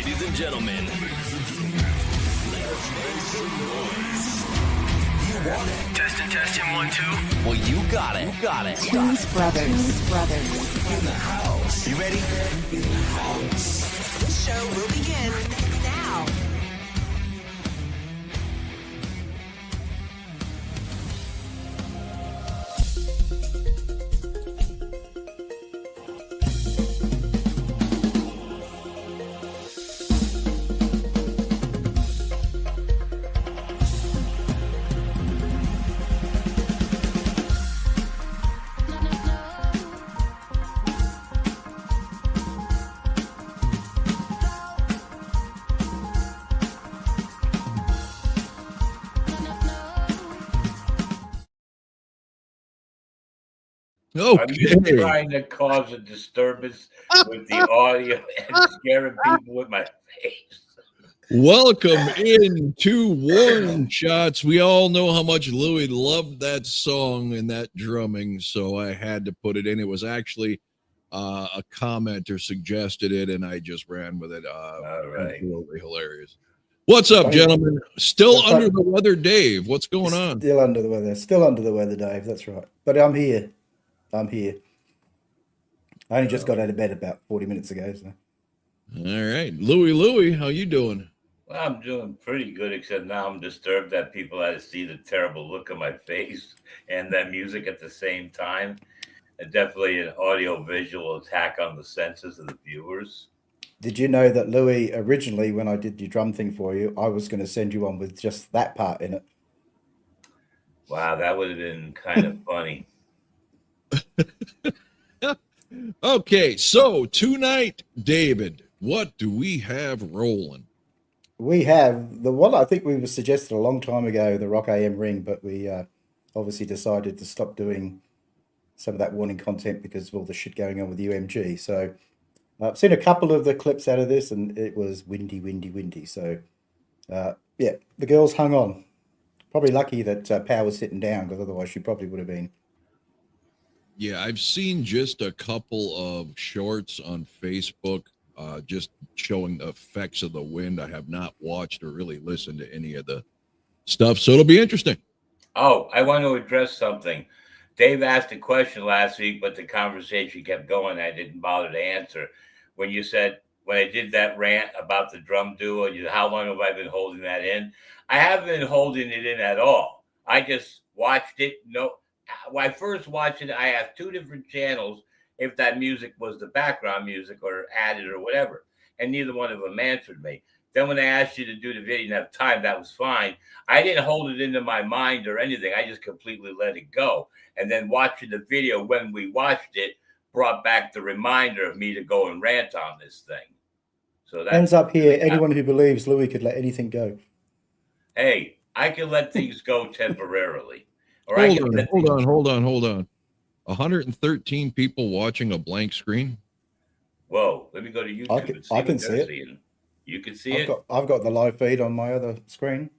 Ladies and gentlemen. You want it. Testing, 1, 2. Well, you got it. Twins brothers. In the house. You ready? In the house. The show will begin now. Okay. I'm just trying to cause a disturbance with the audio and scaring people with my face. Welcome into Warning Shots. We all know how much Louis loved that song and that drumming, so I had to put it in. It was actually a commenter suggested it, and I just ran with it. All right. Absolutely hilarious. What's up, gentlemen? Still under the weather, Dave. What's going on? Still under the weather. Still under the weather, Dave. That's right. But I'm here. I only just got out of bed about 40 minutes ago. So. All right. Louis, how you doing? Well, I'm doing pretty good, except now I'm disturbed that people had to see the terrible look on my face and that music at the same time. And definitely an audio-visual attack on the senses of the viewers. Did you know that, Louis, originally when I did your drum thing for you, I was going to send you one with just that part in it? Wow, that would have been kind of funny. Okay, so tonight, David, what do we have rolling? We have the one I think we were suggested a long time ago, the Rock AM ring, but we obviously decided to stop doing some of that warning content because of all the shit going on with UMG. So I've seen a couple of the clips out of this, and it was windy. So yeah, the girls hung on. Probably lucky that Power was sitting down, because otherwise she probably would have been. Yeah, I've seen just a couple of shorts on Facebook just showing the effects of the wind. I have not watched or really listened to any of the stuff, so it'll be interesting. Oh, I want to address something. Dave asked a question last week, but the conversation kept going. I didn't bother to answer. When you said, when I did that rant about the drum duo, you said, how long have I been holding that in? I haven't been holding it in at all. I just watched it. When I first watched it, I have two different channels if that music was the background music or added or whatever, and neither one of them answered me. Then when I asked you to do the video and have time, that was fine. I didn't hold it into my mind or anything. I just completely let it go. And then watching the video when we watched it brought back the reminder of me to go and rant on this thing. So that ends up here. Anyone who believes Louis could let anything go. Hey, I can let things go temporarily. Or Hold on. 113 people watching a blank screen. Whoa, let me go to YouTube. I can see it. Seeing. You can see it? I've got the live feed on my other screen.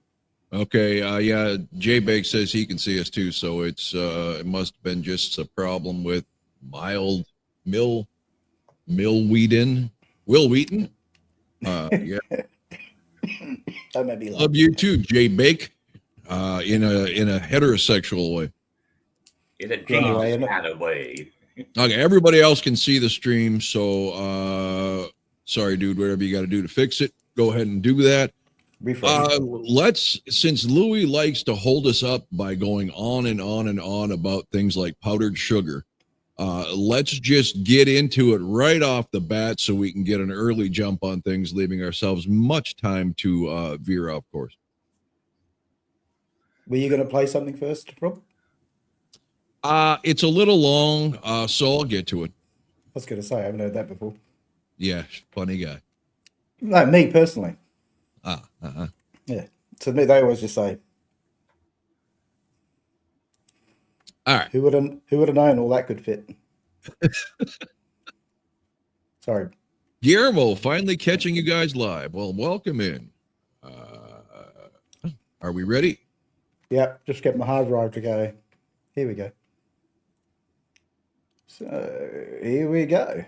Okay, yeah, Jay Bake says he can see us too, so it's it must have been just a problem with mild Will Wheaton. Yeah. That may be Love you too, Jay Bake. In a heterosexual way. In a Jesus kind of way. Okay, everybody else can see the stream, so sorry, dude, whatever you got to do to fix it, go ahead and do that. Since Louis likes to hold us up by going on and on about things like powdered sugar, let's just get into it right off the bat so we can get an early jump on things, leaving ourselves much time to veer off course. Were you going to play something first, Rob? It's a little long, so I'll get to it. I was going to say, I haven't heard that before. Yeah, funny guy. No, me personally. Yeah. To me, they always just say. All right. Who would have known all that could fit? Sorry. Guillermo, finally catching you guys live. Well, welcome in. Are we ready? Yep, just get my hard drive to go. Here we go. So, here we go.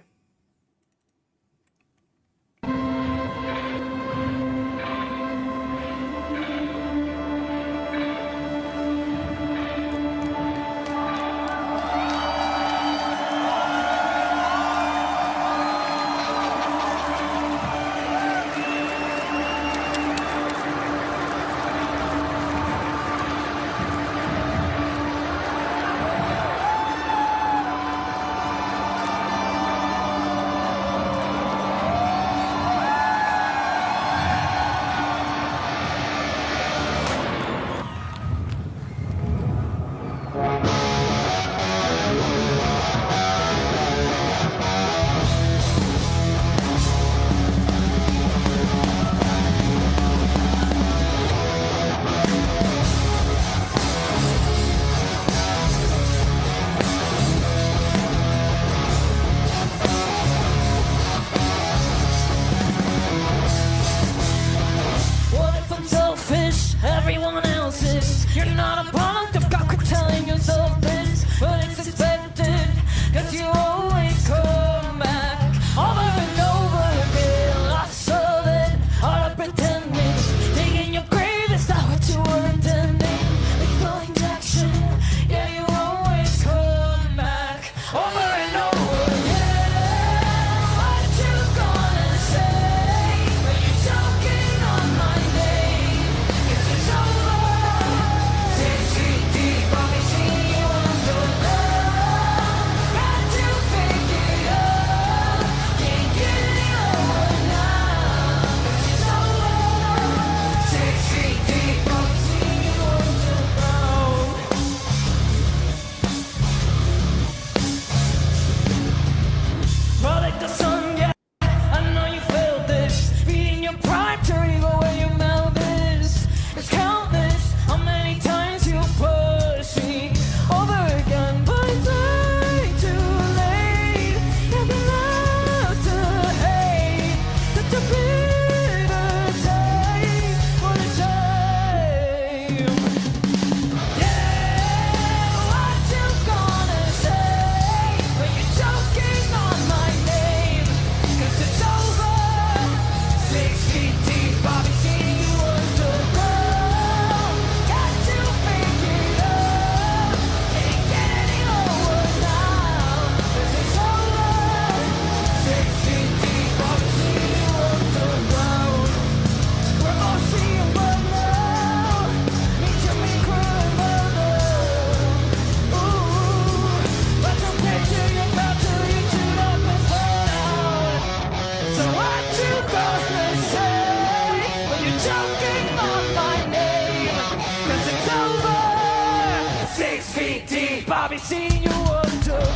seen you underground.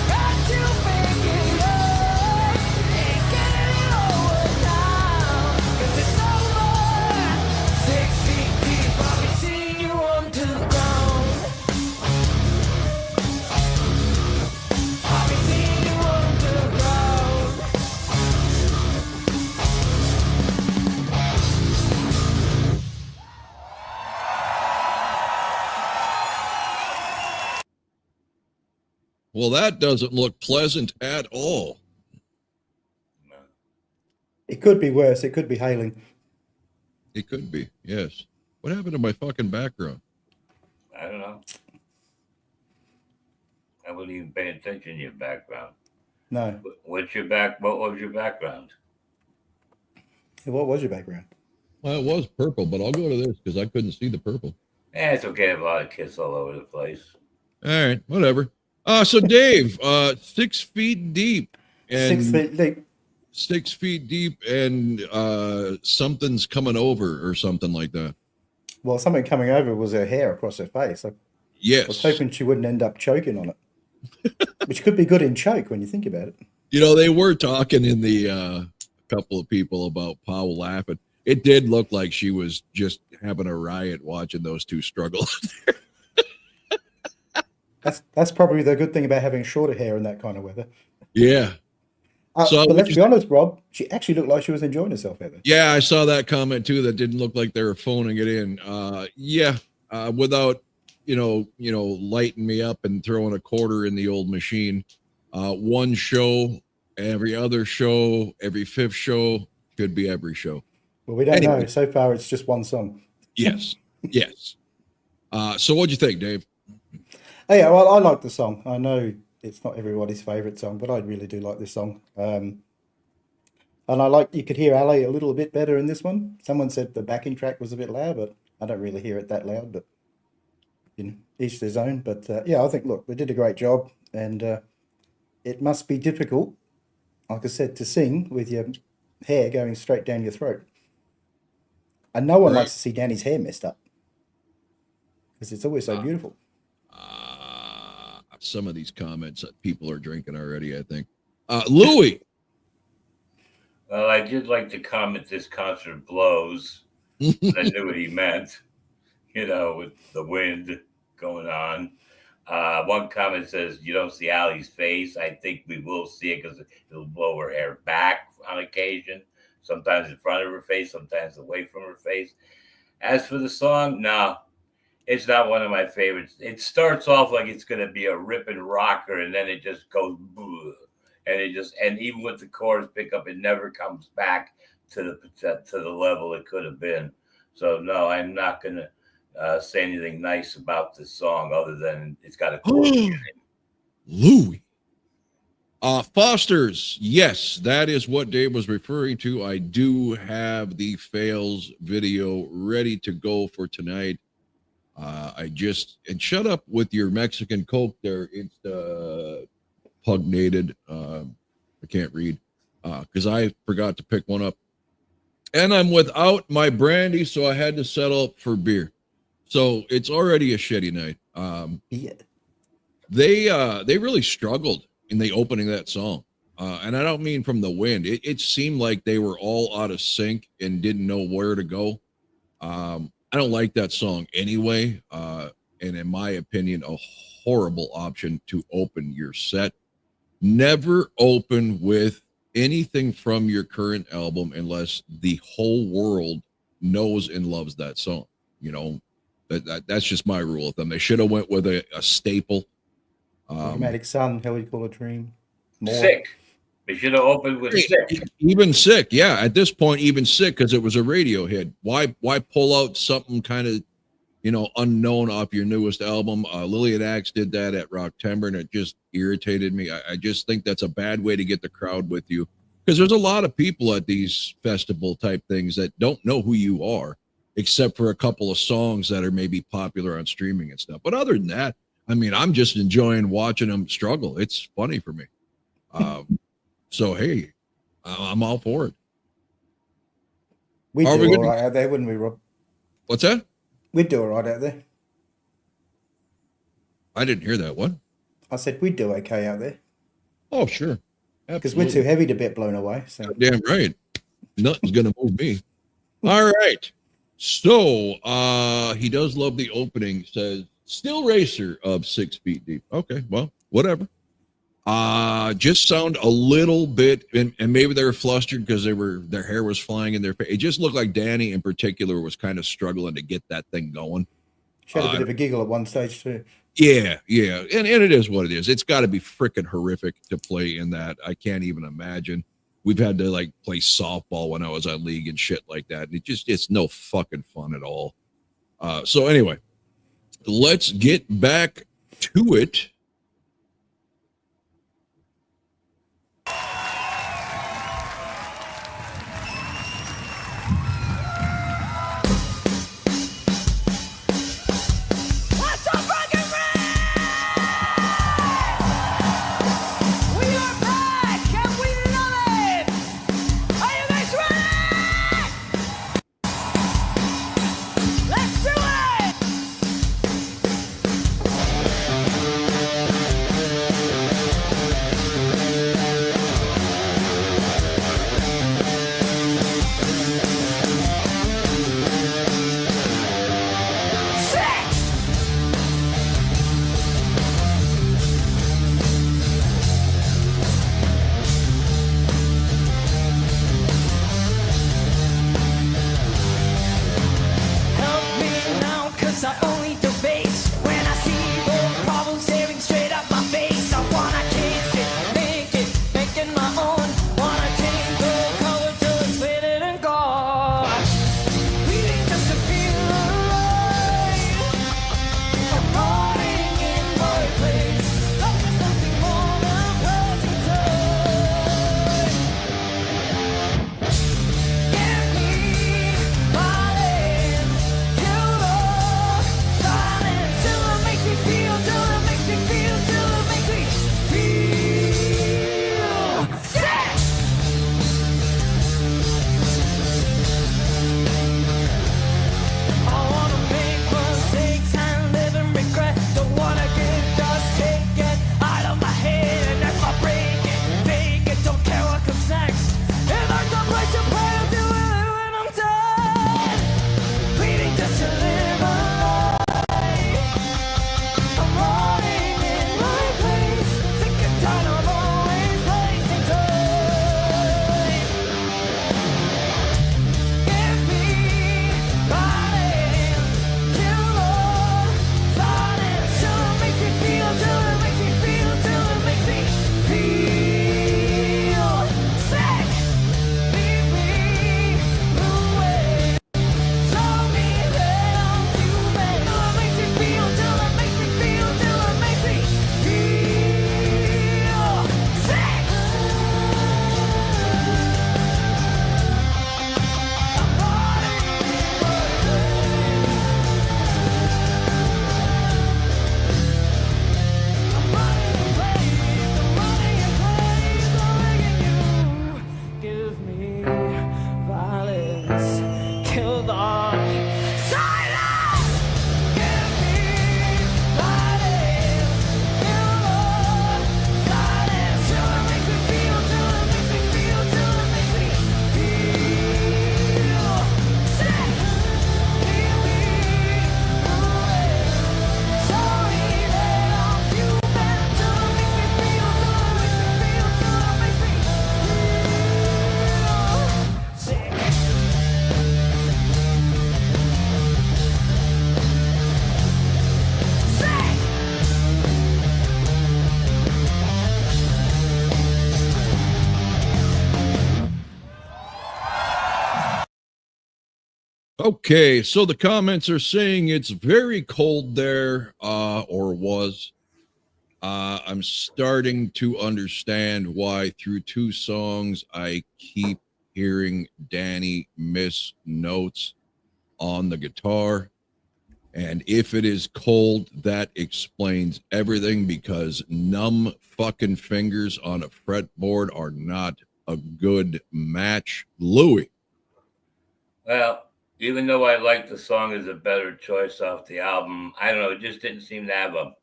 Got to make it up. Ain't getting it over now. 'Cause it's over. 6 feet deep, I'll be seeing you underground. I'll be seeing you underground. Well, that doesn't look pleasant at all. It could be worse. It could be hailing. It could be, yes. What happened to my fucking background? I don't know. I wasn't even paying attention to your background. No. What was your background? What was your background? Well, it was purple, but I'll go to this because I couldn't see the purple. It's okay to have a lot of kiss all over the place. All right, whatever. So Dave, 6 feet deep. And 6 feet deep. 6 feet deep, and something's coming over or something like that. Well, something coming over was her hair across her face. I was Yes. hoping she wouldn't end up choking on it, which could be good in choke when you think about it. You know, they were talking in the couple of people about Powell laughing. It did look like she was just having a riot watching those two struggle. That's probably the good thing about having shorter hair in that kind of weather. Yeah. So but let's be honest, Rob, she actually looked like she was enjoying herself out there. Yeah, I saw that comment too. That didn't look like they were phoning it in. Without lighting me up and throwing a quarter in the old machine. One show, every other show, every fifth show, could be every show. Well, we don't know. So far, it's just one song. Yes, yes. So what'd you think, Dave? Oh, yeah, well, I like the song. I know it's not everybody's favorite song, but I really do like this song. And I like, you could hear Ali a little bit better in this one. Someone said the backing track was a bit loud, but I don't really hear it that loud, but each their own. But yeah, I think, look, they did a great job, and it must be difficult, like I said, to sing with your hair going straight down your throat. And no one likes to see Danny's hair messed up because it's always so beautiful. Some of these comments that people are drinking already, I think. Louis. Well, I did like to comment this concert blows. I knew what he meant, with the wind going on. One comment says, you don't see Allie's face. I think we will see it because it'll blow her hair back on occasion. Sometimes in front of her face, sometimes away from her face. As for the song, no. It's not one of my favorites. It starts off like it's going to be a ripping rocker, and then it just goes, and even with the chorus pickup, it never comes back to the level it could have been. So no, I'm not going to say anything nice about this song other than it's got a chorus in it. Louis. Foster's, yes, that is what Dave was referring to. I do have the fails video ready to go for tonight. And shut up with your Mexican Coke there. It's pugnated. I can't read because I forgot to pick one up. And I'm without my brandy, so I had to settle for beer. So it's already a shitty night. Yeah. They really struggled in the opening of that song. And I don't mean from the wind. It seemed like they were all out of sync and didn't know where to go. I don't like that song anyway. And in my opinion, a horrible option to open your set. Never open with anything from your current album unless the whole world knows and loves that song. That's just my rule of thumb. They should have went with a staple. Automatic Sun, Hell You Call a Dream. More. Sick. They should have opened with Sick. Even Sick, yeah. At this point, even Sick, because it was a radio hit. Why pull out something kind of, unknown off your newest album? Lillian Axe did that at Rocktember, and it just irritated me. I just think that's a bad way to get the crowd with you, because there's a lot of people at these festival type things that don't know who you are, except for a couple of songs that are maybe popular on streaming and stuff. But other than that, I'm just enjoying watching them struggle. It's funny for me. So, hey, I'm all for it. We'd do all right out there, wouldn't we, Rob? What's that? We'd do all right out there. I didn't hear that one. I said we'd do okay out there Oh, sure. because we're too heavy to get blown away. So Damn right. Nothing's gonna move me. All right. So he does love the opening, says still racer of 6 feet deep. Okay, well, whatever. Just sound a little bit, and maybe they were flustered because their hair was flying in their face. It just looked like Danny in particular was kind of struggling to get that thing going. she had a bit of a giggle at one stage too. Yeah. And it is what it is. It's got to be freaking horrific to play in that. I can't even imagine. We've had to like play softball when I was on league and shit like that. And it's no fucking fun at all. So anyway, let's get back to it. What's up, rock and roll? We are back and we love it. Are you guys ready? Let's do it. Six. Help me now, 'cause I only do bass. When I see the problem staring straight at my face, I wanna taste it, make it my own. Wanna change the color till it's faded and gone. Bleeding just to feel alive. I'm rotting in my place. Love is nothing more than present time. Give me violence, till the silence, till it makes me feel, till it makes me feel, till it makes me feel sick. I wanna make mistakes and live in regret. Don't wanna get just taken out of my head and that's my break it, fake it. Don't care what comes next. If there's a place to play, I'll do it when I'm done. Bleeding just to live a life. I'm rotting in my place. Sick and tired of always wasting time. Give me violence, till the silence, till it makes me feel, till it makes me feel, till it makes me feel sick. Leave me away. Tell me that I'm human. Till it makes me feel, till it makes me feel, till it makes me feel sick. I'm rotting in my place. I'm running in place. I'm running in place. I'm begging you, give me violence, kill the silence. Give me violence, kill the silence. Till it makes me feel, till it makes me feel, till it makes me feel sick. Leave me away. Sorry that I'm human. Till it makes me feel, till it makes me feel, till it makes me feel sick. Sick. Okay, so the comments are saying it's very cold there, or was. I'm starting to understand why through 2 songs I keep hearing Danny miss notes on the guitar. And if it is cold, that explains everything because numb fucking fingers on a fretboard are not a good match. Louis. Well, even though I like the song as a better choice off the album, I don't know, it just didn't seem to have a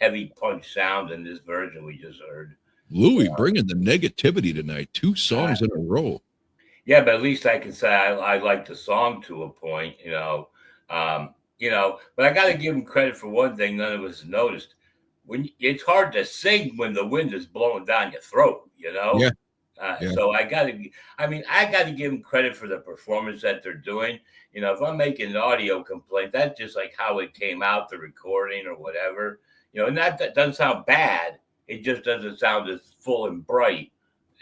heavy punch sound in this version we just heard. Louis bringing the negativity tonight. 2 songs in a row. Yeah, but at least I can say I like the song to a point, you know. But I got to give him credit for one thing none of us noticed. When it's hard to sing when the wind is blowing down your throat, you know. Yeah. So I got to give him credit for the performance that they're doing. You know, if I'm making an audio complaint, that's just like how it came out, the recording or whatever. You know, and that doesn't sound bad. It just doesn't sound as full and bright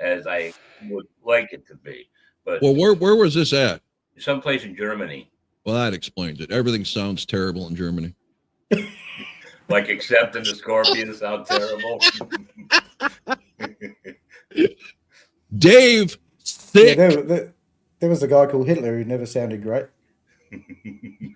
as I would like it to be. But Well, where was this at? someplace in Germany, Well, that explains it. Everything sounds terrible in Germany. like Accepting the Scorpions sound terrible. Dave, thick. Yeah, there was a guy called Hitler who never sounded great. Do you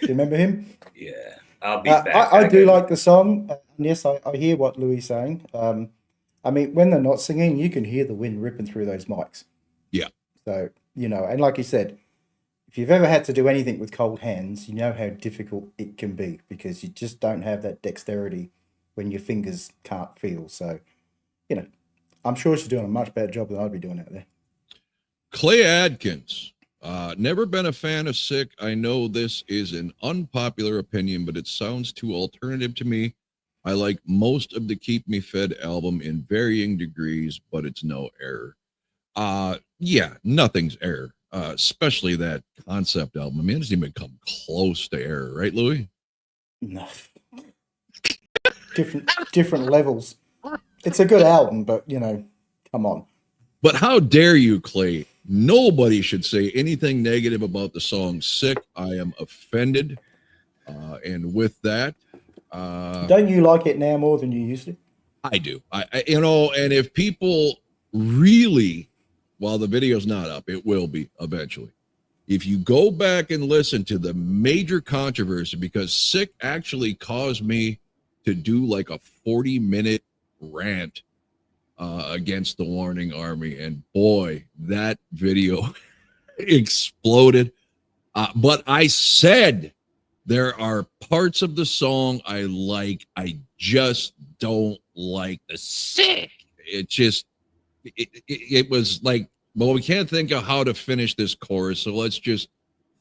remember him? Yeah, I'll be back. I do like the song. And yes, I hear what Louis is saying. I mean, when they're not singing, you can hear the wind ripping through those mics. Yeah. So, you know, and like you said, if you've ever had to do anything with cold hands, you know how difficult it can be because you just don't have that dexterity when your fingers can't feel. So, you know, I'm sure she's doing a much better job than I'd be doing out there. Clay Adkins. Never been a fan of Sick. I know this is an unpopular opinion, but it sounds too alternative to me. I like most of the Keep Me Fed album in varying degrees, but it's no error. Yeah, nothing's error, especially that concept album. I mean, it doesn't even come close to error, right, Louis? No. different levels. It's a good album, but, you know, come on. But how dare you, Clay? Nobody should say anything negative about the song Sick. I am offended. And with that, Don't you like it now more than you used to? I do. I and if people really, while the video's not up, it will be eventually. If you go back and listen to the major controversy, because Sick actually caused me to do like a 40-minute rant against the Warning Army, and boy, that video exploded. But I said there are parts of the song I like. I just don't like the Sick. It was like, well, we can't think of how to finish this chorus, so let's just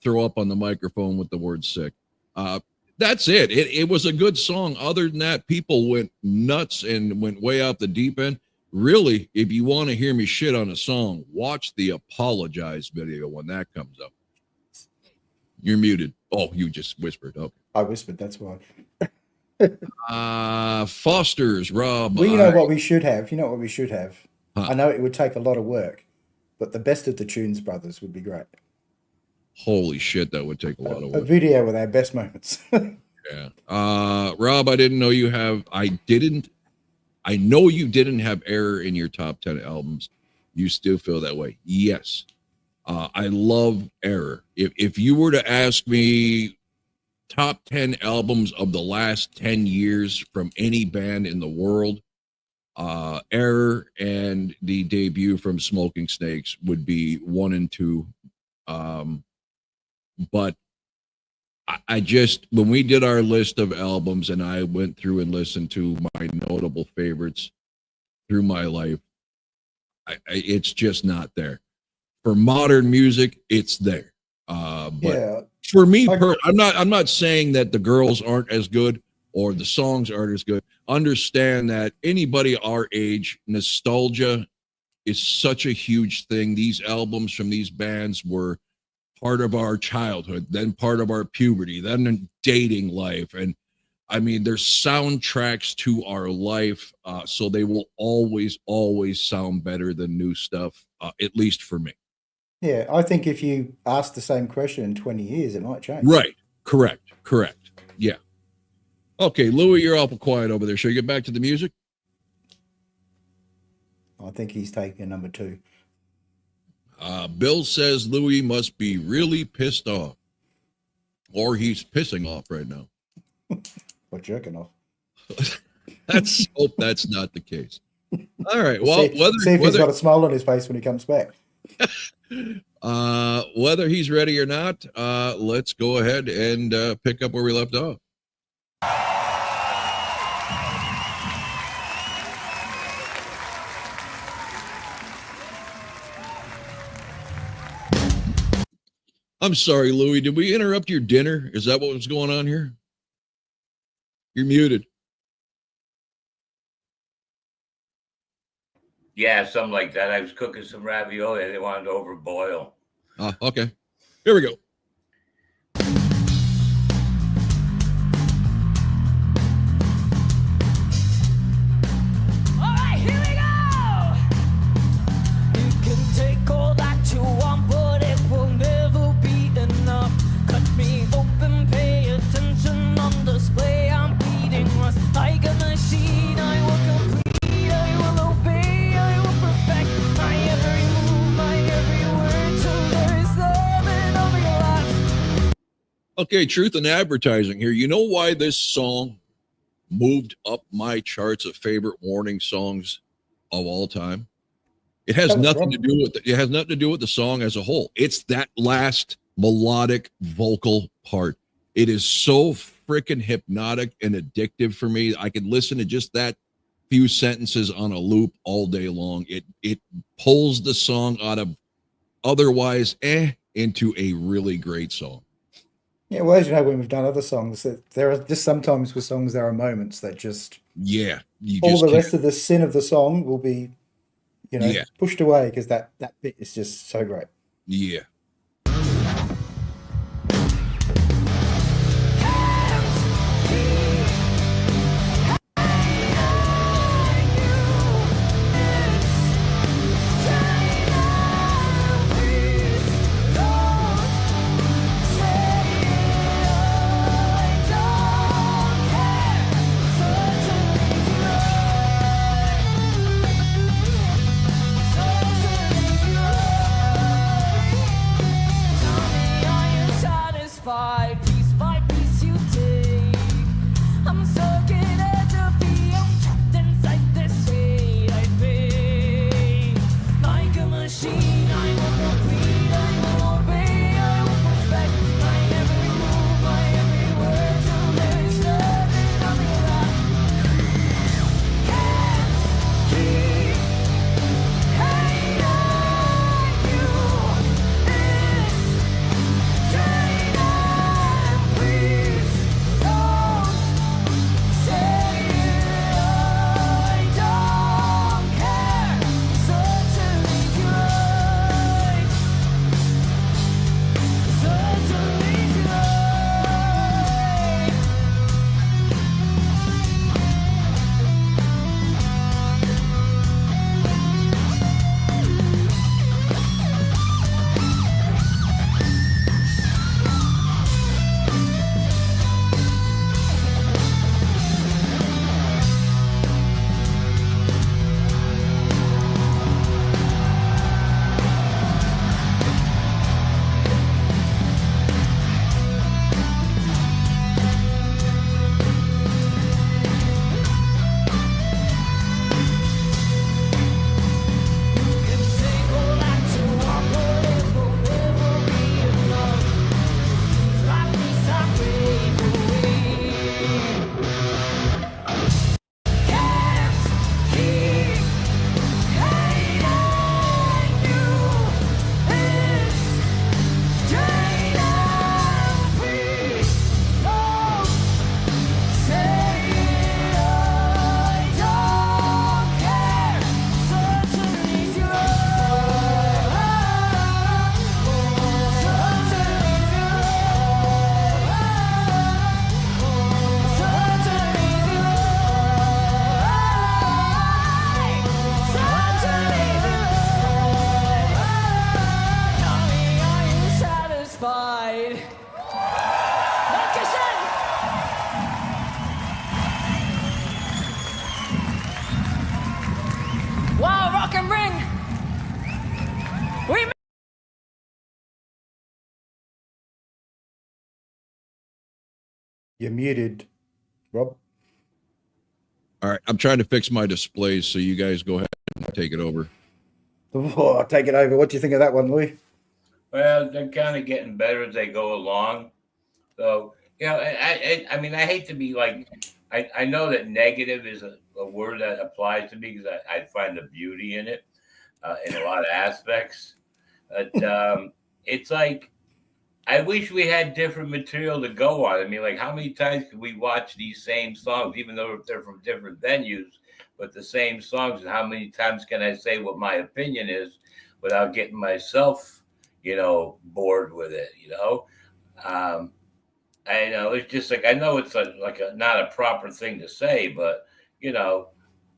throw up on the microphone with the word Sick. That's it. It was a good song. Other than that, people went nuts and went way out the deep end. Really, if you want to hear me shit on a song, watch the Apologize video when that comes up. You're muted. Oh, you just whispered. Okay. I whispered, that's why. Foster's, Rob. Well, you know what we should have? You know what we should have? Huh. I know it would take a lot of work, but the Best of the Tunes brothers would be great. Holy shit, that would take a lot of A work. video with our best moments. Yeah. Rob, I didn't know you have. I know you didn't have Error in your top 10 albums. You still feel that way? Yes. I love Error. If you were to ask me top 10 albums of the last 10 years from any band in the world, Error and the debut from Smoking Snakes would be 1 and 2. But I just, when we did our list of albums and I went through and listened to my notable favorites through my life, it's just not there. For modern music, it's there. But yeah. for me, I'm not saying that the girls aren't as good or the songs aren't as good. Understand that anybody our age, nostalgia is such a huge thing. These albums from these bands were part of our childhood, then part of our puberty, then dating life. And I mean, they're soundtracks to our life. So they will always sound better than new stuff, at least for me. Yeah, I think if you ask the same question in 20 years, it might change. Right. Correct. Yeah. Okay, Louis, you're awful quiet over there. Shall we get back to the music? I think he's taking number 2. Bill says Louis must be really pissed off. Or he's pissing off right now. Or jerking off. Let's hope that's not the case. All right. Well, see if he's got a smile on his face when he comes back. Whether he's ready or not, let's go ahead and pick up where we left off. I'm sorry, Louie. Did we interrupt your dinner? Is that what was going on here? You're muted. Yeah, something like that. I was cooking some ravioli. They wanted to overboil. Okay. Here we go. All right, here we go. You can take all that you want, but it will never be enough. Cut me open, pay attention on display. I'm bleeding rust like a machine. I will complete, I will obey, I will perfect my every move, my every word, till there is nothing of your life. Okay, truth in advertising here. You know why this song moved up my charts of favorite Warning songs of all time? It has That was nothing Rob. to do with it has nothing to do with the song as a whole. It's that last melodic vocal part. It is so freaking hypnotic and addictive for me. I could listen to just that few sentences on a loop all day long. It pulls the song out of otherwise into a really great song. Yeah, well, as you know, when we've done other songs, that there are just sometimes with songs there are moments that just Yeah, you all just the can't. rest of the sin of the song will be, Yeah. pushed away because that bit is just so great. Yeah. Satisfied, piece by piece you take. I'm stuck in a defeat. I'm trapped inside this fate. I fade like a machine. I will complete. I will obey. I will perfect my every move, my every word, till there is nothing of me left. Can't keep hating you. It's drain and please don't say I don't care. Certainly you're right. Certainly you're right. You can take all that you want, but it will never be enough. Like these I fade away. Can't keep hating you. It's draining. Please don't say I don't care. Certainly you're right. Certainly you're right. Certainly you're right. Certainly you're right. Tell me, are you satisfied? Dankeschön. Wow, rock and ring. We You're muted, Rob. All right. I'm trying to fix my displays, so you guys go ahead and take it over. Oh, take it over. What do you think of that one, Louis? Well, they're kind of getting better as they go along. So, I mean, I hate to be like, I know that negative is a word that applies to me because I find the beauty in it in a lot of aspects. But it's like I wish we had different material to go on. I mean, like, how many times could we watch these same songs, even though they're from different venues, but the same songs? And how many times can I say what my opinion is without getting myself, bored with it? I know it's just like, I know it's not a proper thing to say, but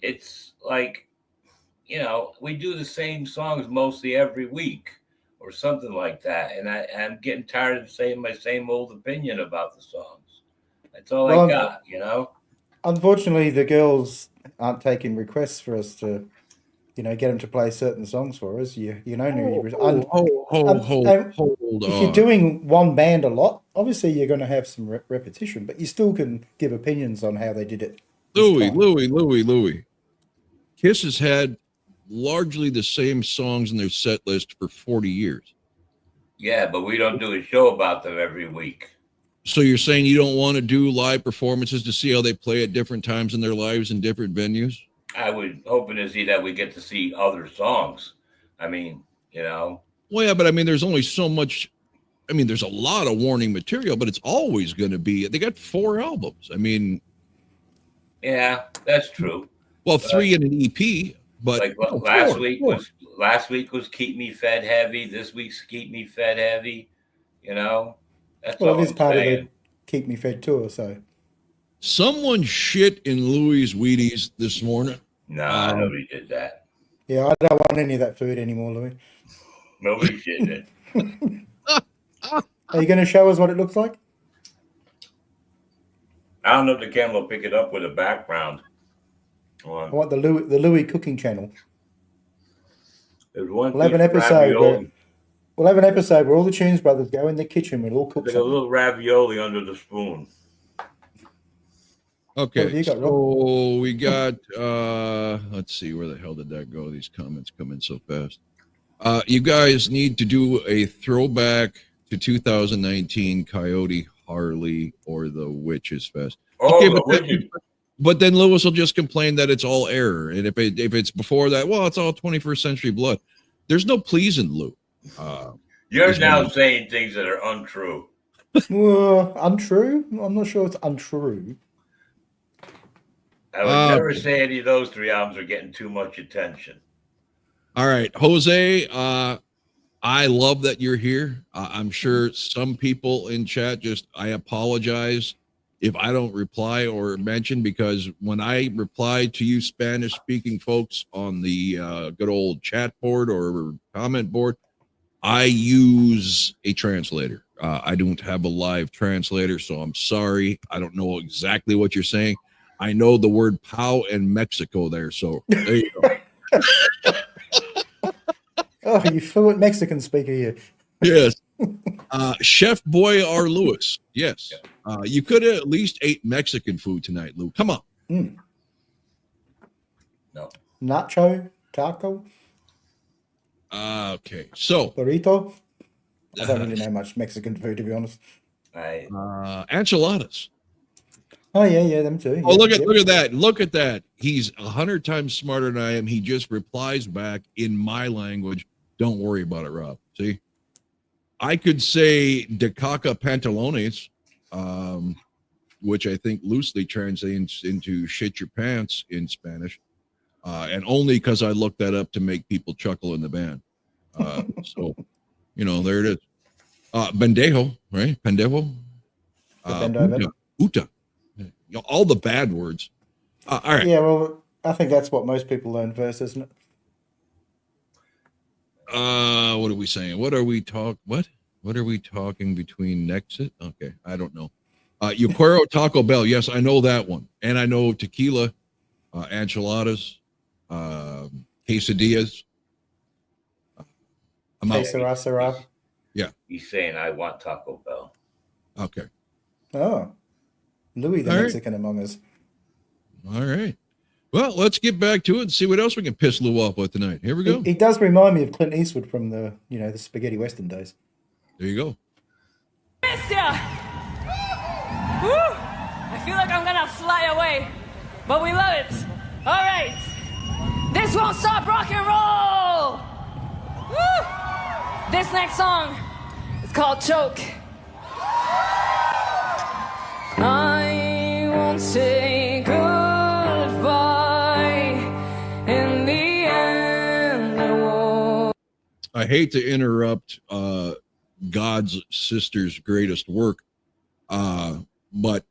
it's like, we do the same songs mostly every week or something like that. And I'm getting tired of saying my same old opinion about the songs. That's all I got, Unfortunately, the girls aren't taking requests for us to, get them to play certain songs for us. Hold if you're on. doing one band a lot, obviously you're going to have some repetition, but you still can give opinions on how they did it. Louis. Kiss has had largely the same songs in their set list for 40 years. Yeah, but we don't do a show about them every week. So you're saying you don't want to do live performances to see how they play at different times in their lives in different venues? I would hoping to see that we get to see other songs. I mean, Well, yeah, but I mean, there's only so much. I mean, there's a lot of Warning material, but it's always going to be. They got 4 albums. I mean, yeah, that's true. Well, 3 in an EP, but like last week was Keep Me Fed Heavy. This week's Keep Me Fed Heavy. That's well, all it is I'm part saying. of the Keep Me Fed tour. So someone shit in Louis' Wheaties this morning. No, nobody did that. Yeah, I don't want any of that food anymore, Louis. Nobody did it. Are you going to show us what it looks like? I don't know if the camera will pick it up with a background. I want the Louis cooking channel. There's one. We'll have an episode where all the Tunes brothers go in the kitchen. We'll all cook like a little ravioli under the spoon. Okay, so we got, let's see, where the hell did that go? These comments come in so fast. You guys need to do a throwback to 2019 Coyote Harley or the Witches Fest. Okay, but then Lewis will just complain that it's all error. And if it's before that, well, it's all 21st century blood. There's no pleasing Lou. You're now saying things that are untrue. Untrue? I'm not sure it's untrue. I would never say any of those 3 albums are getting too much attention. All right, Jose, I love that you're here. I'm sure some people in chat I apologize if I don't reply or mention, because when I reply to you Spanish-speaking folks on the good old chat board or comment board, I use a translator. I don't have a live translator, so I'm sorry. I don't know exactly what you're saying. I know the word "pow" and Mexico there, so there you go. Oh, you fluent Mexican speaker here. Yes. Chef Boy R. Lewis. Yes. You could have at least ate Mexican food tonight, Lou. Come on. No. Nacho, taco. Okay. So burrito. I don't really know much Mexican food, to be honest. Enchiladas. Oh yeah, them too. Oh, look at that. Look at that. He's 100 times smarter than I am. He just replies back in my language. Don't worry about it, Rob. See? I could say de caca pantalones, which I think loosely translates into shit your pants in Spanish. And only because I looked that up to make people chuckle in the band. So, there it is. Bendejo, right? Pendejo. Uta. All the bad words. All right. Yeah, well, I think that's what most people learn first, isn't it? What are we saying? What are we talking between Nexit? Okay, I don't know. Yuquero Taco Bell. Yes, I know that one. And I know tequila, enchiladas, quesadillas. Quesadilla. Yeah. He's saying, I want Taco Bell. Okay. Oh. Louis the Mexican among us. All right. Well, let's get back to it and see what else we can piss Lou off with tonight. Here we go. He does remind me of Clint Eastwood from the spaghetti western days. There you go. Missed ya! Woo! I feel like I'm gonna fly away, but we love it. All right. This won't stop rock and roll. Woo! This next song is called Choke. I won't say goodbye. In the end, I won't. I hate to interrupt God's sister's greatest work, but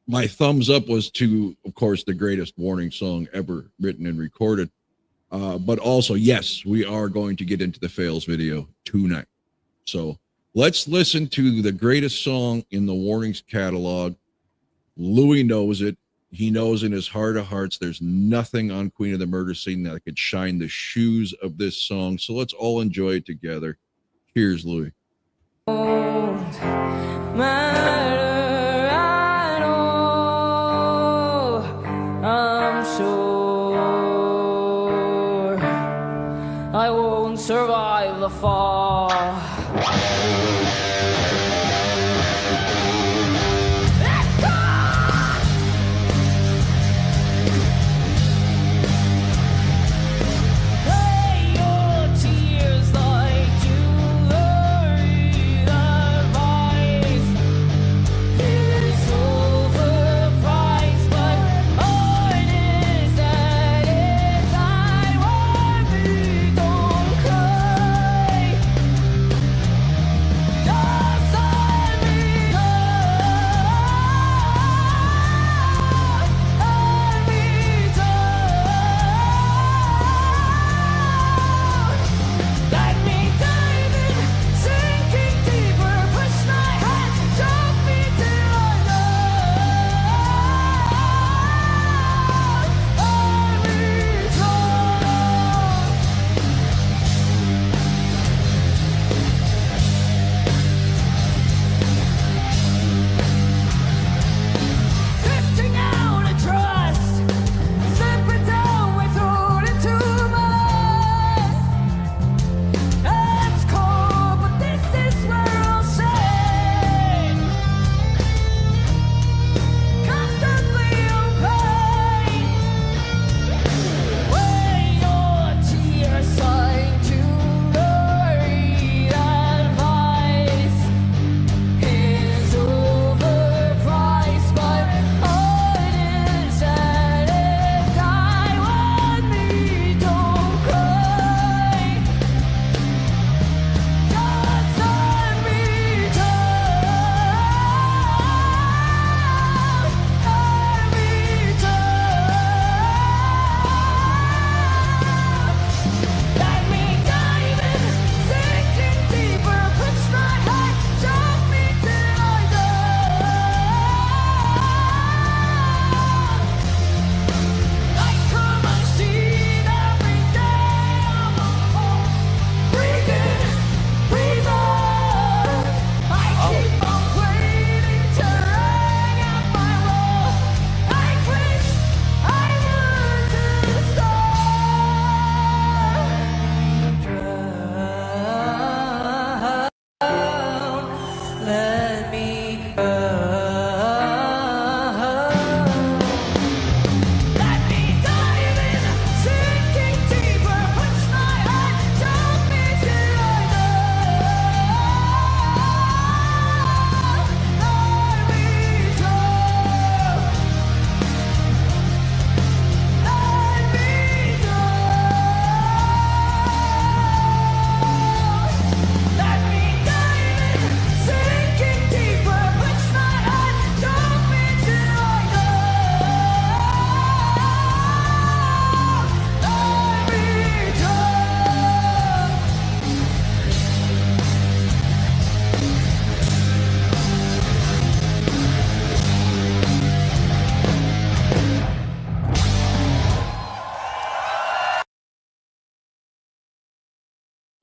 my thumbs up was to, of course, the greatest Warning song ever written and recorded. But also, yes, we are going to get into the Fails video tonight. So let's listen to the greatest song in the Warnings catalog. Louis knows it. He knows in his heart of hearts there's nothing on Queen of the Murder Scene that could shine the shoes of this song. So let's all enjoy it together. Cheers, Louis. Matter at all. I'm sure I won't survive the fall.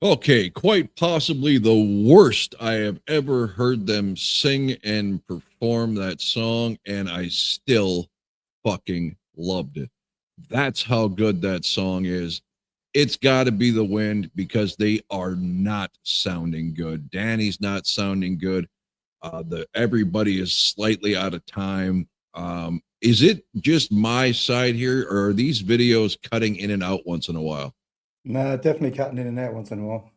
Okay, quite possibly the worst I have ever heard them sing and perform that song, and I still fucking loved it. That's how good that song is. It's got to be The Wind because they are not sounding good. Danny's not sounding good. Everybody is slightly out of time. Is it just my side here, or are these videos cutting in and out once in a while? No, definitely cutting in and out once in a while.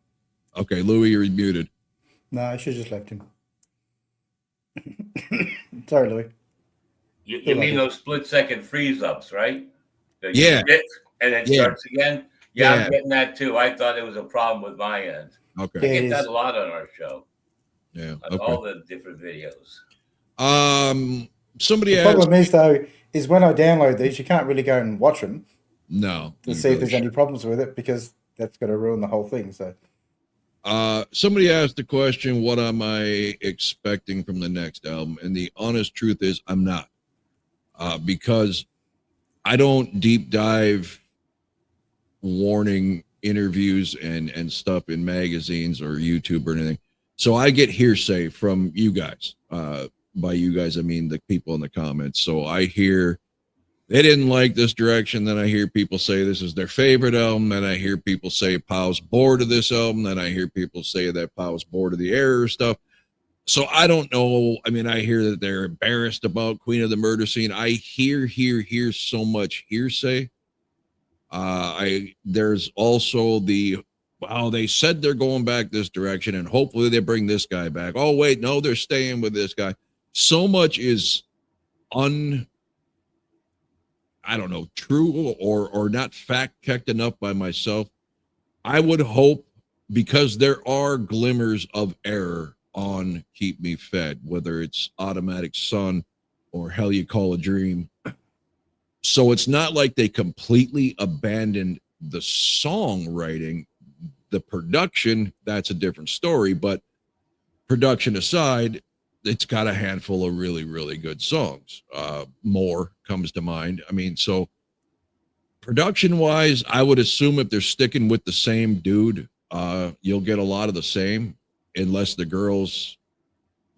Okay, Louis, you're muted. No, I should have just left him. Sorry, Louis. You mean those split-second freeze-ups, right? Yeah. And it Yeah. starts again? Yeah, Yeah. I'm getting that too. I thought it was a problem with my end. Okay. I Yeah, it get that is. a lot on our show, Yeah. on Okay. all the different videos. Somebody The asked. problem is, though, is when I download these, you can't really go and watch them No. to you see if really there's any problems with it, because that's going to ruin the whole thing. So Somebody asked the question, what am I expecting from the next album? And the honest truth is I'm not, because I don't deep dive warning interviews and stuff in magazines or YouTube or anything. So I get hearsay from you guys. By you guys, I mean the people in the comments. So I hear they didn't like this direction. Then I hear people say this is their favorite album. Then I hear people say Pow's bored of this album. Then I hear people say that Pow's bored of the error stuff. So I don't know. I mean, I hear that they're embarrassed about Queen of the Murder Scene. I hear so much hearsay. There's also the, wow, they said they're going back this direction and hopefully they bring this guy back. Oh, wait, no, they're staying with this guy. So much is I don't know, true or not fact-checked enough by myself. I would hope, because there are glimmers of error on Keep Me Fed, whether it's Automatic Sun or Hell You Call a Dream. So it's not like they completely abandoned the songwriting. The production, that's a different story, but production aside, it's got a handful of really, really good songs. More comes to mind. I mean, so production wise, I would assume if they're sticking with the same dude, you'll get a lot of the same, unless the girls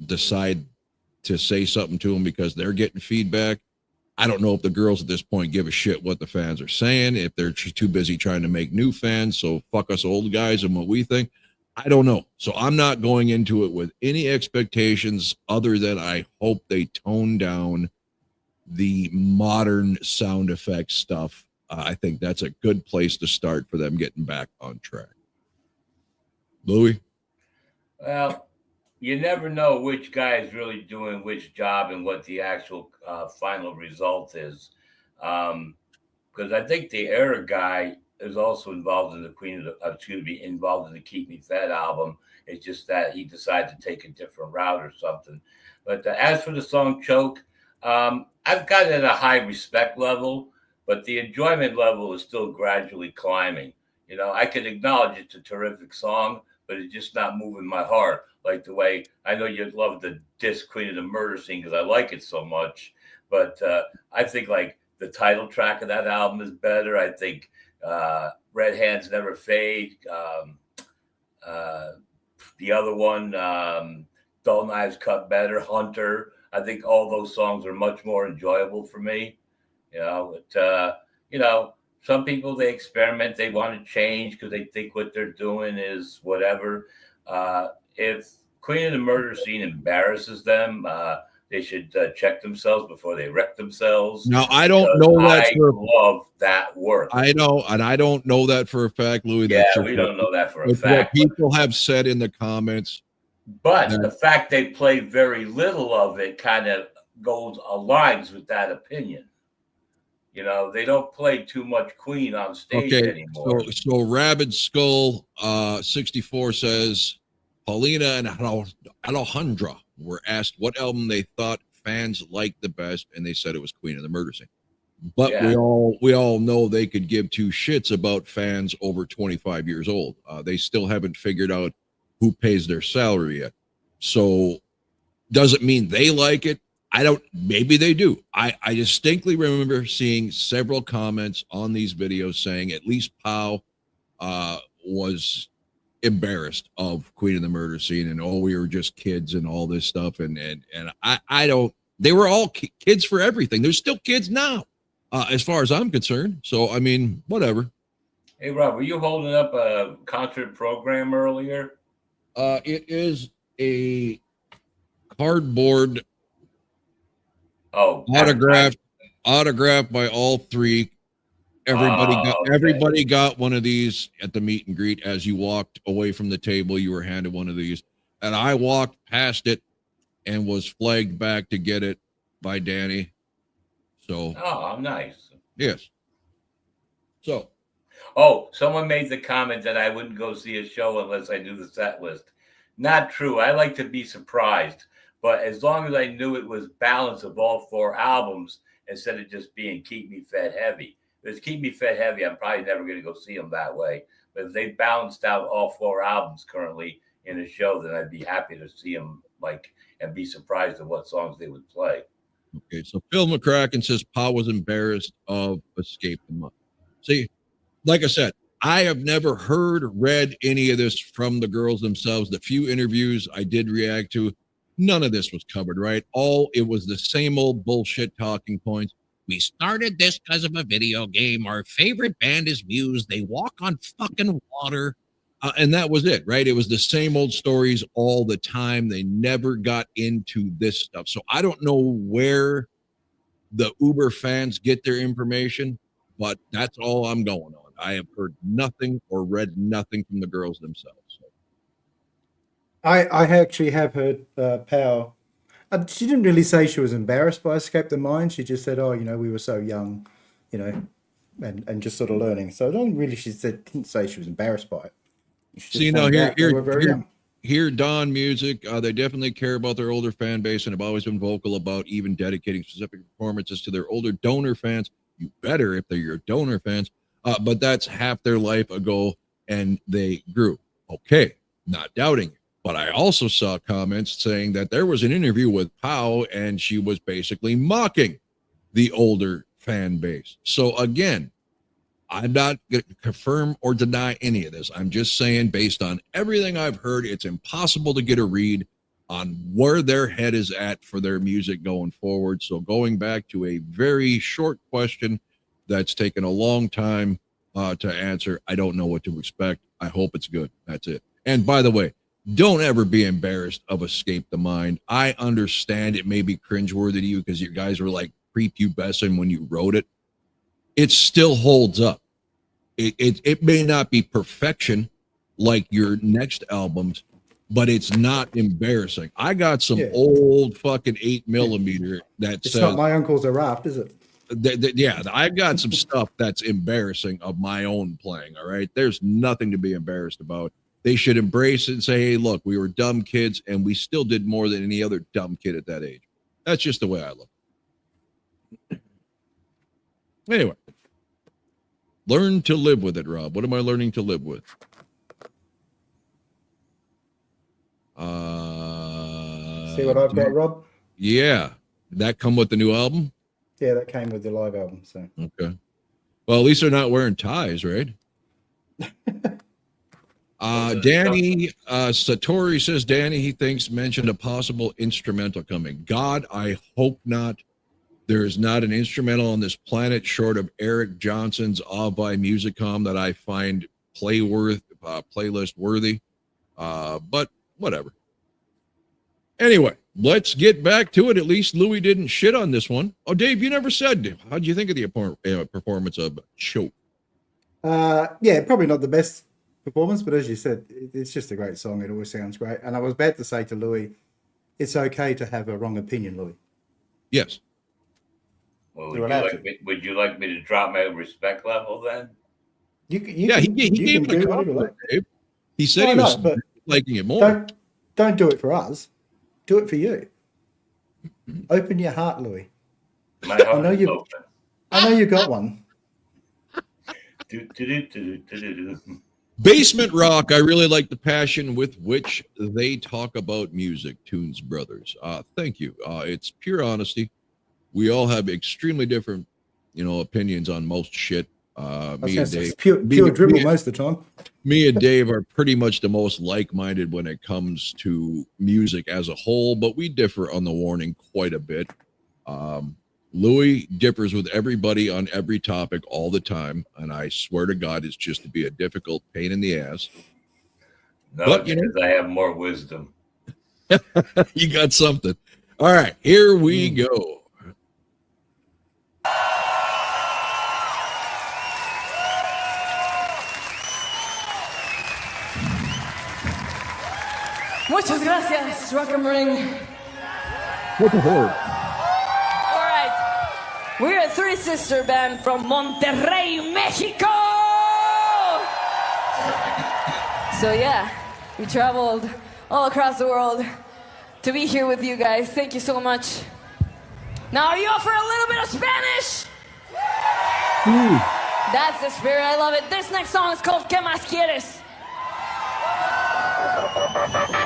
decide to say something to them because they're getting feedback. I don't know if the girls at this point give a shit what the fans are saying, if they're too busy trying to make new fans. So fuck us old guys and what we think. I don't know. So I'm not going into it with any expectations other than I hope they tone down the modern sound effects stuff. I think that's a good place to start for them getting back on track. Louis? Well, you never know which guy is really doing which job and what the actual final result is. Because I think the error guy is also involved in the involved in the Keep Me Fed album. It's just that he decided to take a different route or something. But as for the song Choke, I've got it at a high respect level, but the enjoyment level is still gradually climbing. You know, I can acknowledge it's a terrific song, but it's just not moving my heart like the way I know you'd love the disc Queen of the Murder Scene because I like it so much. But I think like the title track of that album is better. I think Red Hands Never Fade. The other one, Dull Knives Cut Better, Hunter. I think all those songs are much more enjoyable for me. You know, some people, they experiment, they want to change because they think what they're doing is whatever. If Queen of the Murder Scene embarrasses them, they should check themselves before they wreck themselves. Now, I don't know that. I love that work. I know, and I don't know that for a fact, Louis. Yeah, we don't know that for a fact. What people have said in the comments. But the fact they play very little of it kind of aligns with that opinion. You know, they don't play too much Queen on stage anymore. So Rabid Skull 64 says Paulina and Alejandra were asked what album they thought fans liked the best, and they said it was Queen of the Murder Scene. But we all know they could give two shits about fans over 25 years old. They still haven't figured out who pays their salary yet. So doesn't mean they like it. Maybe they do. I distinctly remember seeing several comments on these videos saying at least Pau was embarrassed of Queen of the Murder Scene and we were just kids and all this stuff. And I don't, they were all kids for everything. They're still kids now, as far as I'm concerned. So, I mean, whatever. Hey, Rob, were you holding up a concert program earlier? It is a cardboard autographed by all three. Everybody got one of these at the meet and greet. As you walked away from the table, you were handed one of these. and I walked past it and was flagged back to get it by Danny. So, Oh, nice. yes. So, Oh, someone made the comment that I wouldn't go see a show unless I knew the set list. Not true. I like to be surprised, but as long as I knew it was balance of all 4 albums instead of just being Keep Me Fed Heavy. If it's Keep Me Fed Heavy, I'm probably never going to go see them that way. But if they balanced out all 4 albums currently in a show, then I'd be happy to see them and be surprised at what songs they would play. okay. So Phil McCracken says Pa was embarrassed of Escape the Month. See, like I said, I have never read any of this from the girls themselves. The few interviews I did react to, none of this was covered, right? It was the same old bullshit talking points. We started this because of a video game. Our favorite band is Muse. They walk on fucking water. And that was it, right? It was the same old stories all the time. They never got into this stuff. So I don't know where the Uber fans get their information, but that's all I'm going on. I have heard nothing or read nothing from the girls themselves. So. I actually have heard Pow. She didn't really say she was embarrassed by Escape the Mind. She just said, "Oh, we were so young, and just sort of learning." So I don't really. Didn't say she was embarrassed by it. See, here, Dawn Music, they definitely care about their older fan base and have always been vocal about even dedicating specific performances to their older donor fans. You better if they're your donor fans. But that's half their life ago, and they grew. Okay, not doubting it. But I also saw comments saying that there was an interview with Pow, and she was basically mocking the older fan base. So again, I'm not going to confirm or deny any of this. I'm just saying, based on everything I've heard, it's impossible to get a read on where their head is at for their music going forward. So going back to a very short question that's taken a long time to answer, I don't know what to expect. I hope it's good. That's it. And by the way, don't ever be embarrassed of Escape the Mind. I understand it may be cringeworthy to you because you guys were like prepubescent when you wrote it. It still holds up. It may not be perfection like your next albums, but it's not embarrassing. I got some old fucking 8mm that it's says, not My Uncle's a Raft, is it? I've got some stuff that's embarrassing of my own playing. All right. There's nothing to be embarrassed about. They should embrace it and say, hey, look, we were dumb kids and we still did more than any other dumb kid at that age. That's just the way I look. Anyway, learn to live with it, Rob. What am I learning to live with? See what I've got, Rob? Yeah. Did that come with the new album? Yeah, that came with the live album. So okay. Well, at least they're not wearing ties, right? Danny Satori says Danny, he thinks, mentioned a possible instrumental coming. God, I hope not. There is not an instrumental on this planet short of Eric Johnson's Avai Musicom that I find playlist worthy. But whatever. Anyway, let's get back to it. At least Louis didn't shit on this one. Oh, Dave, you never said. How'd you think of the performance of Choke? Yeah, probably not the best performance, but as you said, it's just a great song. It always sounds great. And I was about to say to Louis, it's okay to have a wrong opinion, Louis. Yes. Well, would you like me to drop my respect level then? He gave it a compliment, Dave. He said he was liking it more. Don't do it for us. Do it for you. Open your heart, Louis. My heart I know you got one. Basement Rock, I really like the passion with which they talk about music, Tunes Brothers. Thank you. It's pure honesty. We all have extremely different, opinions on most shit. Me and Dave, pure dribble most of the time. Me and Dave are pretty much the most like-minded when it comes to music as a whole, but we differ on the warning quite a bit. Louis differs with everybody on every topic all the time, and I swear to God, it's just to be a difficult pain in the ass. No, but because I have more wisdom. You got something. All right, here we go. Muchas gracias, Rock and Ring. What the hell? All right. We're a three-sister band from Monterrey, Mexico. So yeah, we traveled all across the world to be here with you guys. Thank you so much. Now, are you up for a little bit of Spanish? That's the spirit. I love it. This next song is called ¿Qué más quieres?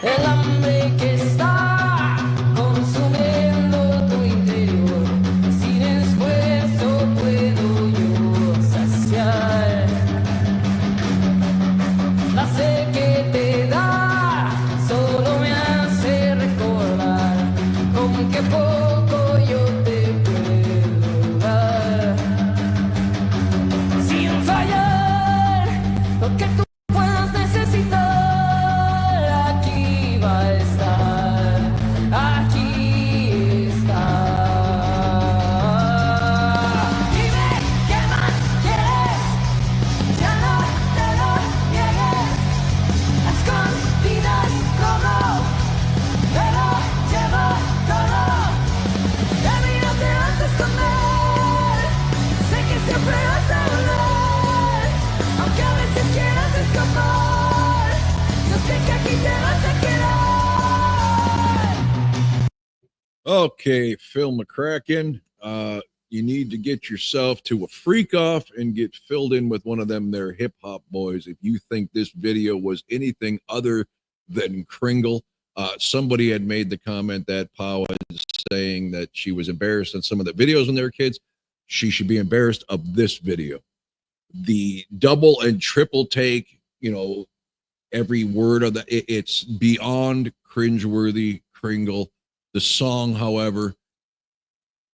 El hambre que está consumiendo tu interior, sin esfuerzo puedo yo saciar. La sed que te da solo me hace recordar con qué poco yo te puedo dar. Sin fallar, lo que tú puedas necesitar. Okay, Phil McCracken, you need to get yourself to a freak off and get filled in with one of them there hip hop boys. If you think this video was anything other than Kringle, somebody had made the comment that Pa was saying that she was embarrassed on some of the videos when they were kids. She should be embarrassed of this video. The double and triple take, every word of it's beyond cringeworthy Kringle. The song, however,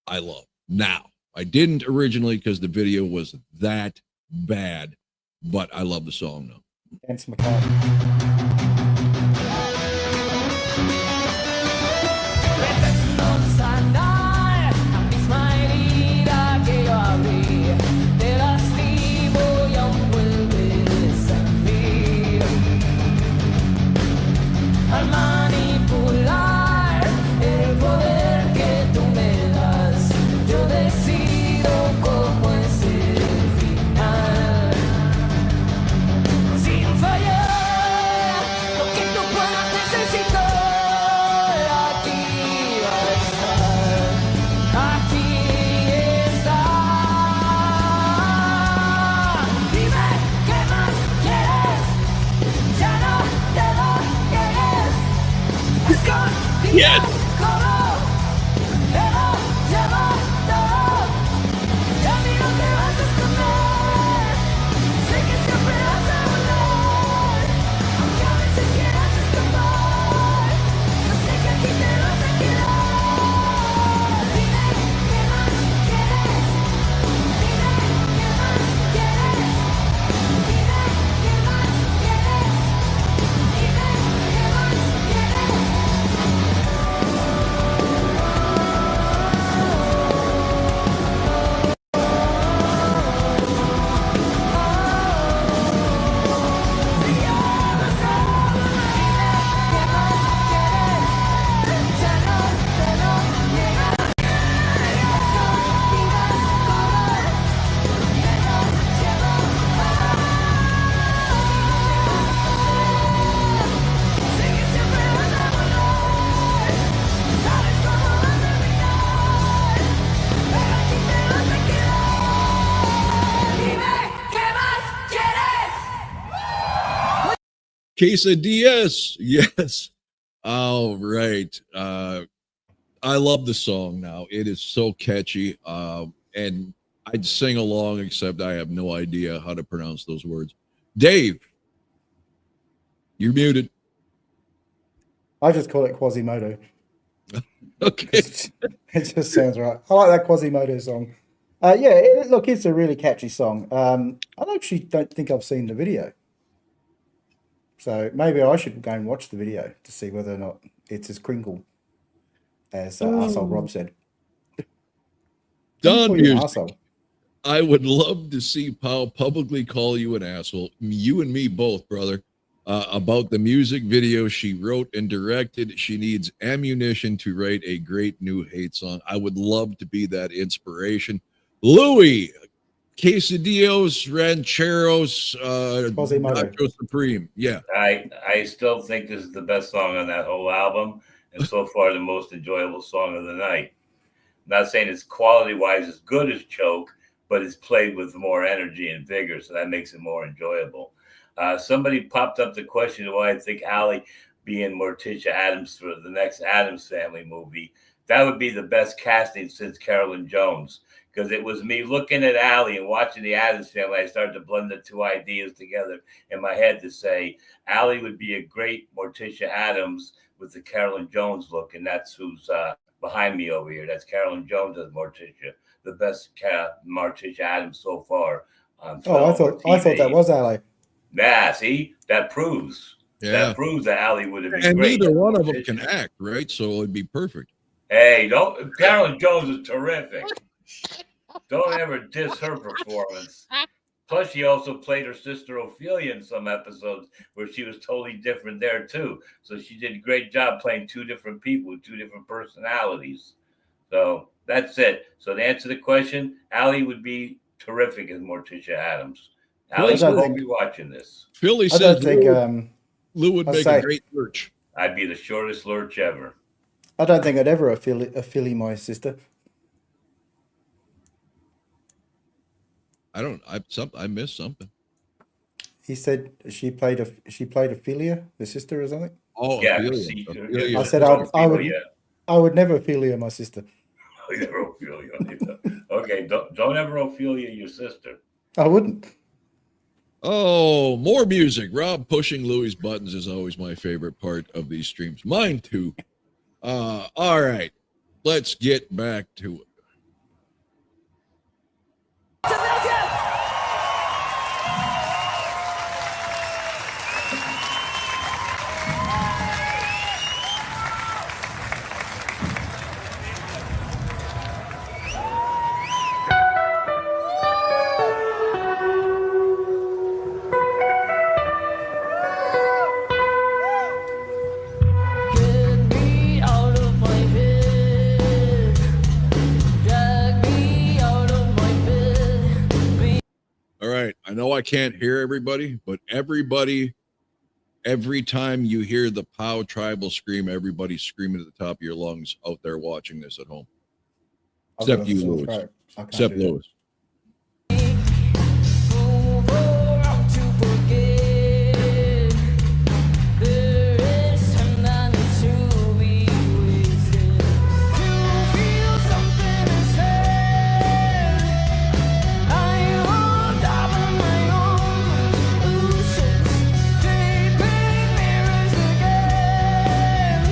I love. Now, I didn't originally because the video was that bad, but I love the song now. Dance McCartney. Al manipular el poder que tú me das, yo decido cómo es el final. Sin fallar, lo que tú puedas necesitar, aquí va a estar, aquí está. Dime qué más quieres, ya no te lo niegues. Yes. Quesadillas, yes. All right. I love the song now. It is so catchy. And I'd sing along, except I have no idea how to pronounce those words. Dave, you're muted. I just call it Quasimodo. Okay. It just sounds right. I like that Quasimodo song. Look, it's a really catchy song. I actually don't think I've seen the video. So maybe I should go and watch the video to see whether or not it's as Kringle as Arsehole Rob said. Don Music. Arsehole. I would love to see Paul publicly call you an asshole. You and me both, brother. about the music video she wrote and directed. She needs ammunition to write a great new hate song. I would love to be that inspiration. Louis, quesadillos, rancheros, Quasimodo. nacho supreme. Yeah. I still think this is the best song on that whole album, and so far the most enjoyable song of the night. I'm not saying it's quality-wise as good as Choke, but it's played with more energy and vigor, so that makes it more enjoyable. Somebody popped up the question of why I think Allie being Morticia Adams for the next Addams Family movie. That would be the best casting since Carolyn Jones, because it was me looking at Allie and watching the Addams Family. I started to blend the two ideas together in my head to say Allie would be a great Morticia Adams with the Carolyn Jones look, and that's who's behind me over here. That's Carolyn Jones as Morticia, the best Morticia Adams so far. On film I thought that was Ali. Yeah, see, that proves that Allie would have been And great. neither one of them can act, right? So it'd be perfect. Hey, Carolyn Jones is terrific. Don't ever diss her performance. Plus, she also played her sister Ophelia in some episodes where she was totally different there too. So she did a great job playing two different people with two different personalities. So that's it. So to answer the question, Allie would be terrific as Morticia Adams. Allie, you won't be watching this. Philly I says don't think. Lou would make a great lurch. I'd be the shortest lurch ever. I don't think I'd ever affiliate my sister. I missed something. He said she played Ophelia, the sister or something. Oh, Yeah, Ophelia. I said I would never Ophelia my sister. Never Ophelia. Okay, don't ever Ophelia your sister. I wouldn't. Oh, more music. Rob pushing Louis' buttons is always my favorite part of these streams. Mine too. All right, let's get back to it. Get me out of my head, drag me out of my bed. All right, I know I can't hear everybody, but everybody, every time you hear the POW tribal scream, everybody's screaming at the top of your lungs out there watching this at home. Except you, Louis. Except Louis. Move around to forget. There is time that needs to be wasted. To feel something instead. I will dive in my own illusions, shaping mirrors again,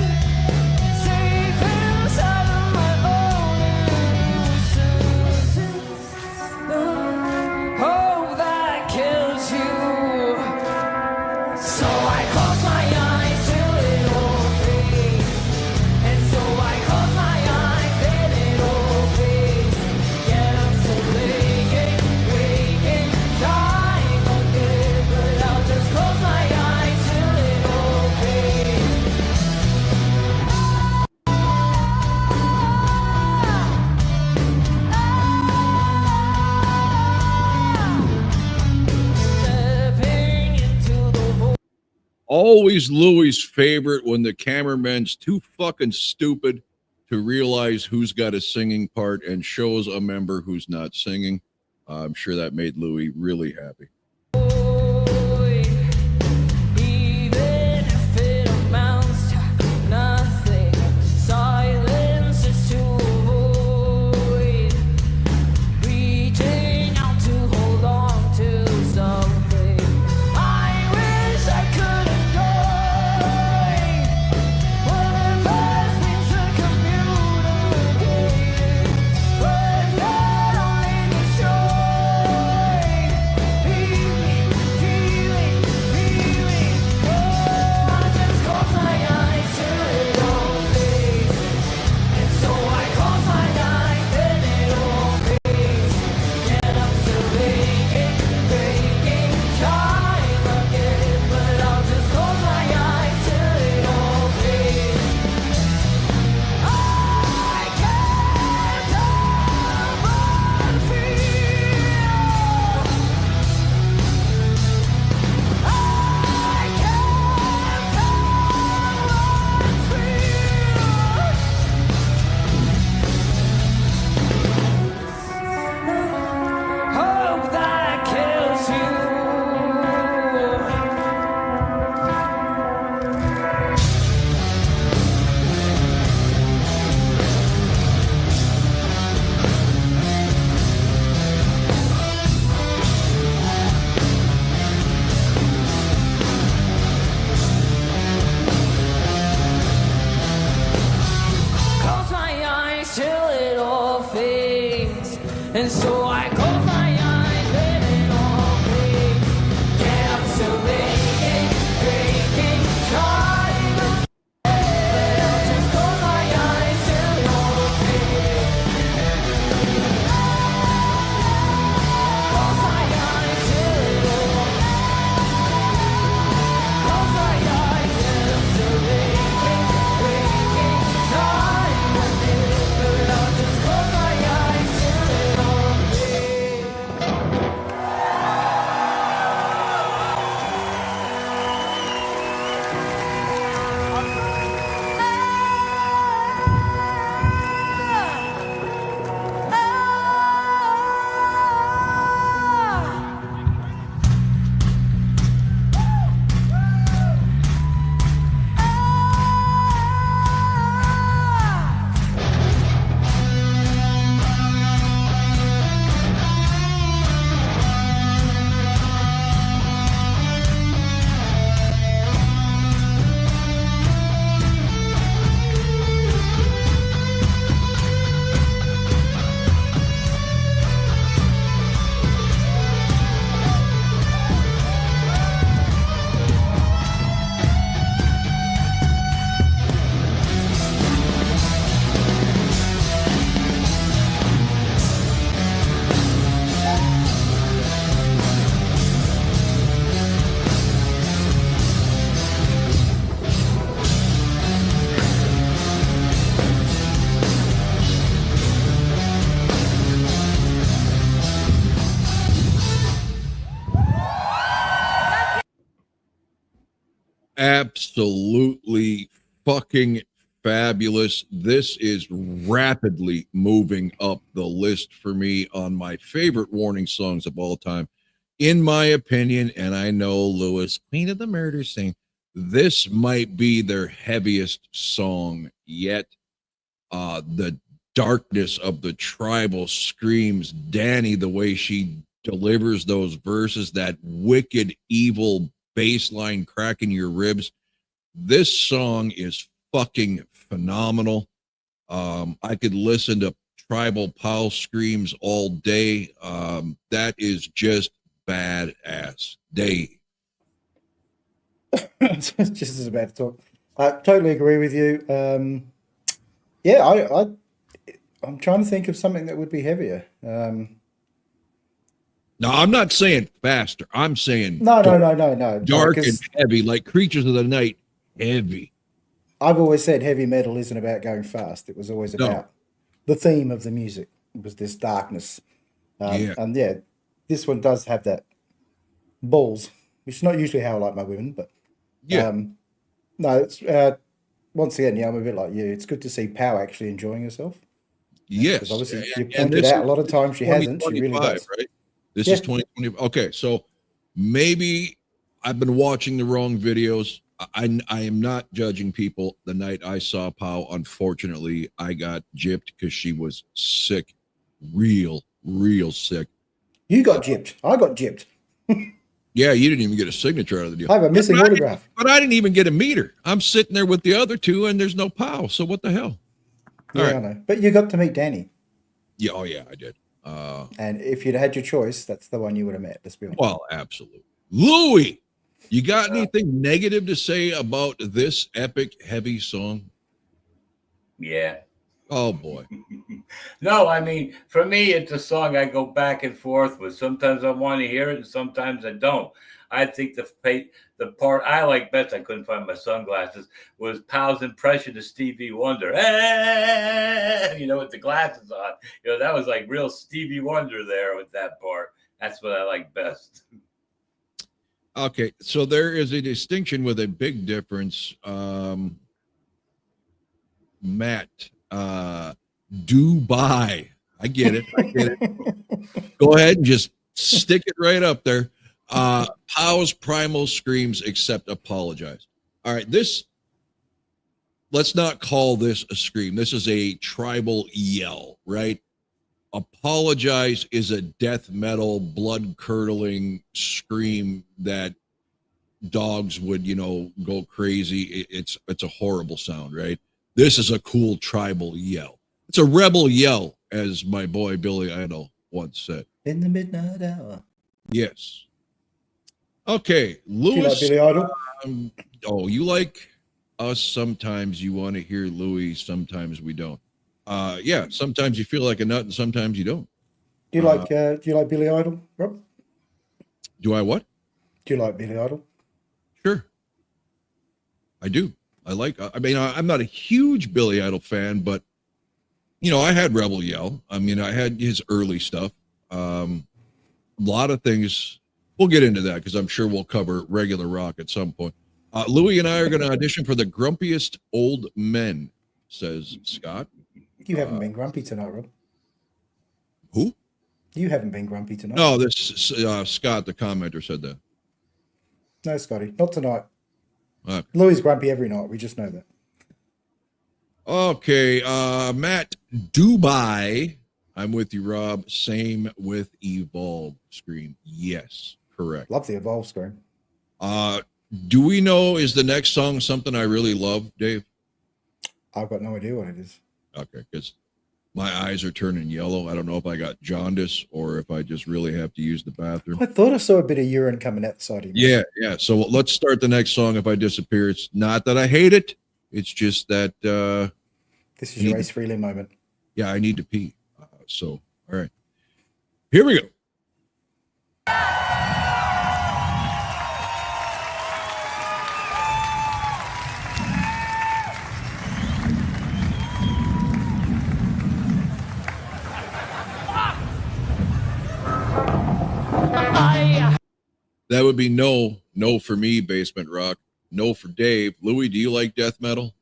safe inside of my own illusions. Oh, that kills you. So I close my eyes till it all fades, and so I close my eyes till it all fades. Yeah, I'm still waking, dying again, but I'll just close my eyes till it all fades. Stepping into the void. Always Louis' favorite when the cameraman's too fucking stupid to realize who's got a singing part and shows a member who's not singing. I'm sure that made Louis really happy. Even if it amounts to nothing, silence is to avoid. Reaching out to hold on to something. I wish I could enjoy what it first means to communicate, but that only destroys. And so I close my eyes, let it all bleed. Yeah, I'm still aching, breaking, trying to but I'll just close my eyes till it all bleeds. Close my eyes till it all close my eyes, yeah, I'm still aching, breaking, trying to live, but I'll just close my eyes till it all bleeds. Absolutely fucking fabulous. This is rapidly moving up the list for me on my favorite Warning songs of all time. In my opinion, and I know Lewis, Queen of the Murder Scene, this might be their heaviest song yet. The darkness of the tribal screams, Danny, the way she delivers those verses, that wicked, evil bass line cracking your ribs. This song is fucking phenomenal. I could listen to tribal Powell screams all day. That is just badass. Dave. Just as about to talk. I totally agree with you. Yeah, I'm trying to think of something that would be heavier. No, I'm not saying faster. I'm saying No. dark and 'Cause heavy, like Creatures of the Night, heavy. I've always said heavy metal isn't about going fast. It was always No. about the theme of the music. It was this darkness. Yeah. And yeah, this one does have that balls, which is not usually how I like my women, but Yeah. no, it's once again, yeah, I'm a bit like you. It's good to see Pow actually enjoying herself. Yes. Because obviously you And pointed this out is a lot of times she hasn't. She really 2025, does. right? This Yeah. is 2020. Okay, so maybe I've been watching the wrong videos. I am not judging people. The night I saw Pow, unfortunately, I got gypped because she was sick, real sick. You got gypped. I got gypped. Yeah, you didn't even get a signature out of the deal. I have a missing autograph. But I didn't even get a meter. I'm sitting there with the other two, and there's no Pow. So what the hell? Yeah, right. I know. But you got to meet Danny. Yeah, oh yeah, I did. And if you'd had your choice, that's the one you would have met. Let's be honest. Well, absolutely. Louis, you got anything negative to say about this epic, heavy song? Yeah. Oh, boy. No, I mean, for me, it's a song I go back and forth with. Sometimes I want to hear it, and sometimes I don't. I think the part I like best, I couldn't find my sunglasses, was Powell's impression of Stevie Wonder. You know, with the glasses on. You know, that was like real Stevie Wonder there with that part. That's what I like best. Okay, so there is a distinction with a big difference. Matt, Dubai. I get it. Go ahead and just stick it right up there. Pow's primal screams, except apologize. All right, let's not call this a scream. This is a tribal yell, right? Apologize is a death metal, blood curdling scream that dogs would, go crazy. It's a horrible sound, right? This is a cool tribal yell. It's a rebel yell, as my boy Billy Idol once said. In the midnight hour. Yes. Okay, Do you like Lewis. Billy Idol? You like us sometimes. You want to hear Louis. Sometimes we don't. Yeah. Sometimes you feel like a nut, and sometimes you don't. Do you like Billy Idol, Rob? Do I what? Do you like Billy Idol? Sure. I do. I'm not a huge Billy Idol fan, but I had Rebel Yell. I had his early stuff. A lot of things. We'll get into that because I'm sure we'll cover regular rock at some point. Louis and I are going to audition for the grumpiest old men, says Scott. You haven't been grumpy tonight, Rob. Who? You haven't been grumpy tonight. No, this Scott, the commenter, said that. No, Scotty, not tonight. Okay. Louis is grumpy every night. We just know that. Okay, Matt Dubai. I'm with you, Rob. Same with Evolve screen. Yes, correct. Love the Evolve screen. Do we know, is the next song something I really love, Dave? I've got no idea what it is. Okay, because my eyes are turning yellow. I don't know if I got jaundice or if I just really have to use the bathroom. I thought I saw a bit of urine coming out the side of you. Yeah. So let's start the next song. If I disappear, it's not that I hate it. It's just that This is your Ace Frehley moment. yeah, I need to pee. So, all right. Here we go. That would be no for me, Basement Rock. No for Dave. Louis, do you like death metal?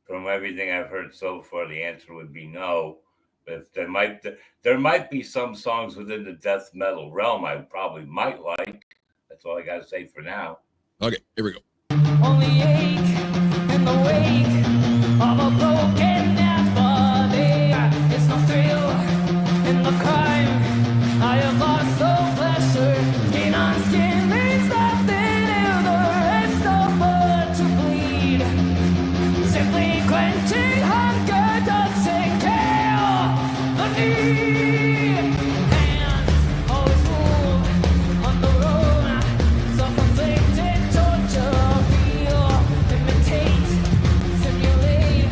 From everything I've heard so far, the answer would be no. But there might be some songs within the death metal realm I probably might like. That's all I got to say for now. Okay, here we go. Only ache in the wake of a broken death body. It's no thrill in the crime. I have lost all pleasure. Skin on skin leaves nothing in the rest of but to bleed. Simply quenching hunger doesn't kill the need. Hands always move on the road. Self-inflicted torture, feel, imitate, simulate,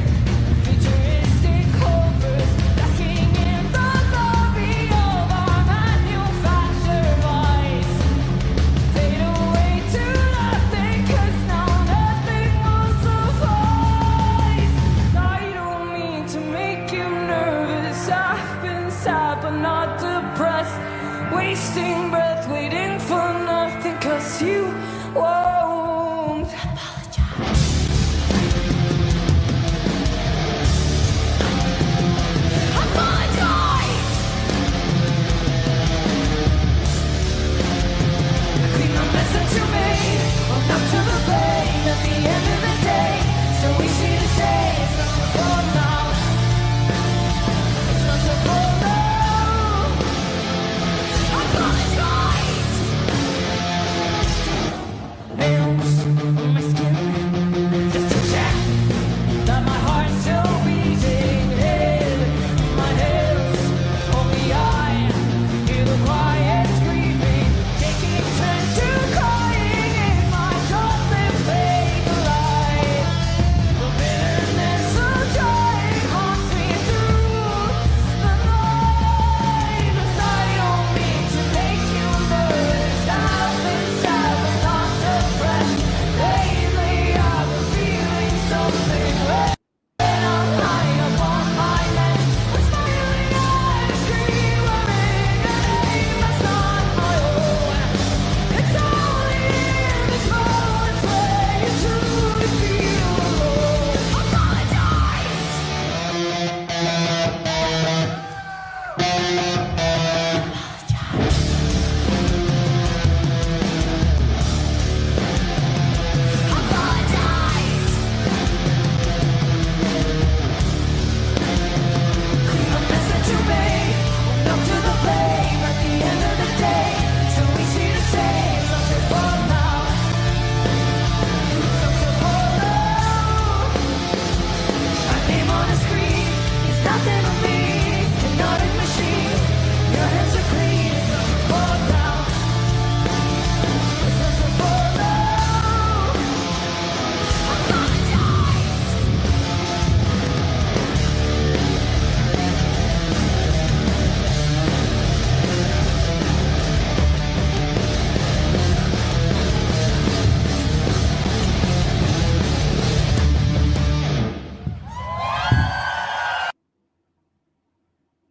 futuristic hopers, basking in the glory of our manufactured vice. Fade away to nothing, 'cause now nothing will suffice.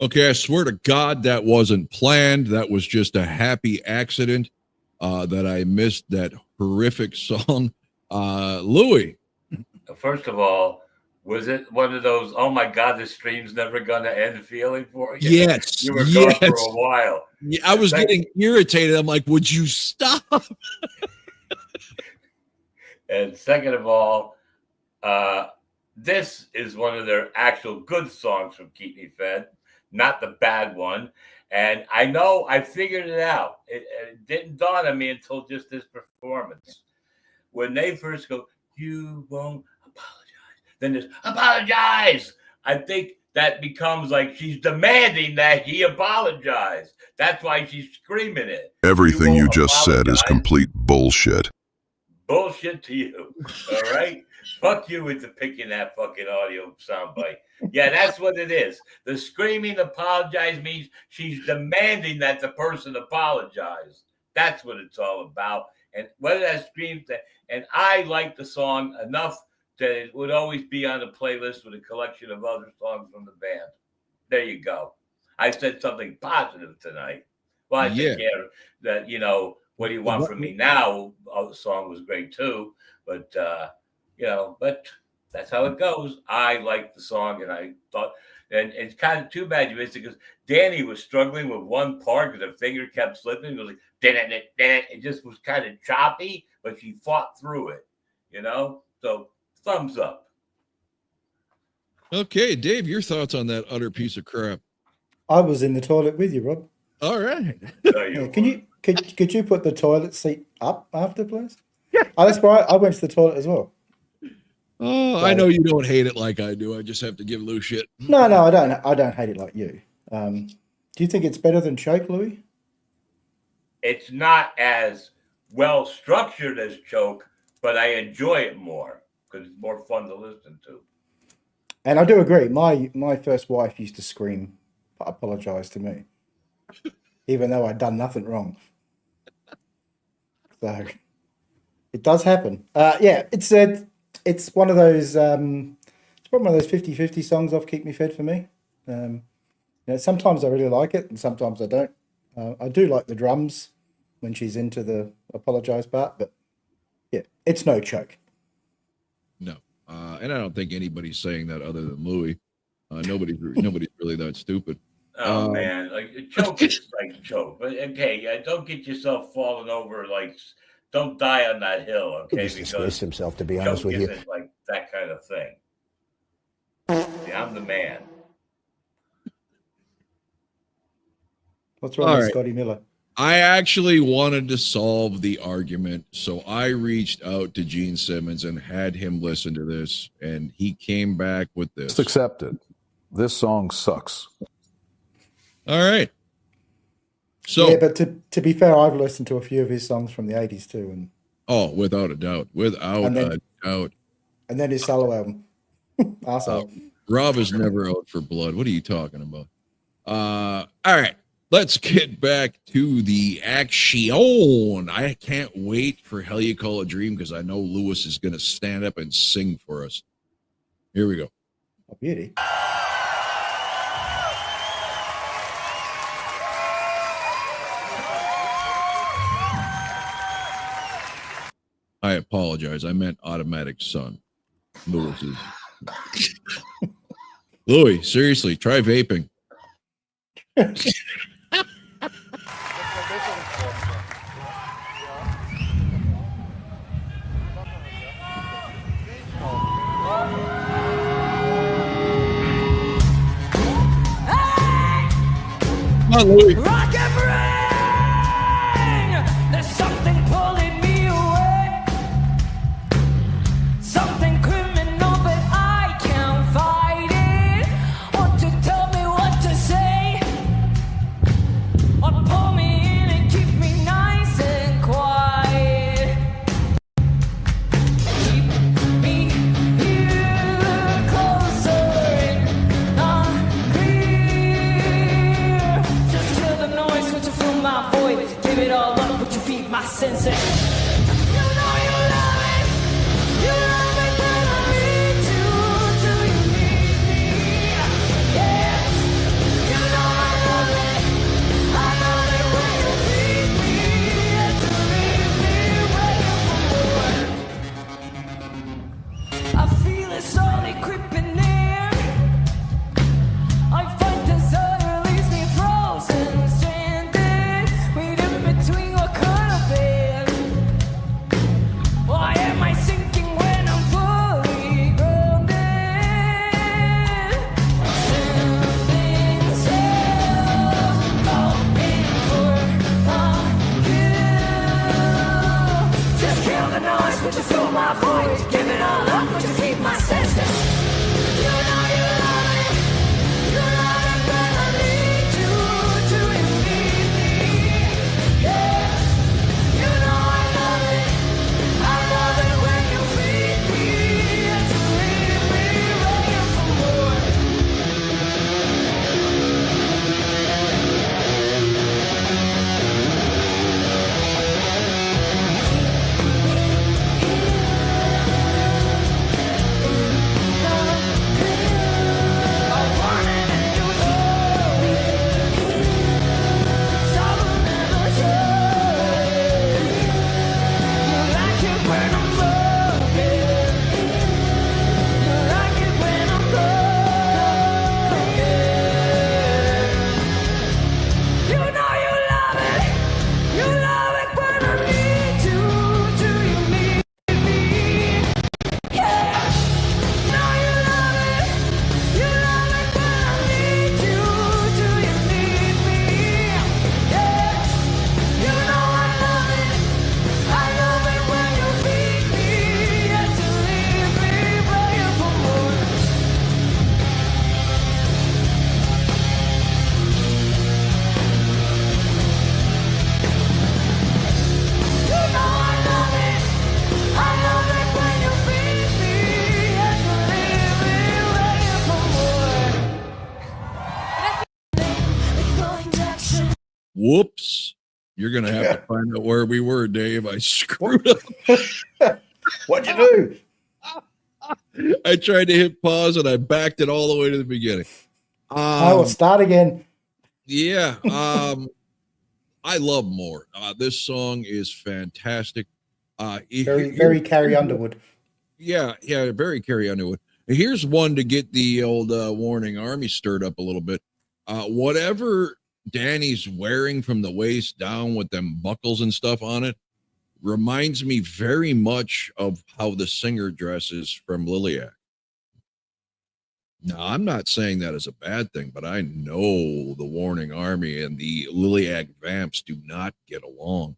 Okay, I swear to God that wasn't planned. That was just a happy accident that I missed that horrific song. Louis. First of all, was it one of those, oh my God, the stream's never going to end feeling for you? Yes. You were gone for a while. Yeah, I was getting irritated. I'm like, would you stop? And second of all, this is one of their actual good songs from Keep Me Fed, not the bad one. And I know I figured it out. It didn't dawn on me until just this performance. When they first go, you won't apologize. Then there's apologize. I think that becomes like she's demanding that he apologize. That's why she's screaming it. Everything you just said is complete bullshit. Bullshit to you. All right? Fuck you into picking that fucking audio soundbite. Yeah, that's what it is. The screaming apologize means she's demanding that the person apologize. That's what it's all about. And whether that screams that, and I like the song enough that it would always be on the playlist with a collection of other songs from the band. There you go. I said something positive tonight. Well, I think, yeah, that, you know, What Do You Want From Me Now? The song was great too. But, you know, but that's how it goes. I liked the song, and I thought, and it's kind of too bad you missed it because Danny was struggling with one part because her finger kept slipping. It was like, it just was kind of choppy, but she fought through it, you know? So thumbs up. Okay, Dave, your thoughts on that utter piece of crap? I was in the toilet with you, Rob. All right. Yeah, could you put the toilet seat up after, please? Yeah. Oh, that's right. I went to the toilet as well. Oh, so, I know you don't hate it like I do. I just have to give Lou shit. No, I don't. I don't hate it like you. Do you think it's better than Choke, Louis? It's not as well structured as Choke, but I enjoy it more because it's more fun to listen to. And I do agree. My first wife used to scream, apologize to me, even though I'd done nothing wrong. So it does happen. Yeah, it's one of those. It's probably one of those 50-50 songs off Keep Me Fed for me. You know, sometimes I really like it, and sometimes I don't. I do like the drums when she's into the apologize part, but yeah, it's no Choke. No, and I don't think anybody's saying that other than Louis. Nobody's really that stupid. Oh man, like Choke is like Choke, but okay, don't get yourself falling over. Like, don't die on that hill, okay? He disgraced himself, to be honest with you. Isn't like that kind of thing. Yeah, I'm the man. What's wrong with Scotty Miller? I actually wanted to solve the argument, so I reached out to Gene Simmons and had him listen to this, and he came back with this. Just accept it. This song sucks. All right. So yeah, but to be fair, I've listened to a few of his songs from the 80s too, and without a doubt, a doubt. And then his solo album. Rob is never out for blood. What are you talking about? All right. Let's get back to the action. I can't wait for Hell You Call a Dream because I know Lewis is going to stand up and sing for us. Here we go. Oh, beauty. I apologize. I meant Automatic Sun. Lewis's. Louis, seriously, try vaping. Come on, Louis. Rock and ring! There's something pulling me away. Something criminal, but I can't fight it. Want to tell me what to say? Or pull me in and keep me nice and quiet. Keep me here closer and not clear. Just till the noise. me creeping in. I find desire leaves me frozen, stranded, waiting between what could have been. Why am I sinking when I'm fully grounded? Something self falling for you. Just kill the noise, but just fill my void. Give it all up, but just keep my senses. You know you love it. You love it when I need you. Do you need me? Yeah. You know I love it. I love it when you feed me. And you leave me waiting for more. Whoops. You're going to have to find out where we were, Dave. I screwed up. What'd you do? I tried to hit pause and I backed it all the way to the beginning. We'll start again. Yeah. I love More. This song is fantastic. Very Carrie Underwood. Yeah, very Carrie Underwood. Here's one to get the old Warning Army stirred up a little bit. Whatever Danny's wearing from the waist down with them buckles and stuff on it reminds me very much of how the singer dresses from Liliac. Now, I'm not saying that as a bad thing, but I know the Warning Army and the Liliac Vamps do not get along.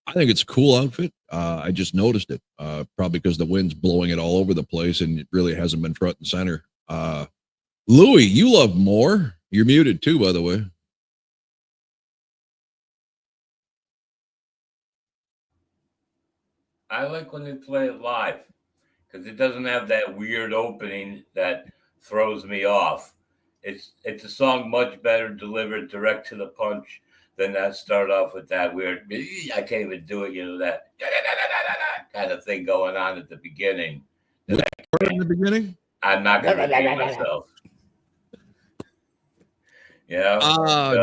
I think it's a cool outfit. I just noticed it, probably because the wind's blowing it all over the place and it really hasn't been front and center. Louis, you love More. You're muted too, by the way. I like when they play it live because it doesn't have that weird opening that throws me off. It's a song much better delivered direct to the punch than that start off with that weird, I can't even do it, that kind of thing going on at the beginning. In the beginning? I'm not going to repeat myself.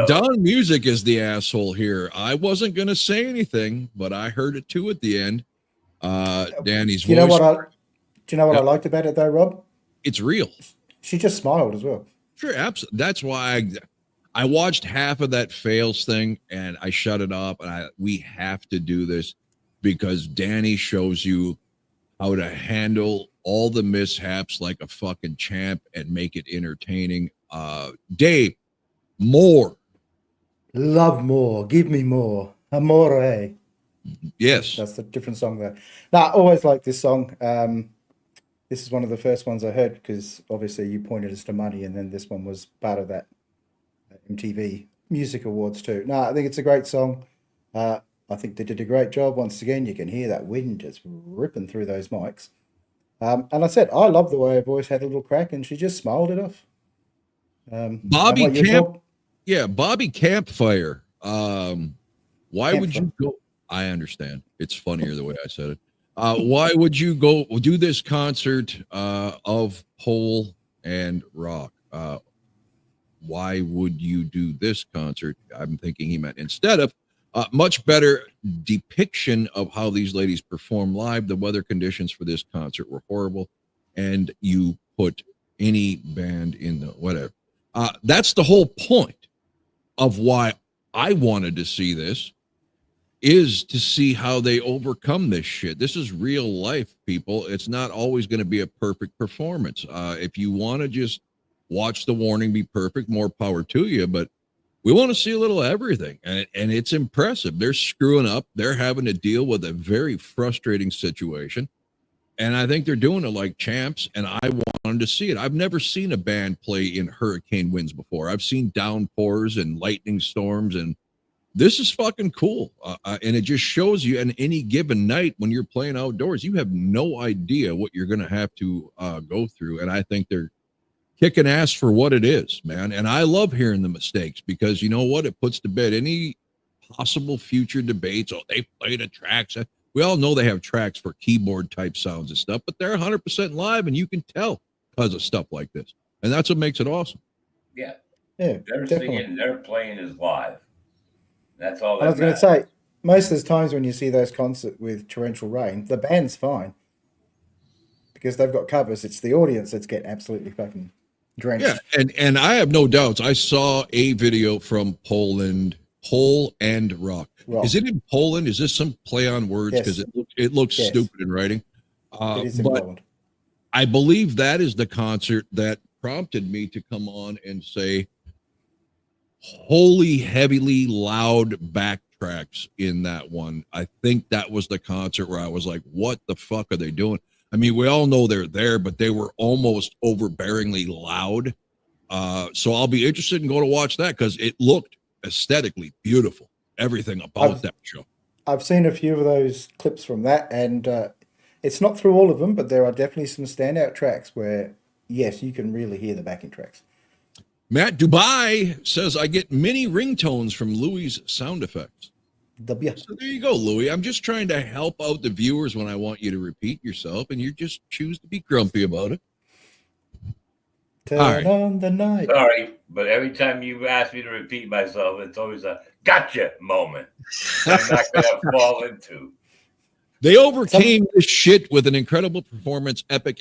Don Music is the asshole here. I wasn't going to say anything, but I heard it too at the end. Danny's voice. Do you know what I liked about it though, Rob? It's real. She just smiled as well. Sure, absolutely. That's why I watched half of that fails thing and I shut it off. And we have to do this because Danny shows you how to handle all the mishaps like a fucking champ and make it entertaining. Dave, More. Love more. Give me more. Amore. Yes. That's a different song there. No, I always like this song. This is one of the first ones I heard because obviously you pointed us to Money and then this one was part of that MTV Music Awards too. No, I think it's a great song. I think they did a great job. Once again, you can hear that wind just ripping through those mics. And I said, I love the way her voice had a little crack and she just smiled it off. Bobby Campfire. Why would you go? I understand. It's funnier the way I said it. Why would you go do this concert of pole and rock? Why would you do this concert? I'm thinking he meant instead of much better depiction of how these ladies perform live. The weather conditions for this concert were horrible, and you put any band in the whatever. That's the whole point of why I wanted to see this, is to see how they overcome this shit. This is real life, people. It's not always going to be a perfect performance. If you want to just watch The Warning be perfect, more power to you, but we want to see a little of everything, and it's impressive. They're screwing up. They're having to deal with a very frustrating situation, and I think they're doing it like champs, and I wanted to see it. I've never seen a band play in hurricane winds before. I've seen downpours and lightning storms, and this is fucking cool. And it just shows you, on any given night when you're playing outdoors, you have no idea what you're going to have to go through, and I think they're kicking ass for what it is, man. And I love hearing the mistakes, because you know what? It puts to bed any possible future debates. Oh, they play the tracks. We all know they have tracks for keyboard type sounds and stuff, but they're 100% live, and you can tell because of stuff like this. And that's what makes it awesome. Yeah. Yeah, They're definitely. singing, they're playing is live. That's all that I was going to matters. say, most of the times when you see those concerts with torrential rain, the band's fine because they've got covers. It's the audience that's getting absolutely fucking drenched. Yeah, and I have no doubts. I saw a video from Poland, Pole and Rock. Is it in Poland? Is this some play on words? Yes. Because it looks Yes. stupid in writing. It is in But Poland. I believe that is the concert that prompted me to come on and say, holy heavily loud backtracks in that one. I think that was the concert where I was like, what the fuck are they doing? I mean, we all know they're there, but they were almost overbearingly loud. So I'll be interested in going to watch that, because it looked aesthetically beautiful. Everything about that show. I've seen a few of those clips from that, and it's not through all of them, but there are definitely some standout tracks where, yes, you can really hear the backing tracks. Matt Dubai says, I get many ringtones from Louie's sound effects. W. So there you go, Louie. I'm just trying to help out the viewers when I want you to repeat yourself, and you just choose to be grumpy about it. Turn All right. on the night. Sorry, but every time you ask me to repeat myself, it's always a gotcha moment I'm not going to fall into. They overcame this shit with an incredible performance. Epic,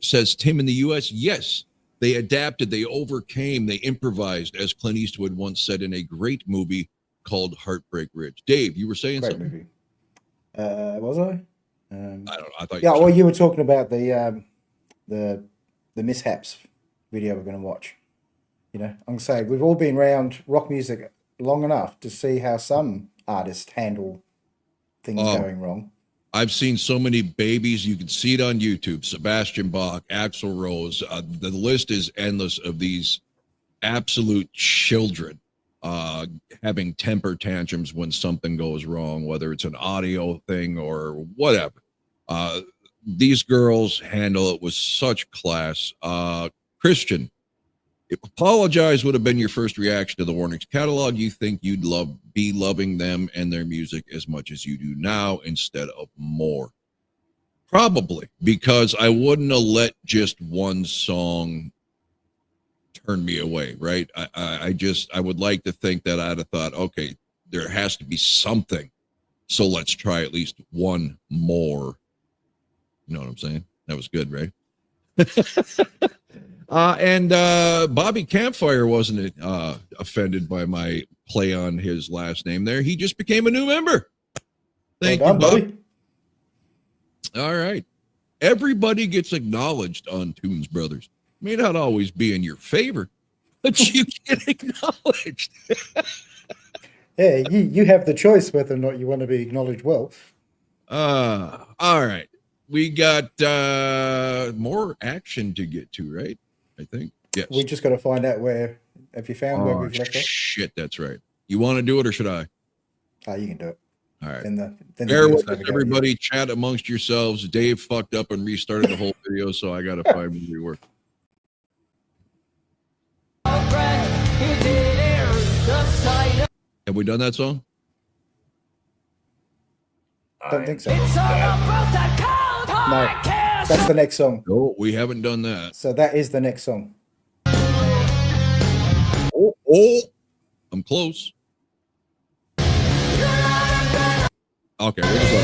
says Tim in the U.S. Yes, they adapted, they overcame, they improvised, as Clint Eastwood once said in a great movie called Heartbreak Ridge. Dave, you were saying Great something? movie. Was I? I don't know. I thought Yeah, you well, said. you were talking about the mishaps video we're going to watch. You know, I'm saying we've all been around rock music long enough to see how some artists handle things going wrong. I've seen so many babies. You can see it on YouTube. Sebastian Bach, Axl Rose. The list is endless of these absolute children having temper tantrums when something goes wrong, whether it's an audio thing or whatever. These girls handle it with such class. Christian, if Apologize would have been your first reaction to the Warnings catalog, you think you'd be loving them and their music as much as you do now instead of more. Probably, because I wouldn't have let just one song turn me away, right? I would like to think that I'd have thought, okay, there has to be something, so let's try at least one more. You know what I'm saying? That was good, right? And Bobby Campfire wasn't offended by my play on his last name there. He just became a new member. Thank you, Bob. All right. Everybody gets acknowledged on Tunes Brothers. May not always be in your favor, but you get acknowledged. Yeah, you have the choice whether or not you want to be acknowledged well. All right. We got more action to get to, right? I think. Yes. We just got to find out where. Have you found where we've left off? Shit, that's right. You want to do it or should I? You can do it. All right. Then Bear with us, everybody. Chat amongst yourselves. Dave fucked up and restarted the whole video, so I got to find me rework. Have we done that song? I don't think so. No, that's the next song. No, we haven't done that. So that is the next song. Oh, I'm close. Okay, we're just like,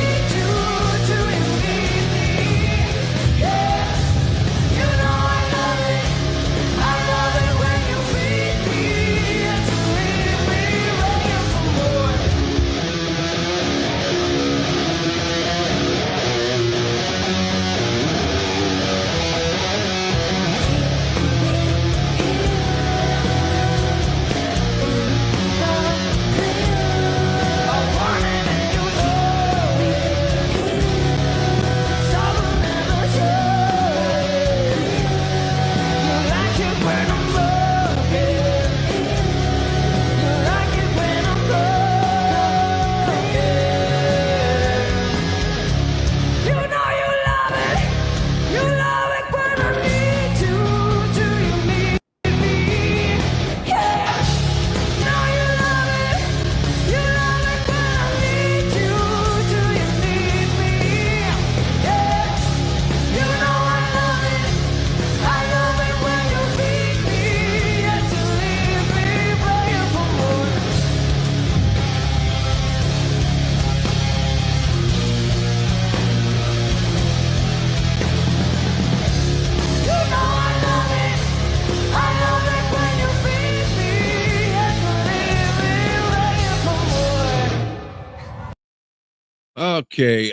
Okay.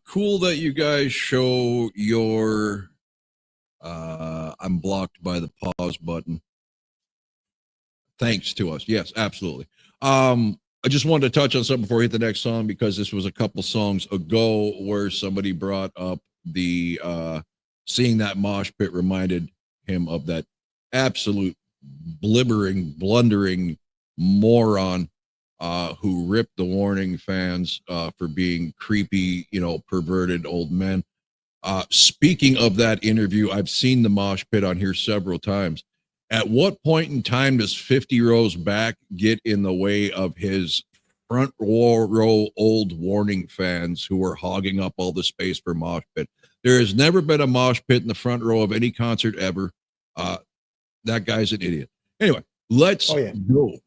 Cool that you guys show your I'm blocked by the pause button. Thanks to us. Yes, absolutely. I just wanted to touch on something before we hit the next song, because this was a couple songs ago where somebody brought up the seeing that mosh pit reminded him of that absolute blundering moron who ripped the Warning fans for being creepy, perverted old men. Speaking of that interview, I've seen the mosh pit on here several times. At what point in time does 50 rows back get in the way of his front row old Warning fans who are hogging up all the space for mosh pit? There has never been a mosh pit in the front row of any concert ever. That guy's an idiot. Anyway, let's go.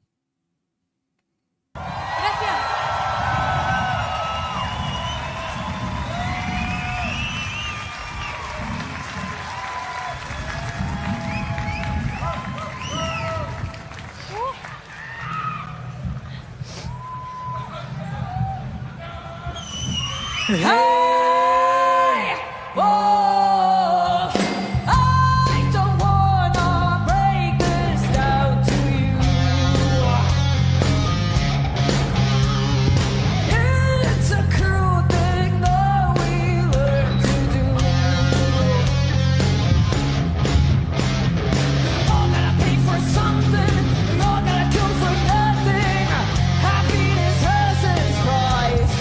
Hey, whoa, I don't wanna break this down to you. It's a cruel thing that we learn to do. All gotta pay for something, we all gotta kill for nothing. Happiness has its price.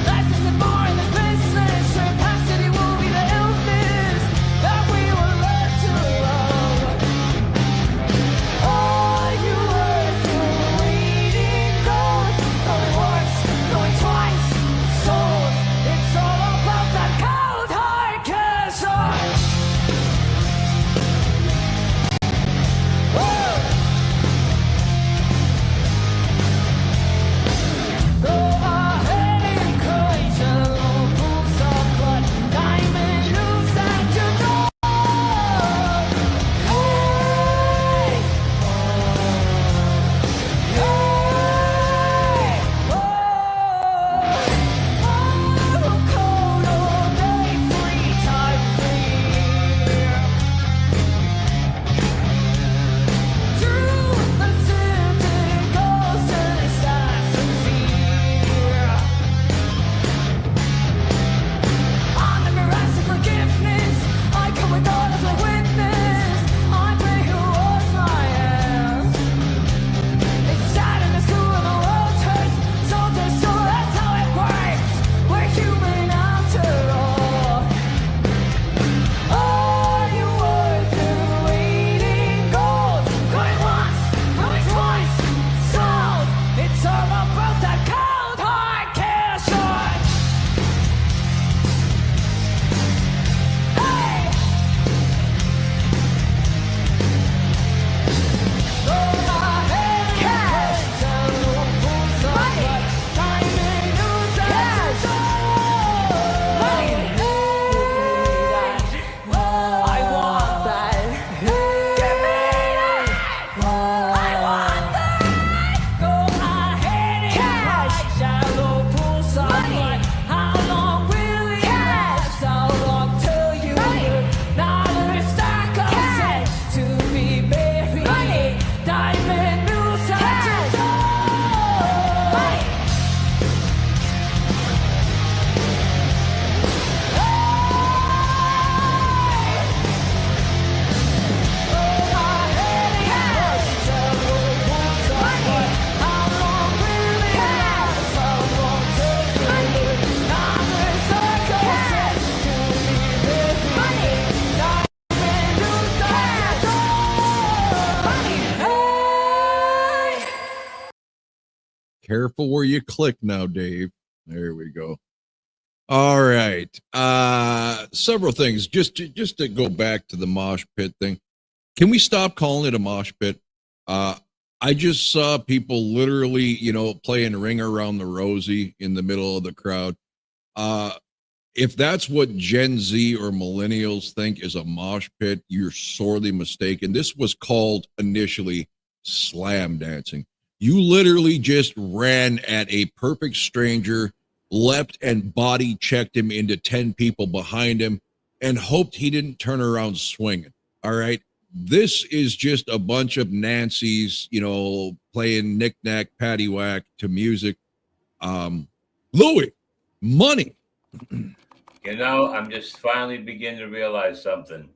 Life isn't more in the business. Capacity will be the illness that we will learn to love. Are you worth your weight in gold? Going once, going twice, sold. It's all about that cold hard cash on. Whoa. Go ahead and cry, shallow pools of blood, diamond loops at your door. Hey, I will code all day, free time clear. Truth the scented ghost and assassins here. I'm never asking forgiveness. I come with God as my witness. I pray who holds my hands. It's sad and it's cruel and the world turns. Soldiers, so that's how it works. We're human after all. Are you worth your weight in gold? Going once, going twice, sold. It's all about that cold hard cash on. Hey, go ahead, cash, shallow pools of blood, diamond news at your door. I want that. Give me that. I want that. Go ahead and cash, shallow pools of blood. How long will it last? How long till you hear another stack of cents to be buried? Diamond news at your door. Careful where you click now, Dave. There we go. All right. Several things. Just to go back to the mosh pit thing. Can we stop calling it a mosh pit? I just saw people literally, playing Ring Around the Rosie in the middle of the crowd. If that's what Gen Z or millennials think is a mosh pit, you're sorely mistaken. This was called initially slam dancing. You literally just ran at a perfect stranger leapt and body checked him into 10 people behind him and hoped he didn't turn around swinging. All right. This is just a bunch of Nancy's, playing knick-knack, paddywhack to music. Louis, money. I'm just finally beginning to realize something.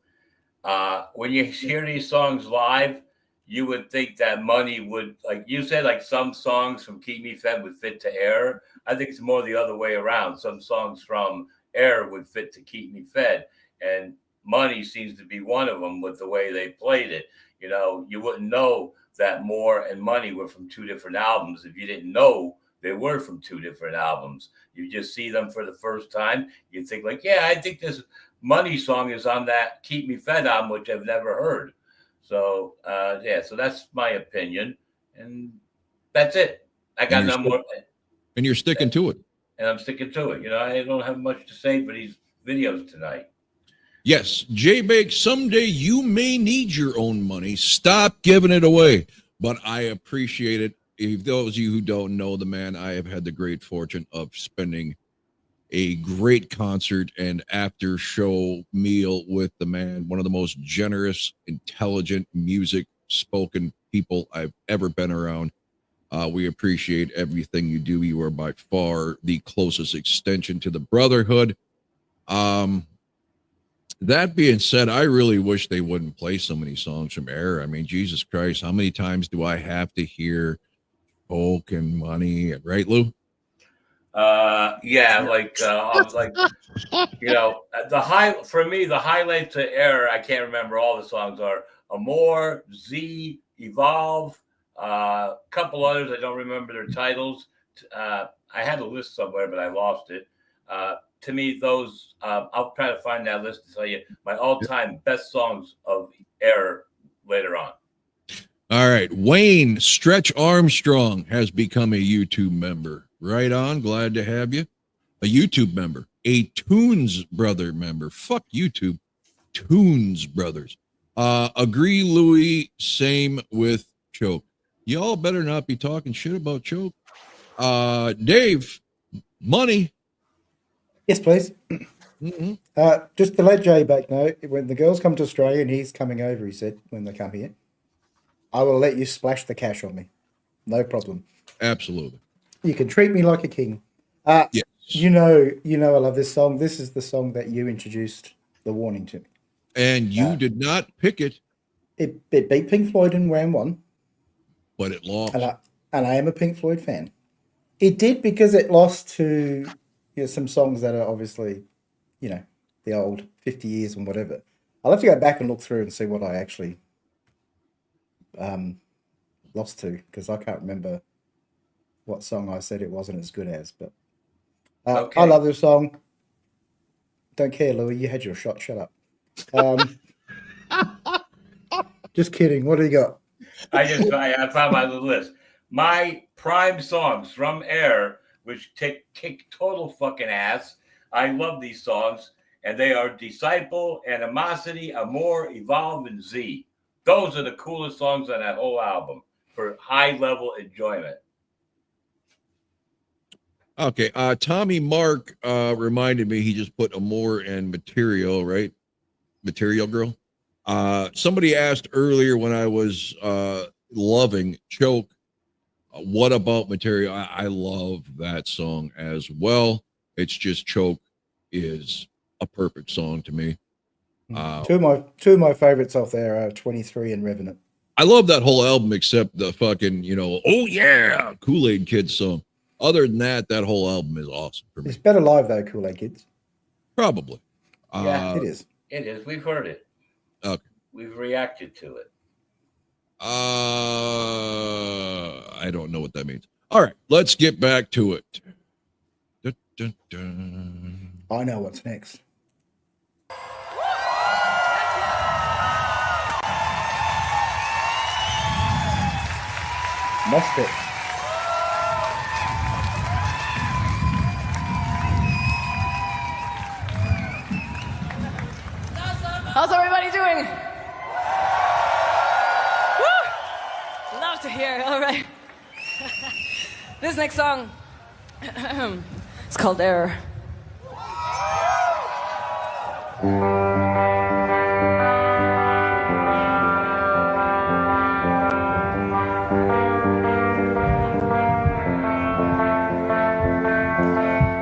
When you hear these songs live, you would think that money would, like you said, like some songs from Keep Me Fed would fit to Air. I think it's more the other way around. Some songs from Air would fit to Keep Me Fed, and Money seems to be one of them with the way they played it. You wouldn't know that More and Money were from two different albums if you didn't know they were from two different albums. You just see them for the first time. You think like, yeah, I think this Money song is on that Keep Me Fed album, which I've never heard. So, so that's my opinion. And that's it. I got no more. And you're sticking to it. And I'm sticking to it. I don't have much to say for these videos tonight. Yes, J-Bake, someday you may need your own money. Stop giving it away. But I appreciate it. If those of you who don't know the man, I have had the great fortune of spending a great concert and after show meal with the man, one of the most generous, intelligent, music spoken people I've ever been around. We appreciate everything you do. You are by far the closest extension to the brotherhood. That being said, I really wish they wouldn't play so many songs from Air. I mean, Jesus Christ, how many times do I have to hear Coke and Money? Right, Lou? The highlights to Air, I can't remember all the songs, are Amor, Z, Evolve, a couple others. I don't remember their titles. I had a list somewhere, but I lost it. To me, those, I'll try to find that list to tell you my all-time best songs of Air later on. All right. Wayne Stretch Armstrong has become a YouTube member. Right on. Glad to have you. A YouTube member. A Tunes Brother member. Fuck YouTube. Tunes Brothers. Agree, Louis. Same with Choke. Y'all better not be talking shit about Choke. Dave, money. Yes, please. Mm-hmm. Just to let Jay back know, when the girls come to Australia, and he's coming over, he said, when they come here, I will let you splash the cash on me. No problem. Absolutely. You can treat me like a king. Yes. You know, I love this song. This is the song that you introduced The Warning to me. And you did not pick it. It beat Pink Floyd in round one. But it lost. And I am a Pink Floyd fan. It did because it lost to some songs that are obviously, the old 50 years and whatever. I'll have to go back and look through and see what I actually lost to, because I can't remember what song I said it wasn't as good as. But Okay. I love this song. Don't care, Louis. You had your shot. Shut up. Just kidding. What do you got? I found my little list. My prime songs from Air, which kick total fucking ass. I love these songs, and they are Disciple, Animosity, Amor, Evolve, and Z. Those are the coolest songs on that whole album for high-level enjoyment. Okay. Tommy Mark reminded me he just put Amor and Material, right? Material Girl. Somebody asked earlier when I was loving Choke, what about Material? I love that song as well. It's just Choke is a perfect song to me. Two of my favorites off there are 23 and Revenant. I love that whole album except the fucking, oh yeah, Kool-Aid Kids song. Other than that, that whole album is awesome for me. It's better live though, Kool-Aid Kids. Probably. Yeah, it is. It is. We've heard it. Okay. We've reacted to it. I don't know what that means. All right, let's get back to it. Dun, dun, dun. I know what's next. Mosh pit. How's everybody doing? Woo! Love to hear. All right. This next song It's called Error.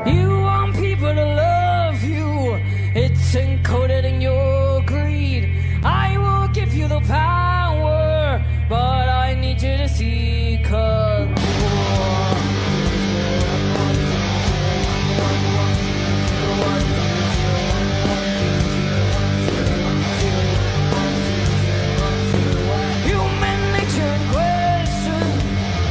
You want people to love you. It's encoded in your greed. I will give you the power, but I need you to see control. Human nature in question,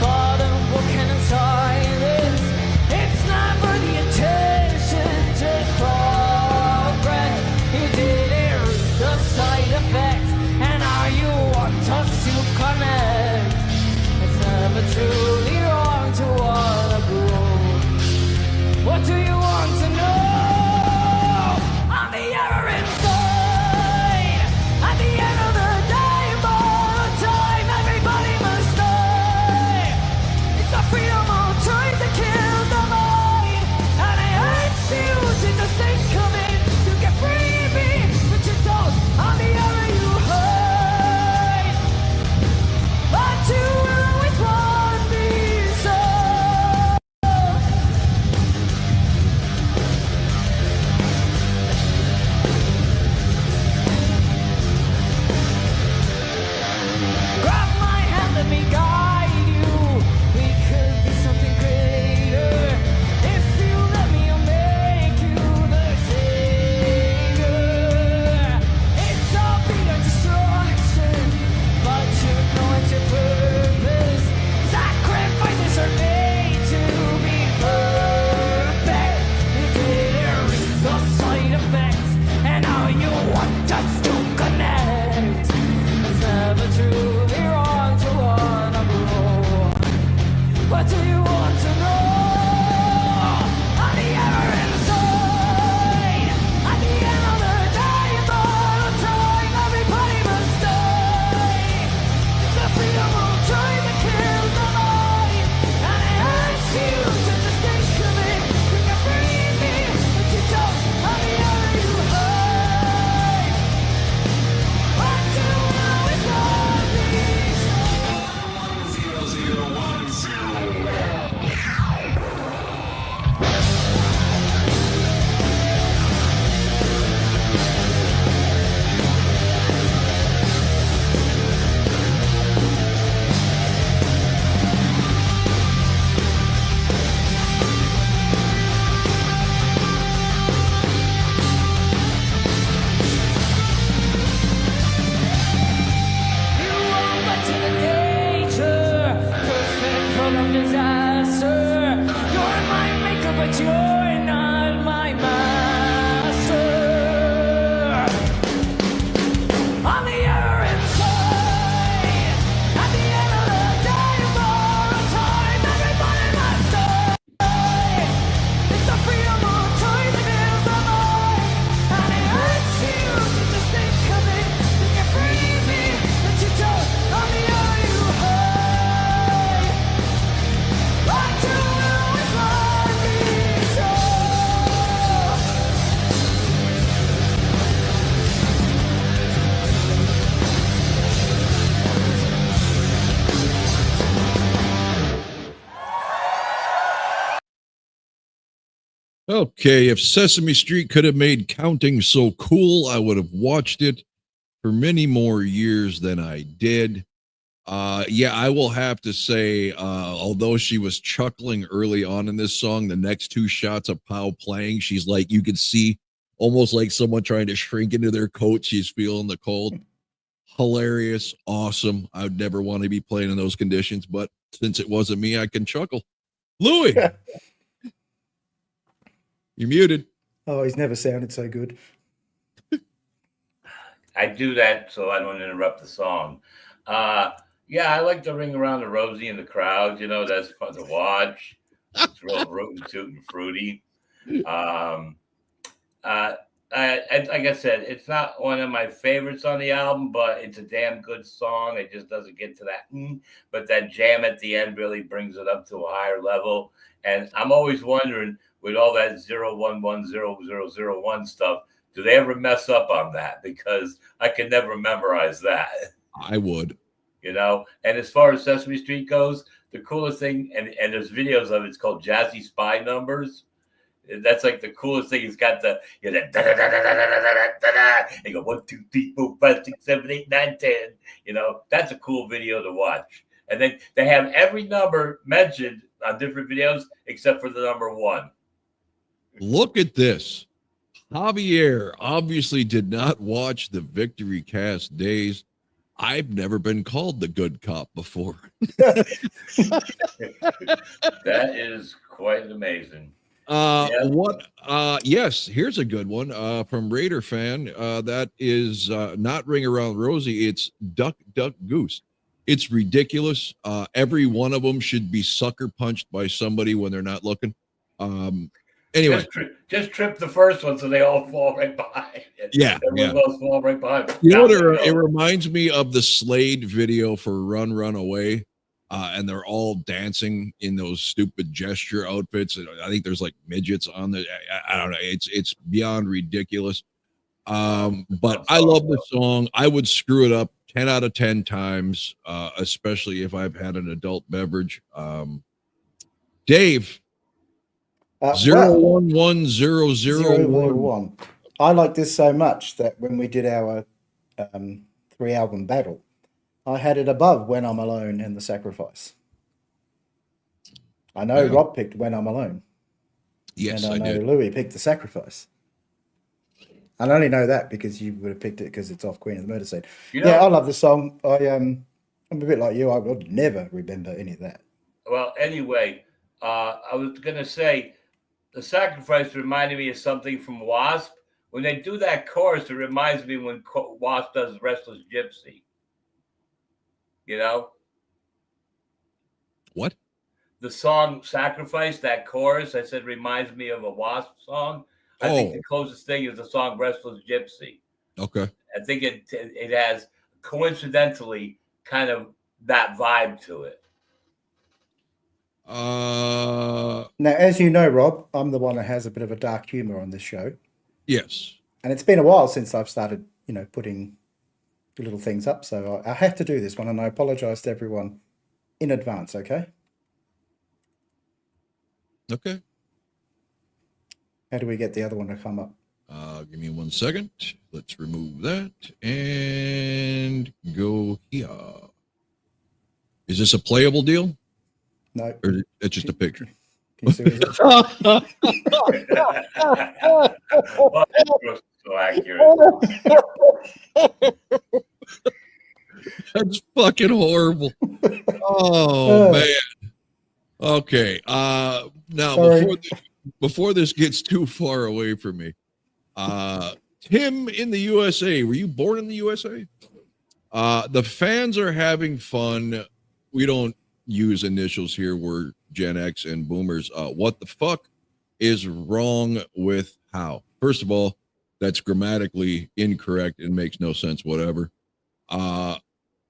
bottom broken and silence. It's not for the attention, just progress. You did it, the side effects, and now you want us to connect. It's never truly wrong to wanna grow. What do you want to know? I'm the error inside. At the end of the day, all the time, everybody must die. It's the freedom of choice that kills the mind, and it hurts you to just think of it. You can free me, but you don't. I'm the error you hide, but you will always want me so. Grab my hand, let me guide you. We could be something greater. If you let me, I'll make you the savior. It's all beat of destruction, but you know it's your purpose. Sacrifices are made to be perfect. You didn't reap the side effects, and now you want us to connect. It's never truly wrong to wanna grow. What do you want to know? I'm the error inside. At the end of the day, all the time, everybody must die. It's the freedom of choice that kills the mind, and it hurts you to just think of it. You can free me, but you don't. I'm the error you hide, but you always want me You are back to the nature, perfect program disaster. You're my maker, but you're not my master. I'm the error inside. At the end of the day, all the time, everybody must die. It's the freedom of choice that kills the mind, and it hurts you to just think of it. You can free me, but you don't. I'm the error you hide, but you always want me so. Okay, if Sesame Street could have made counting so cool, I would have watched it for many more years than I did. Yeah, I will have to say, although she was chuckling early on in this song, the next two shots of Pow playing, she's like, you could see almost like someone trying to shrink into their coat. She's feeling the cold. Hilarious, awesome. I would never want to be playing in those conditions, but since it wasn't me, I can chuckle. Louis, you're muted. Oh, he's never sounded so good. I do that so I don't interrupt the song. Yeah, I like to ring around the rosy in the crowd. You know, that's fun to watch. It's real rootin' tootin' fruity. Like I said, it's not one of my favorites on the album, but it's a damn good song. It just doesn't get to that, but that jam at the end really brings it up to a higher level. And I'm always wondering, with all that 0110001 stuff. Do they ever mess up on that? Because I can never memorize that. I would. You know, and as far as Sesame Street goes, the coolest thing, and there's videos of it, it's called Jazzy Spy Numbers. That's like the coolest thing. He's got the, you know, da da da da da da da da da. You go 1, 2, 3, 4, 5, 6, 7, 8, 9, 10. You know, that's a cool video to watch. And then they have every number mentioned on different videos except for the number 1. Look at this. Javier obviously did not watch the Victory Cast days. I've never been called the good cop before. That is quite amazing. Yes, here's a good one from Raider fan. That is not Ring Around Rosie. It's Duck, Duck, Goose. It's ridiculous. Every one of them should be sucker punched by somebody when they're not looking. Anyway, just trip the first one so they all fall right behind it. Yeah, Everyone else fall right behind. You know what? It reminds me of the Slade video for Run, Run Away. And they're all dancing in those stupid gesture outfits. I think there's like midgets on the. I don't know. It's beyond ridiculous. But I love the song. I would screw it up 10 out of 10 times, especially if I've had an adult beverage. Dave. 011001. I like this so much that when we did our 3-album battle, I had it above When I'm Alone and The Sacrifice. I know Rob picked When I'm Alone. Yes, and I know did. Louis picked The Sacrifice. I only know that because you would have picked it because it's off Queen of the Murder Scene. You know, yeah, I love the song. I'm a bit like you. I would never remember any of that. Well, anyway, I was going to say, The Sacrifice reminded me of something from Wasp. When they do that chorus, it reminds me when Wasp does Restless Gypsy. You know? What? The song Sacrifice, that chorus, I said reminds me of a Wasp song. I think the closest thing is the song Restless Gypsy. Okay. I think it has coincidentally kind of that vibe to it. Now, as you know, Rob, I'm the one that has a bit of a dark humor on this show. Yes. And it's been a while since I've started, putting little things up. So I have to do this one, and I apologize to everyone in advance, okay? Okay. How do we get the other one to come up? Give me 1 second. Let's remove that and go here. Is this a playable deal? No. Or it's just a picture? Can you see what it is? So accurate. That's fucking horrible. Oh man. Okay. Now before this gets too far away from me, Tim in the USA. Were you born in the USA? The fans are having fun. We don't use initials here. We're Gen X and boomers. What the fuck is wrong with how? First of all, that's grammatically incorrect and makes no sense whatever.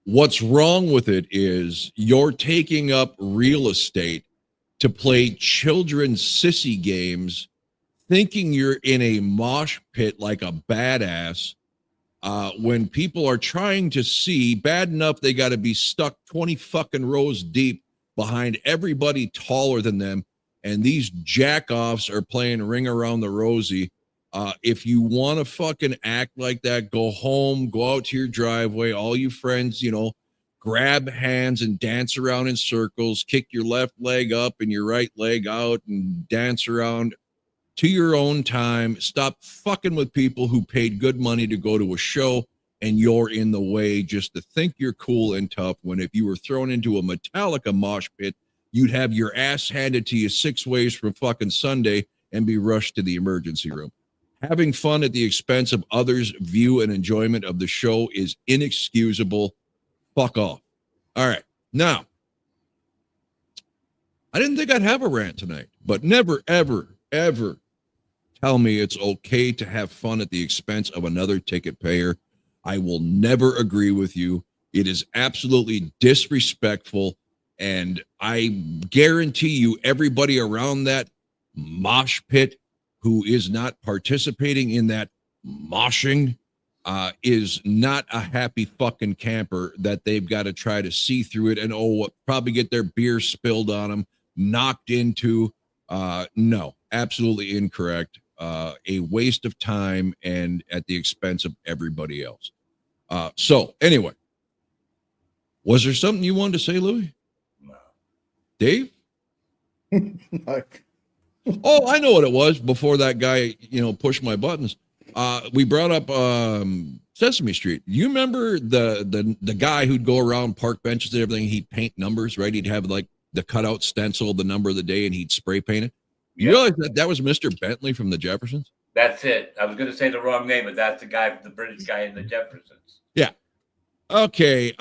What's wrong with it is you're taking up real estate to play children's sissy games, thinking you're in a mosh pit like a badass, when people are trying to see. Bad enough they got to be stuck 20 fucking rows deep behind everybody taller than them, and these jackoffs are playing Ring Around the Rosie. If you want to fucking act like that, go home, go out to your driveway, all you friends, grab hands and dance around in circles, kick your left leg up and your right leg out and dance around to your own time. Stop fucking with people who paid good money to go to a show and you're in the way just to think you're cool and tough, when if you were thrown into a Metallica mosh pit, you'd have your ass handed to you 6 ways from fucking Sunday and be rushed to the emergency room. Having fun at the expense of others' view and enjoyment of the show is inexcusable. Fuck off. All right. Now, I didn't think I'd have a rant tonight, but never, ever, ever tell me it's okay to have fun at the expense of another ticket payer. I will never agree with you. It is absolutely disrespectful, and I guarantee you everybody around that mosh pit who is not participating in that moshing is not a happy fucking camper that they've got to try to see through it and probably get their beer spilled on them, knocked into. No, absolutely incorrect. A waste of time and at the expense of everybody else. So anyway, was there something you wanted to say, Louis? No. Dave? No. Oh, I know what it was before that guy, pushed my buttons. We brought up Sesame Street. You remember the guy who'd go around park benches and everything, he'd paint numbers, right? He'd have like the cutout stencil, the number of the day, and he'd spray paint it. You realize that was Mr. Bentley from the Jeffersons? That's it. I was going to say the wrong name, but that's the guy, the British guy in the Jeffersons. Yeah. Okay.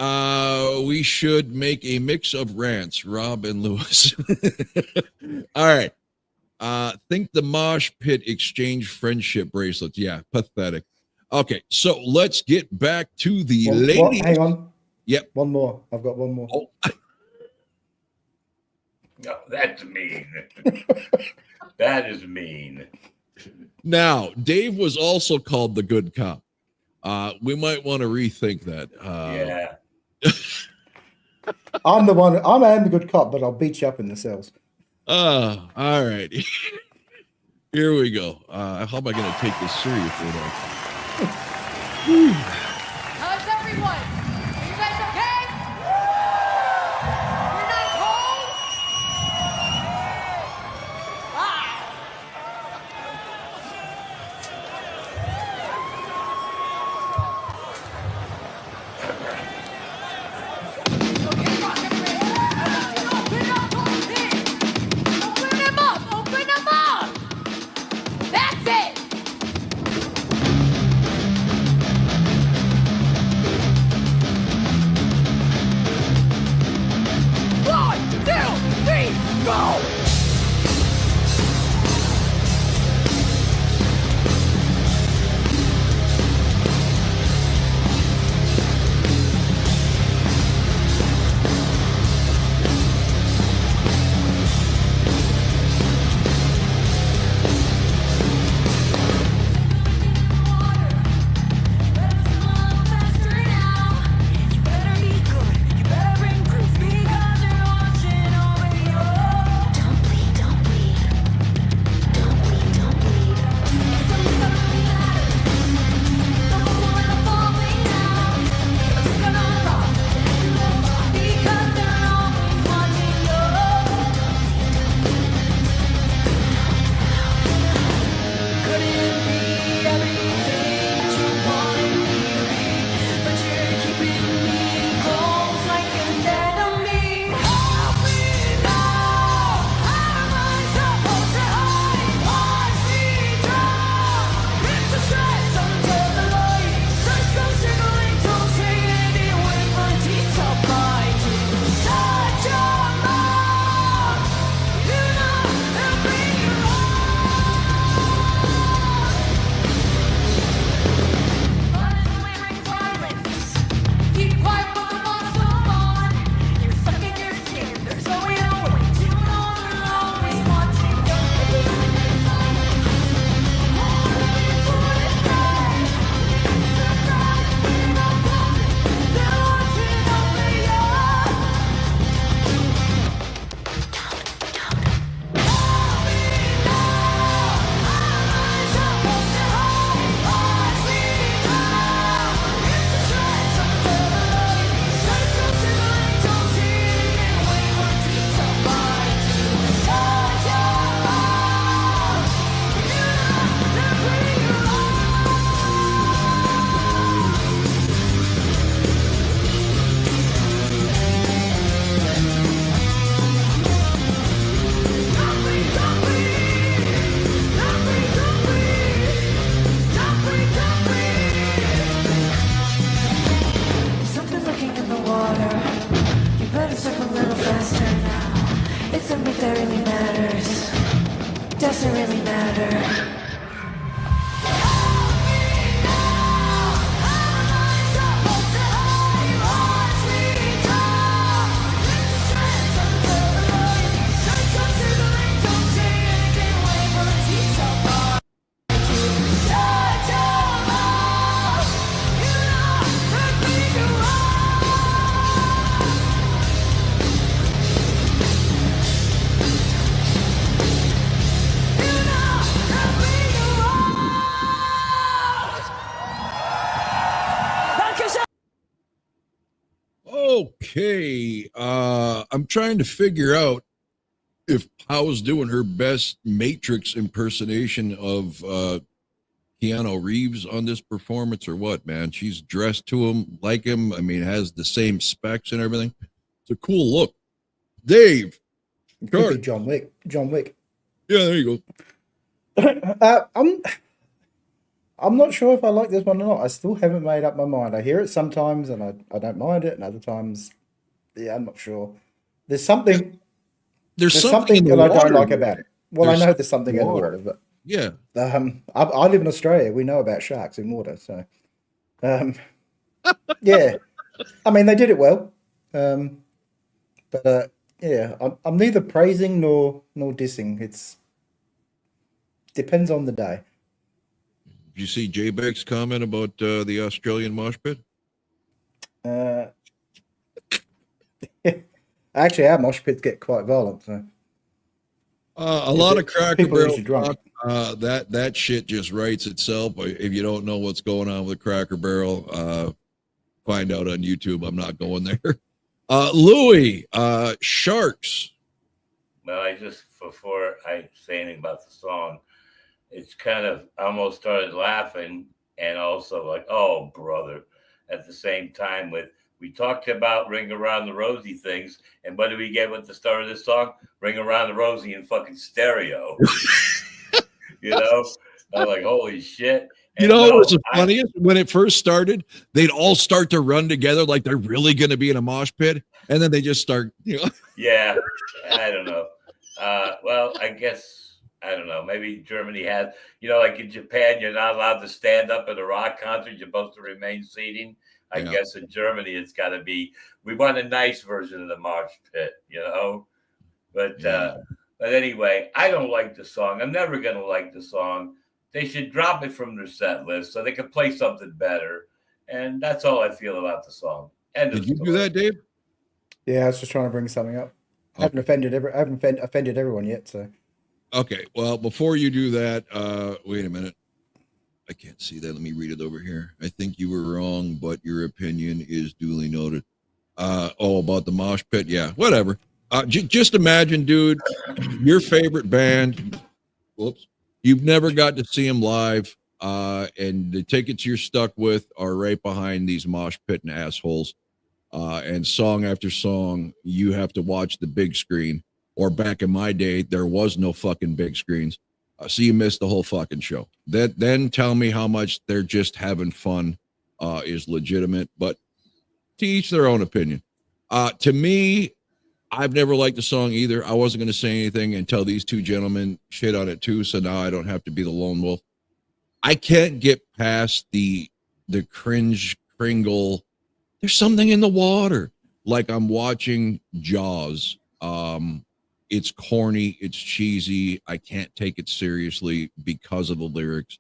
We should make a mix of rants, Rob and Lewis. All right. Think the mosh pit exchange friendship bracelets. Yeah, pathetic. Okay, so let's get back to the ladies. Hang on. Yep. One more. I've got one more. Oh. No, that's mean. That is mean. Now, Dave was also called the good cop. We might want to rethink that. Yeah. I'm the one. I am the good cop, but I'll beat you up in the cells. All right. Here we go. How am I going to take this seriously? How's everyone? Are you guys okay? You're not cold? Ah! Okay, rock everybody. Open up those pins. Open them up. Open them up. That's it. Okay. I'm trying to figure out if Pow's doing her best Matrix impersonation of Keanu Reeves on this performance or what, man. She's dressed to him like him. I mean, has the same specs and everything. It's a cool look. Dave. It could be John Wick. John Wick. Yeah, there you go. I'm not sure if I like this one or not. I still haven't made up my mind. I hear it sometimes and I don't mind it, and other times, yeah, I'm not sure. There's something something that I don't like about it. Well, I know there's something in the water, but yeah. I live in Australia. We know about sharks in water, so yeah. I mean, they did it well, but yeah, I'm neither praising nor dissing. It's depends on the day. Did you see J-Beck's comment about the Australian mosh pit? Actually, our mosh pits get quite violent. So. A lot of Cracker Barrel drunk. That shit just writes itself. If you don't know what's going on with Cracker Barrel, find out on YouTube. I'm not going there. Louis, Sharks. Well, before I say anything about the song, it's kind of I almost started laughing and also like, oh, brother, at the same time we talked about Ring Around the Rosie things, and what do we get with the start of this song? Ring Around the Rosie in fucking stereo. You know? I'm like, holy shit. And what was the funniest? When it first started, they'd all start to run together like they're really going to be in a mosh pit, and then they just start, Yeah, I don't know. Well, I guess, I don't know. Maybe Germany has, like in Japan, you're not allowed to stand up at a rock concert. You're supposed to remain seating. I guess in Germany, it's got to be, we want a nice version of the mosh pit, But anyway, I don't like the song. I'm never going to like the song. They should drop it from their set list so they can play something better. And that's all I feel about the song. Did you do that, Dave? Yeah, I was just trying to bring something up. I haven't offended everyone yet, so. Okay, well, before you do that, wait a minute. I can't see that. Let me read it over here. I think you were wrong, but your opinion is duly noted. About the mosh pit? Yeah, whatever. Just imagine, dude, your favorite band. Whoops. You've never got to see them live, and the tickets you're stuck with are right behind these mosh pitting assholes. And song after song, you have to watch the big screen. Or back in my day, there was no fucking big screens. So you missed the whole fucking show. Then tell me how much they're just having fun is legitimate, but to each their own opinion. To me, I've never liked the song either. I wasn't going to say anything until these two gentlemen shit on it too, so now I don't have to be the lone wolf. I can't get past the cringe kringle. There's something in the water. Like I'm watching Jaws. It's corny, it's cheesy. I can't take it seriously because of the lyrics.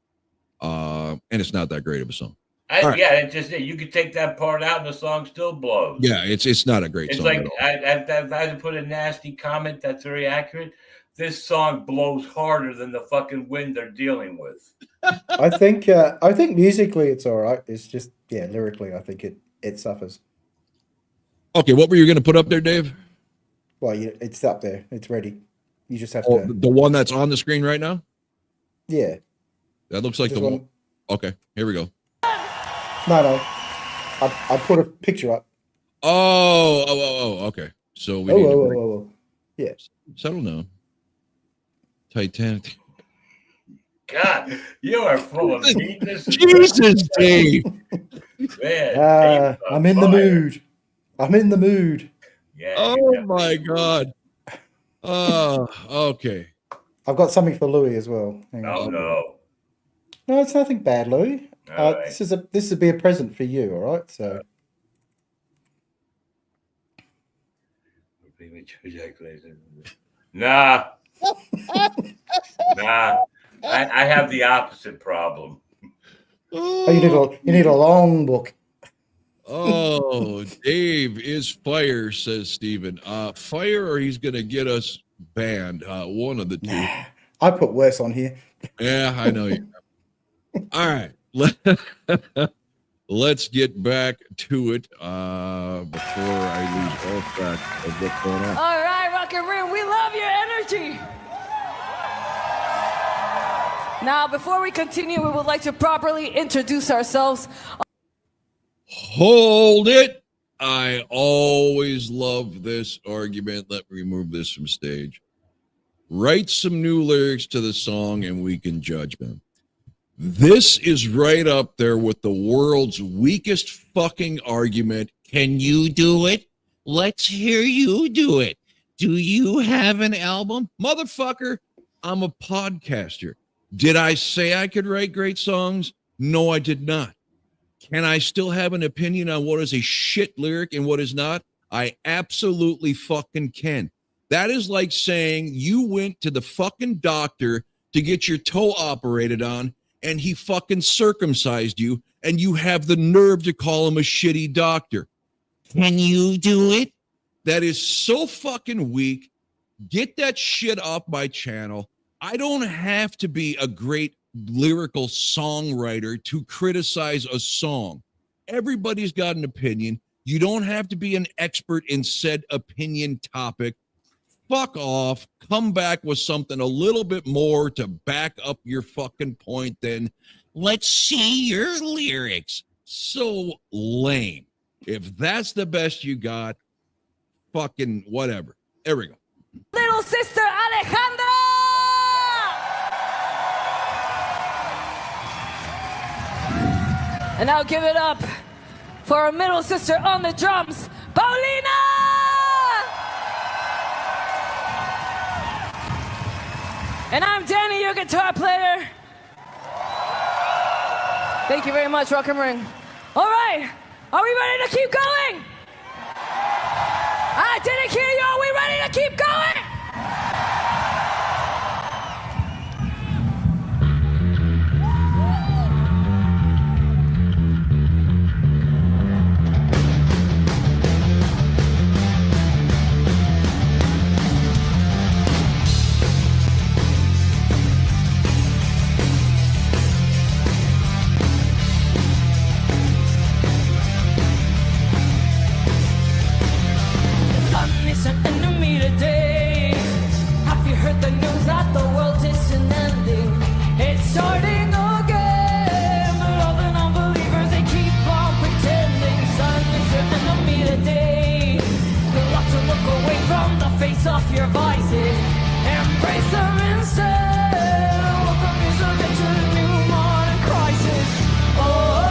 And it's not that great of a song. Yeah, it's just you could take that part out and the song still blows. Yeah, it's not a great song. It's like I had to put a nasty comment that's very accurate. This song blows harder than the fucking wind they're dealing with. I think musically it's all right. It's just lyrically I think it suffers. Okay, what were you going to put up there, Dave? Well, it's up there. It's ready. You just have to. The one that's on the screen right now? Yeah. That looks like the one. Okay, here we go. No. I put a picture up. Oh, okay. So we need to yeah. Settle down. Titanic. God, you are full of meanness. Jesus, Dave. Man, I'm in the mood. I'm in the mood. Yeah, oh my God. Okay. I've got something for Louis as well. No, it's nothing bad, Louis. Right. This would be a present for you. All right, so. Nah. I have the opposite problem. Oh, you need a long book. Oh, Dave is fire, says Steven. Fire or he's going to get us banned. One of the two. I put worse on here. Yeah, I know you. All right. let's get back to it before I lose all track of what's going on. All right, Rock and Roll, we love your energy. Now, before we continue, we would like to properly introduce ourselves. Hold it. I always love this argument. Let me remove this from stage. Write some new lyrics to the song and we can judge them. This is right up there with the world's weakest fucking argument. Can you do it? Let's hear you do it. Do you have an album? Motherfucker, I'm a podcaster. Did I say I could write great songs? No, I did not. Can I still have an opinion on what is a shit lyric and what is not? I absolutely fucking can. That is like saying you went to the fucking doctor to get your toe operated on and he fucking circumcised you and you have the nerve to call him a shitty doctor. Can you do it? That is so fucking weak. Get that shit off my channel. I don't have to be a great lyrical songwriter to criticize a song. Everybody's got an opinion. You don't have to be an expert in said opinion topic. Fuck off. Come back with something a little bit more to back up your fucking point. Then let's see your lyrics. So lame. If that's the best you got, fucking whatever. There we go. Little sister Alejandra! And now give it up for our middle sister on the drums, Paulina! And I'm Danny, your guitar player. Thank you very much, Rock and Ring. All right, are we ready to keep going? I didn't hear you. Are we ready to keep going? Is an enemy today. Have you heard the news that the world isn't ending? It's starting again. But all the non-believers, they keep on pretending. Sun is your enemy today. You'll have to look away from the face of your vices. Embrace them instead. Welcome misery to the new modern crisis. Oh.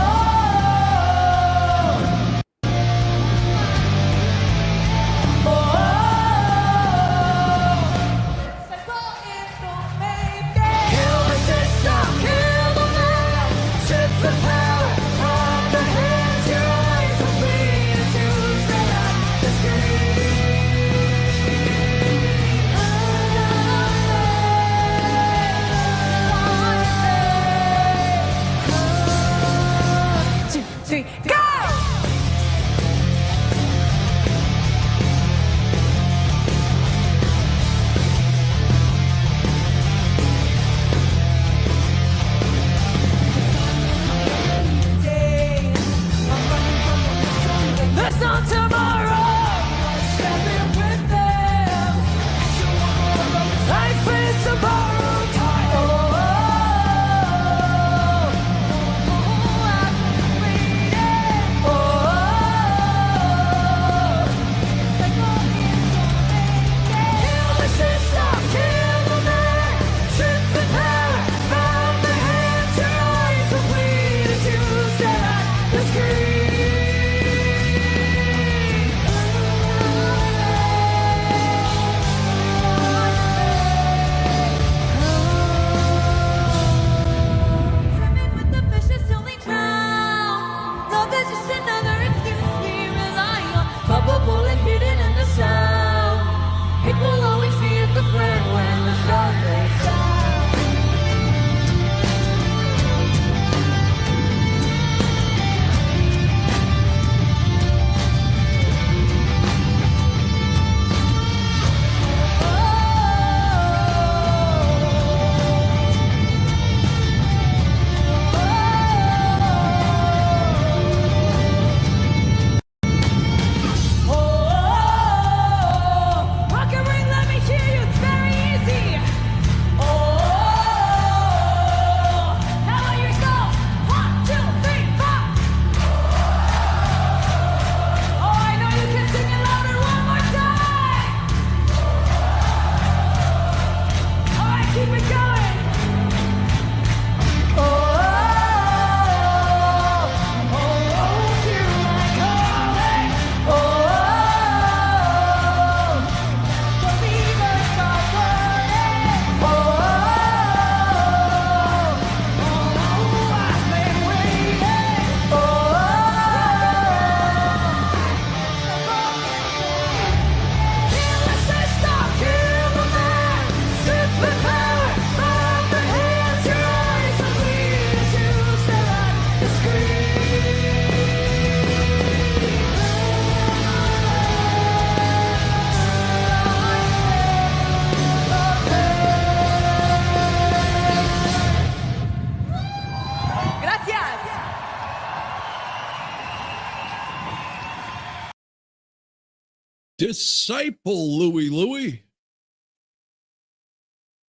Disciple Louie.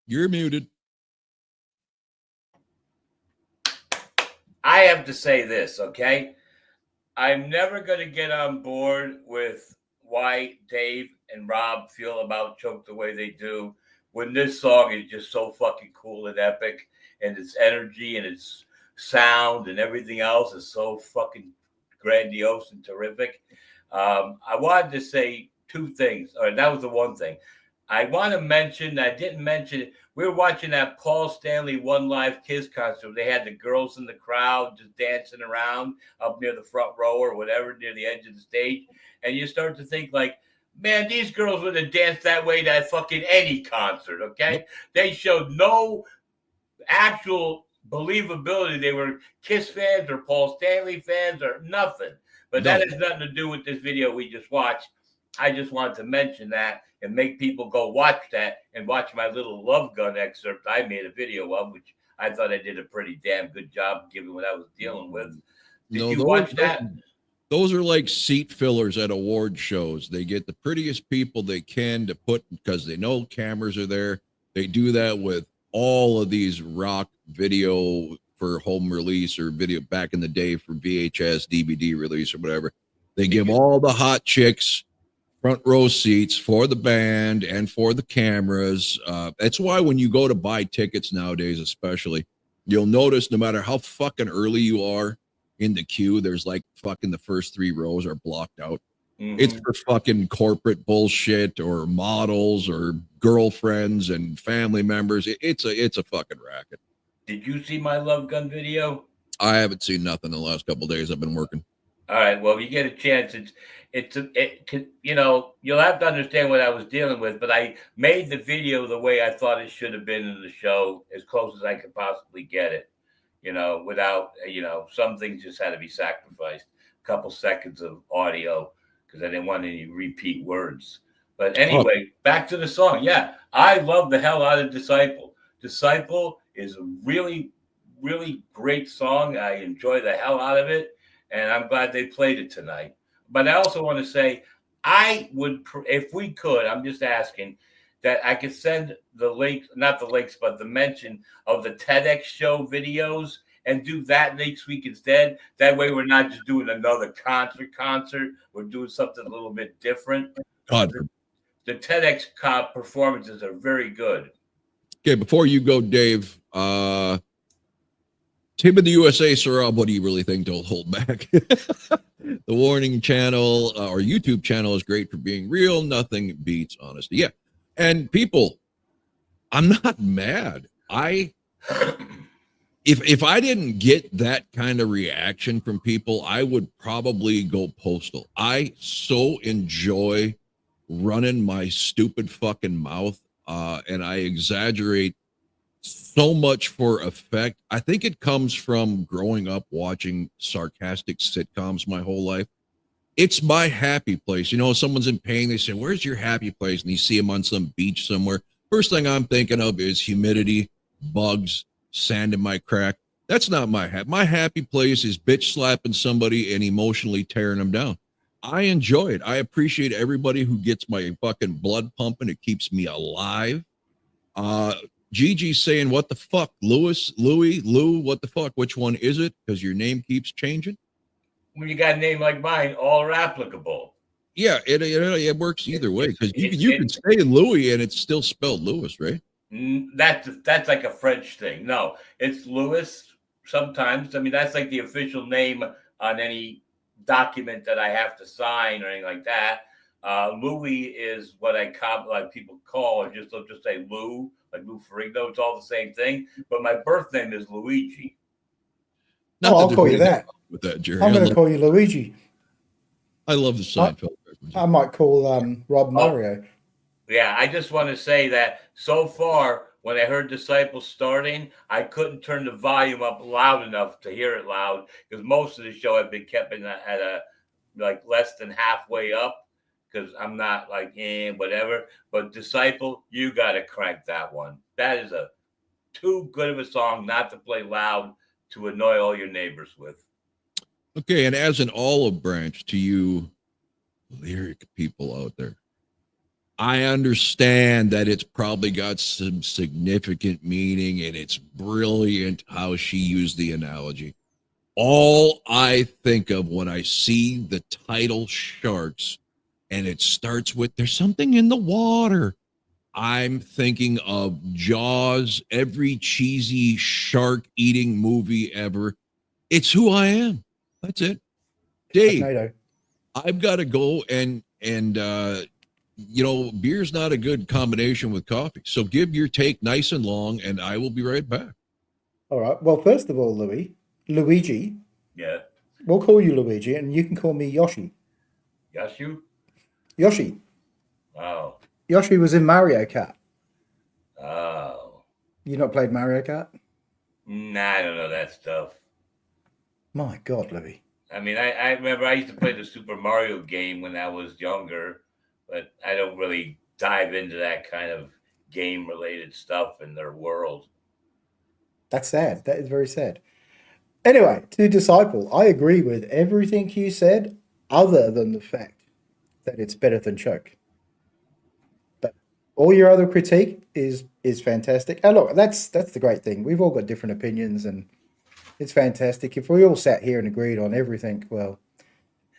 You're muted. I have to say this, okay? I'm never going to get on board with why Dave and Rob feel about Choke the way they do when this song is just so fucking cool and epic, and its energy and its sound and everything else is so fucking grandiose and terrific. I wanted to say two things, or that was the one thing. I want to mention, I didn't mention it. We were watching that Paul Stanley One Live Kiss concert. They had the girls in the crowd just dancing around up near the front row or whatever, near the edge of the stage. And you start to think like, man, these girls would have danced that way to fucking any concert, okay? Yep. They showed no actual believability. They were Kiss fans or Paul Stanley fans or nothing. But that has nothing to do with this video we just watched. I just wanted to mention that and make people go watch that and watch my little Love Gun excerpt I made a video of, which I thought I did a pretty damn good job given what I was dealing with. Did you watch that? Those are like seat fillers at award shows. They get the prettiest people they can to put because they know cameras are there. They do that with all of these rock video for home release or video back in the day for VHS, DVD release or whatever. They give all the hot chicks front row seats for the band and for the cameras. That's why when you go to buy tickets nowadays, especially, you'll notice no matter how fucking early you are in the queue, there's like fucking the first 3 rows are blocked out. Mm-hmm. It's for fucking corporate bullshit or models or girlfriends and family members. It's a fucking racket. Did you see my Love Gun video? I haven't seen nothing in the last couple of days. I've been working. All right. Well, if you get a chance, you know, you'll have to understand what I was dealing with, but I made the video the way I thought it should have been in the show, as close as I could possibly get it, you know, without, you know, some things just had to be sacrificed. A couple seconds of audio because I didn't want any repeat words. But anyway, back to the song. Yeah, I love the hell out of Disciple. Disciple is a really, really great song. I enjoy the hell out of it. And I'm glad they played it tonight. But I also want to say, I would, if we could, I'm just asking, that I could send the links, not the links, but the mention of the TEDx show videos and do that next week instead. That way we're not just doing another concert. We're doing something a little bit different. God. The TEDx performances are very good. Okay, before you go, Dave, Team of the USA, Sarab, what do you really think? Don't hold back. The Warning channel or YouTube channel is great for being real. Nothing beats honesty. Yeah. And people, I'm not mad. If I didn't get that kind of reaction from people, I would probably go postal. I so enjoy running my stupid fucking mouth, and I exaggerate so much for effect. I think it comes from growing up watching sarcastic sitcoms my whole life. It's my happy place. You know, someone's in pain, they say, where's your happy place? And you see them on some beach somewhere. First thing I'm thinking of is humidity, bugs, sand in my crack. That's not my happy place is bitch slapping somebody and emotionally tearing them down. I enjoy it. I appreciate everybody who gets my fucking blood pumping. It keeps me alive. Gigi's saying, what the fuck, Lou, what the fuck? Which one is it? Because your name keeps changing. When you got a name like mine, all are applicable. Yeah, it works either way because you can say Louis and it's still spelled Lewis, right? That's like a French thing. No, it's Louis sometimes. I mean, that's like the official name on any document that I have to sign or anything like that. Louis is what like people call, or they'll just say Lou, like Lou Ferrigno. It's all the same thing. But my birth name is Luigi. I'll call you that. With that, Jerry. I'm going to call you Luigi. I love the Seinfeld. I might call Rob Mario. Yeah, I just want to say that so far, when I heard Disciples starting, I couldn't turn the volume up loud enough to hear it loud because most of the show had been kept at a like less than halfway up because I'm not like whatever. But Disciple, you got to crank that one. That is a too good of a song not to play loud to annoy all your neighbors with. Okay, and as an olive branch to you lyric people out there. I understand that it's probably got some significant meaning and it's brilliant how she used the analogy. All I think of when I see the title Sharks and it starts with there's something in the water, I'm thinking of Jaws, every cheesy shark eating movie ever. It's who I am. That's it. Dave, Tornado. I've got to go and beer's not a good combination with coffee. So give your take nice and long, and I will be right back. All right. Well, first of all, Luigi, Yeah. we'll call you Luigi, and you can call me Yoshi. Yashu? Yoshi. Oh. Yoshi was in Mario Kart. Oh. You not played Mario Kart? Nah, I don't know that stuff. My God, Louis. I mean, I remember I used to play the Super Mario game when I was younger, but I don't really dive into that kind of game-related stuff in their world. That's sad. That is very sad. Anyway, to Disciple, I agree with everything you said, other than the fact that it's better than Choke. But all your other critique is fantastic. And look, that's the great thing. We've all got different opinions, and it's fantastic. If we all sat here and agreed on everything, well,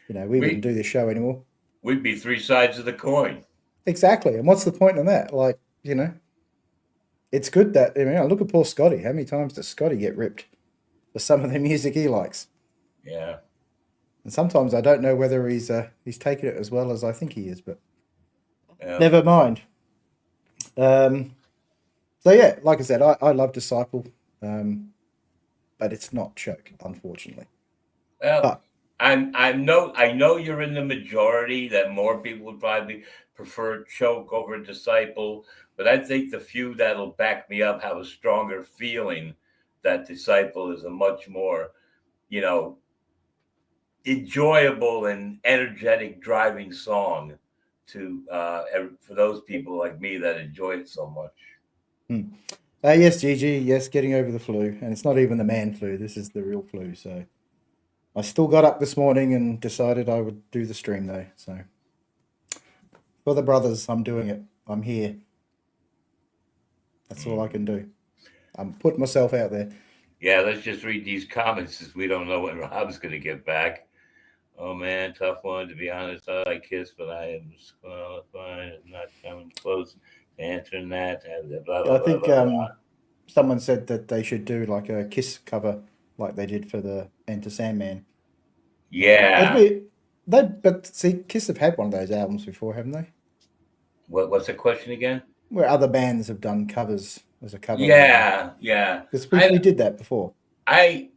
we wouldn't do this show anymore. We'd be three sides of the coin. Exactly. And what's the point in that? Like, it's good that, look at poor Scotty. How many times does Scotty get ripped for some of the music he likes? Yeah. And sometimes I don't know whether he's taken it as well as I think he is, but never mind. So yeah, like I said, I love Disciple, but it's not Choke, unfortunately. Well, I know you're in the majority that more people would probably prefer Choke over Disciple, but I think the few that'll back me up have a stronger feeling that Disciple is a much more, enjoyable and energetic driving song for those people like me that enjoy it so much. Yes, Gigi, yes, getting over the flu, and it's not even the man flu. This is the real flu. So I still got up this morning and decided I would do the stream though. So for the brothers, I'm doing it. I'm here. That's all I can do. I'm putting myself out there. Yeah, let's just read these comments since we don't know when Rob's going to get back. Oh, man, tough one. To be honest, I like Kiss, but I am fine. I'm not coming close to answering that. Blah, blah, I think blah, blah. someone said that they should do like a Kiss cover like they did for the Enter Sandman. Yeah. But see, Kiss have had one of those albums before, haven't they? What's the question again? Where other bands have done covers as a cover. Yeah. Because we did that before. I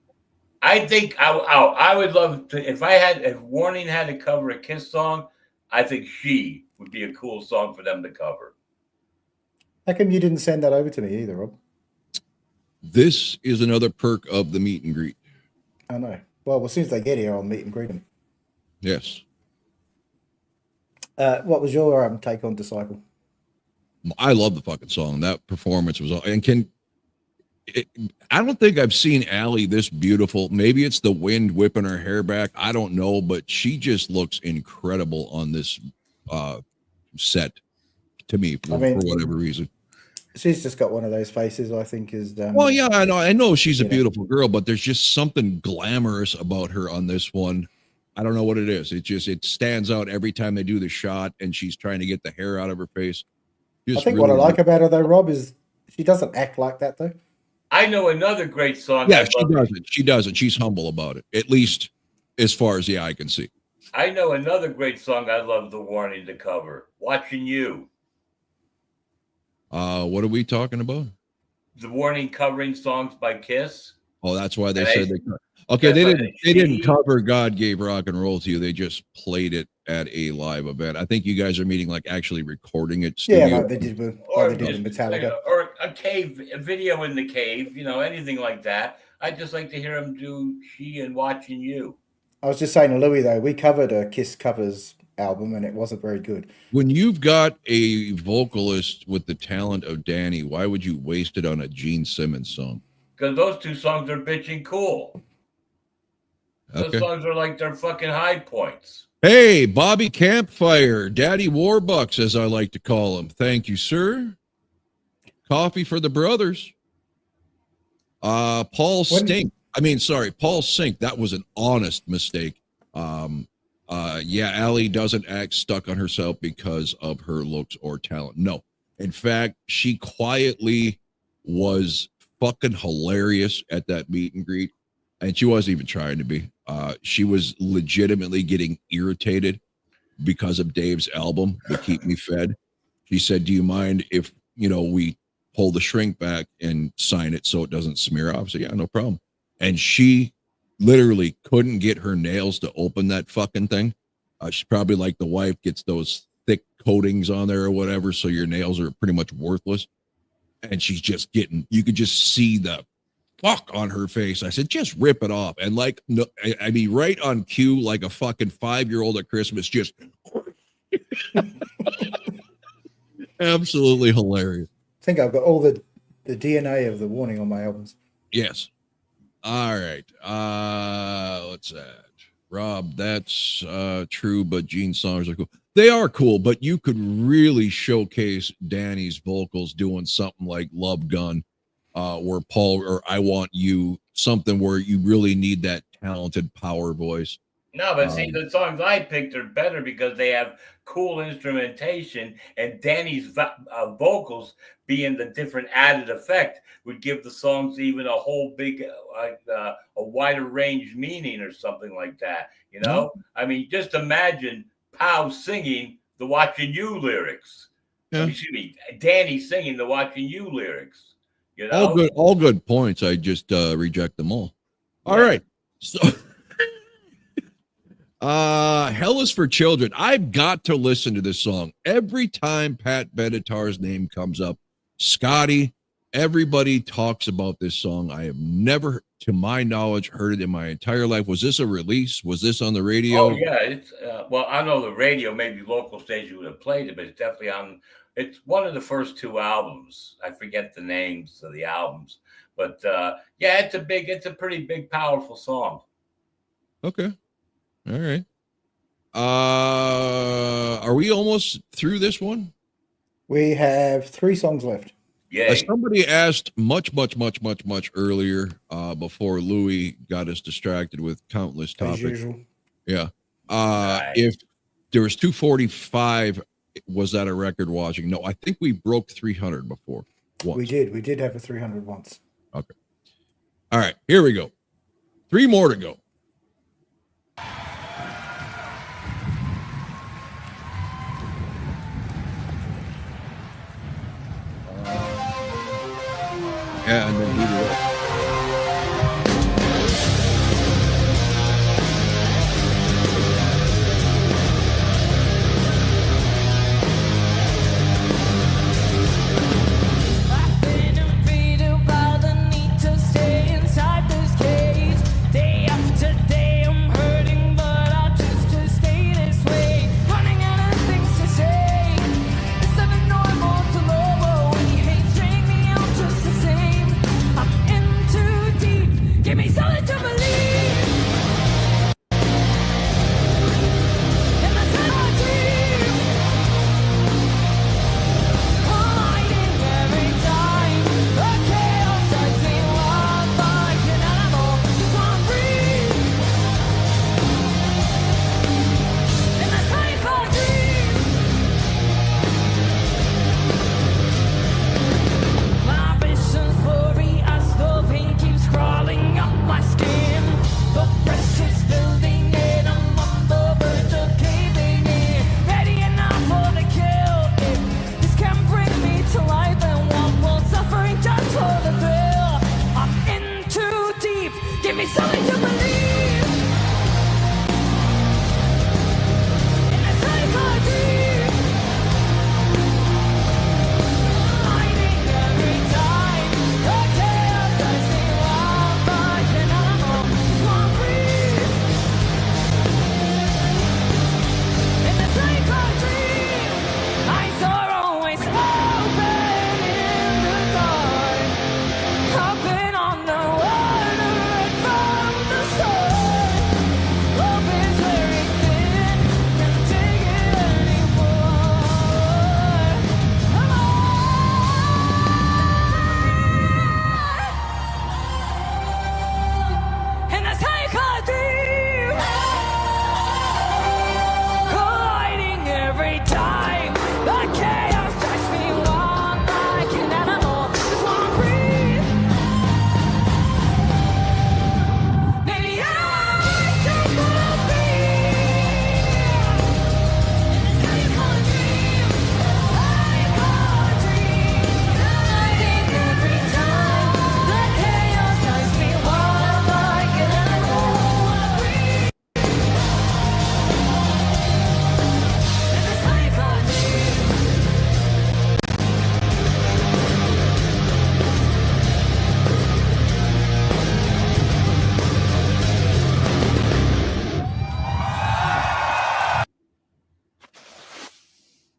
think I would love to if Warning had to cover a Kiss song, I think She would be a cool song for them to cover. How come you didn't send that over to me either, Rob? This is another perk of the meet and greet. I know. Well, as soon as they get here, I'll meet and greet them. Yes. What was your take on Disciple? I love the fucking song. That performance was I don't think I've seen Allie this beautiful. Maybe it's the wind whipping her hair back. I don't know, but she just looks incredible on this set to me for whatever reason. She's just got one of those faces, I think, is. Well, yeah, I know she's a beautiful girl, but there's just something glamorous about her on this one. I don't know what it is. It stands out every time they do the shot, and she's trying to get the hair out of her face. I think what I like about her, though, Rob, is she doesn't act like that, though. I know another great song. Yeah, she doesn't. She doesn't. She's humble about it, at least as far as the eye can see. I know another great song I love the Warning to cover. Watching You. What are we talking about? The Warning covering songs by Kiss. Oh, that's why they said they. Okay, they didn't cover "God Gave Rock and Roll to You." They just played it at a live event. I think you guys are meaning like actually recording it. Yeah, like they did with Metallica, or a video in the cave. Anything like that. I just like to hear them do She and Watching You. I was just saying to Louis though, we covered a Kiss covers album and it wasn't very good. When you've got a vocalist with the talent of Danny, why would you waste it on a Gene Simmons song? Because those two songs are bitching cool. Those songs are like their fucking high points. Hey, Bobby Campfire, Daddy Warbucks, as I like to call him. Thank you, sir. Coffee for the brothers. Paul Sink. Paul Sink. That was an honest mistake. Allie doesn't act stuck on herself because of her looks or talent. No. In fact, she quietly was fucking hilarious at that meet and greet. And she wasn't even trying to be. She was legitimately getting irritated because of Dave's album, The Keep Me Fed. She said, do you mind if, we pull the shrink back and sign it so it doesn't smear off? So yeah, no problem. And she literally couldn't get her nails to open that fucking thing. She's probably like the wife, gets those thick coatings on there or whatever, so your nails are pretty much worthless. And she's just you could just see the fuck on her face. I said, just rip it off. And right on cue, like a fucking 5-year-old at Christmas, just absolutely hilarious. I think I've got all the DNA of the Warning on my albums. Yes. All right. What's that? Rob, that's true, but Gene's songs are cool. They are cool, but you could really showcase Danny's vocals doing something like Love Gun, where Paul, or I Want You, something where you really need that talented power voice. No, but see, the songs I picked are better because they have cool instrumentation, and Danny's vocals being the different added effect would give the songs even a whole big, a wider range meaning or something like that. I mean, just imagine Pow singing the Watching You lyrics. Yeah. Excuse me, Danny singing the Watching You lyrics. All good points. I just reject them all. All right. So Hell is for Children. I've got to listen to this song. Every time Pat Benatar's name comes up, Scotty, everybody talks about this song. I have never, to my knowledge, heard it in my entire life. Was this a release? Was this on the radio? Oh, yeah. It's well, I know the radio, maybe local station would have played it, but it's definitely on. It's one of the first 2 albums. I forget the names of the albums. But, yeah, it's a pretty big, powerful song. Okay. All right. Are we almost through this one? We have 3 songs left. Yeah. Somebody asked much earlier, before Louis got us distracted with countless topics. As usual. Yeah. Right. If there was 245, was that a record watching? No, I think we broke 300 before. Once. We did have a 300 once. Okay. All right, here we go. 3 more to go. Yeah, and then do the rest. I've been invaded by the need to stay inside this cage. Day after day, I'm hurting, but I choose to stay this way. Running out of things to say. Instead of normal to low, we hate, drain me out just the same. I'm in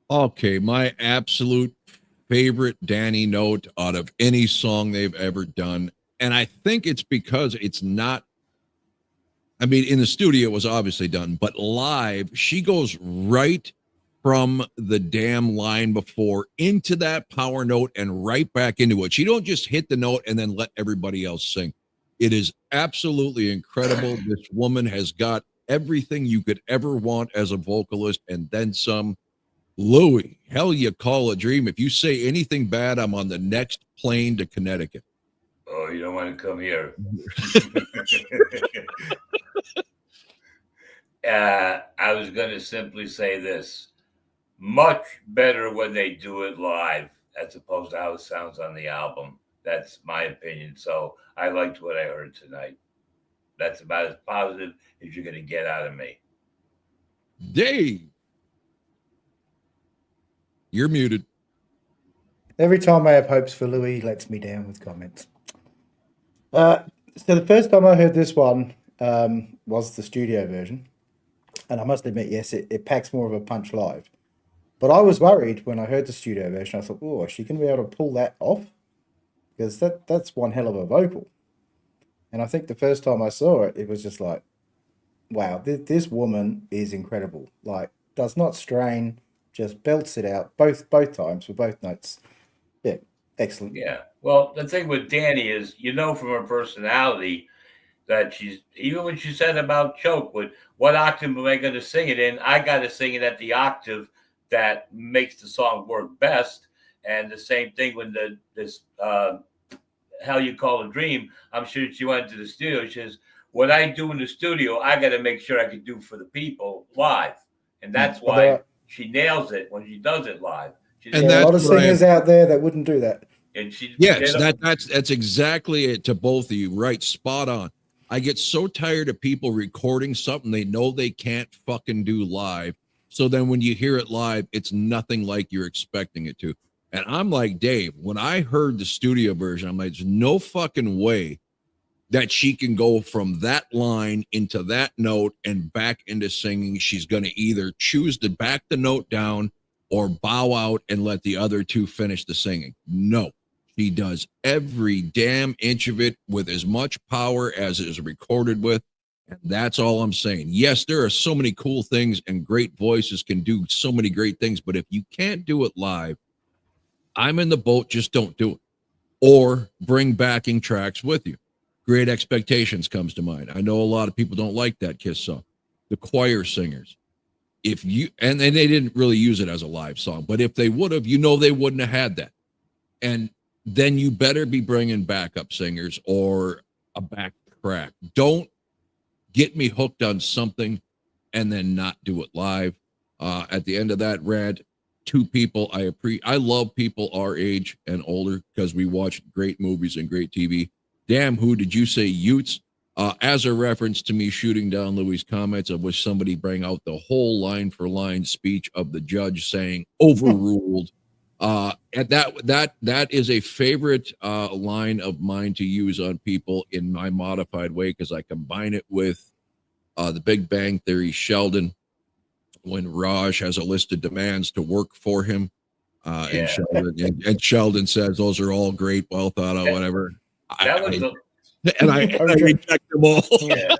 Okay, my absolute favorite Danny note out of any song they've ever done. And I think it's because it's not, I mean, in the studio it was obviously done, but live, she goes right from the damn line before into that power note and right back into it. She don't just hit the note and then let everybody else sing. It is absolutely incredible. This woman has got everything you could ever want as a vocalist and then some. Louis, hell, you call a dream. If you say anything bad, I'm on the next plane to Connecticut. Oh, you don't want to come here. I was going to simply say this. Much better when they do it live as opposed to how it sounds on the album. That's my opinion. So I liked what I heard tonight. That's about as positive as you're going to get out of me. Dave, you're muted. Every time I have hopes for Louis, he lets me down with comments. So the first time I heard this one was the studio version. And I must admit, yes, it packs more of a punch live. But I was worried when I heard the studio version. I thought, oh, is she going to be able to pull that off? Because that's one hell of a vocal. And I think the first time I saw it, it was just like, wow, this woman is incredible. Like, does not strain, just belts it out both times for both notes. Yeah, excellent. Yeah. Well, the thing with Danny is, from her personality that she's, even when she said about choke, with what octave am I going to sing it in? I got to sing it at the octave that makes the song work best. And the same thing when this Hell You Call a Dream, I'm sure she went to the studio. She says, what I do in the studio, I got to make sure I can do for the people live. And that's why she nails it when she does it live. And a lot of singers out there that wouldn't do that. And she, yes, that's exactly it to both of you. Right, spot on. I get so tired of people recording something they know they can't fucking do live. So then when you hear it live, it's nothing like you're expecting it to. And I'm like, Dave, when I heard the studio version, I'm like, there's no fucking way that she can go from that line into that note and back into singing. She's going to either choose to back the note down or bow out and let the other two finish the singing. No, she does every damn inch of it with as much power as it is recorded with. And that's all I'm saying. Yes, there are so many cool things and great voices can do so many great things. But if you can't do it live, I'm in the boat, just don't do it. Or bring backing tracks with you. Great Expectations comes to mind. I know a lot of people don't like that Kiss song. The choir singers. If you, and they didn't really use it as a live song, but if they would have, they wouldn't have had that. And then you better be bringing backup singers or a back track. Don't get me hooked on something and then not do it live. At the end of that rant, two people I love people our age and older because we watch great movies and great TV. Damn, who did you say, Utes? As a reference to me shooting down Louis' comments, I wish somebody bring out the whole line for line speech of the judge saying overruled. And that is a favorite line of mine to use on people in my modified way because I combine it with the Big Bang Theory Sheldon when Raj has a list of demands to work for him. And Sheldon says those are all great, well thought out, whatever. I reject them all. Yeah,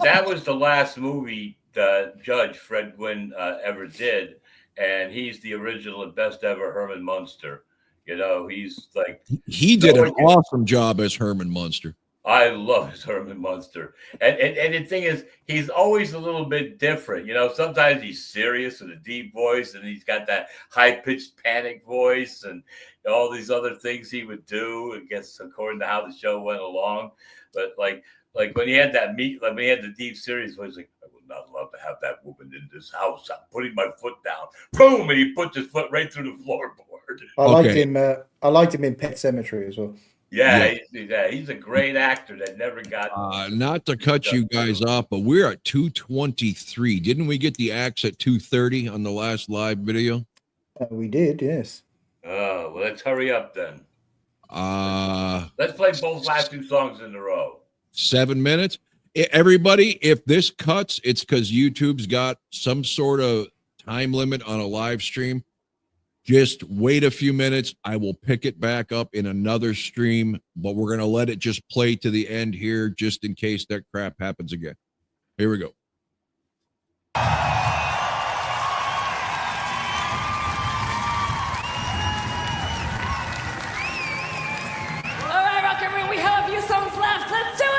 that was the last movie the Judge Fred Gwynn ever did, and he's the original and best ever Herman Munster. He's like he did an awesome job as Herman Munster. I love his Herman Munster, and the thing is, he's always a little bit different. Sometimes he's serious with a deep voice, and he's got that high pitched panic voice, and all these other things he would do, I guess, according to how the show went along. But like when he had when he had the deep serious voice, like, I would not love to have that woman in this house. I'm putting my foot down. Boom, and he put his foot right through the floorboard. I liked him in Pet Sematary as well. Yeah. He's a great actor that never got. Not to cut you guys off, but we're at 2:23. Didn't we get the axe at 2:30 on the last live video? We did, yes. Oh, well, let's hurry up then. Let's play both last two songs in a row. 7 minutes. Everybody, if this cuts, it's because YouTube's got some sort of time limit on a live stream. Just wait a few minutes. I will pick it back up in another stream, but we're going to let it just play to the end here just in case that crap happens again. Here we go. All right, Rock and Ring, we have a few songs left. Let's do it!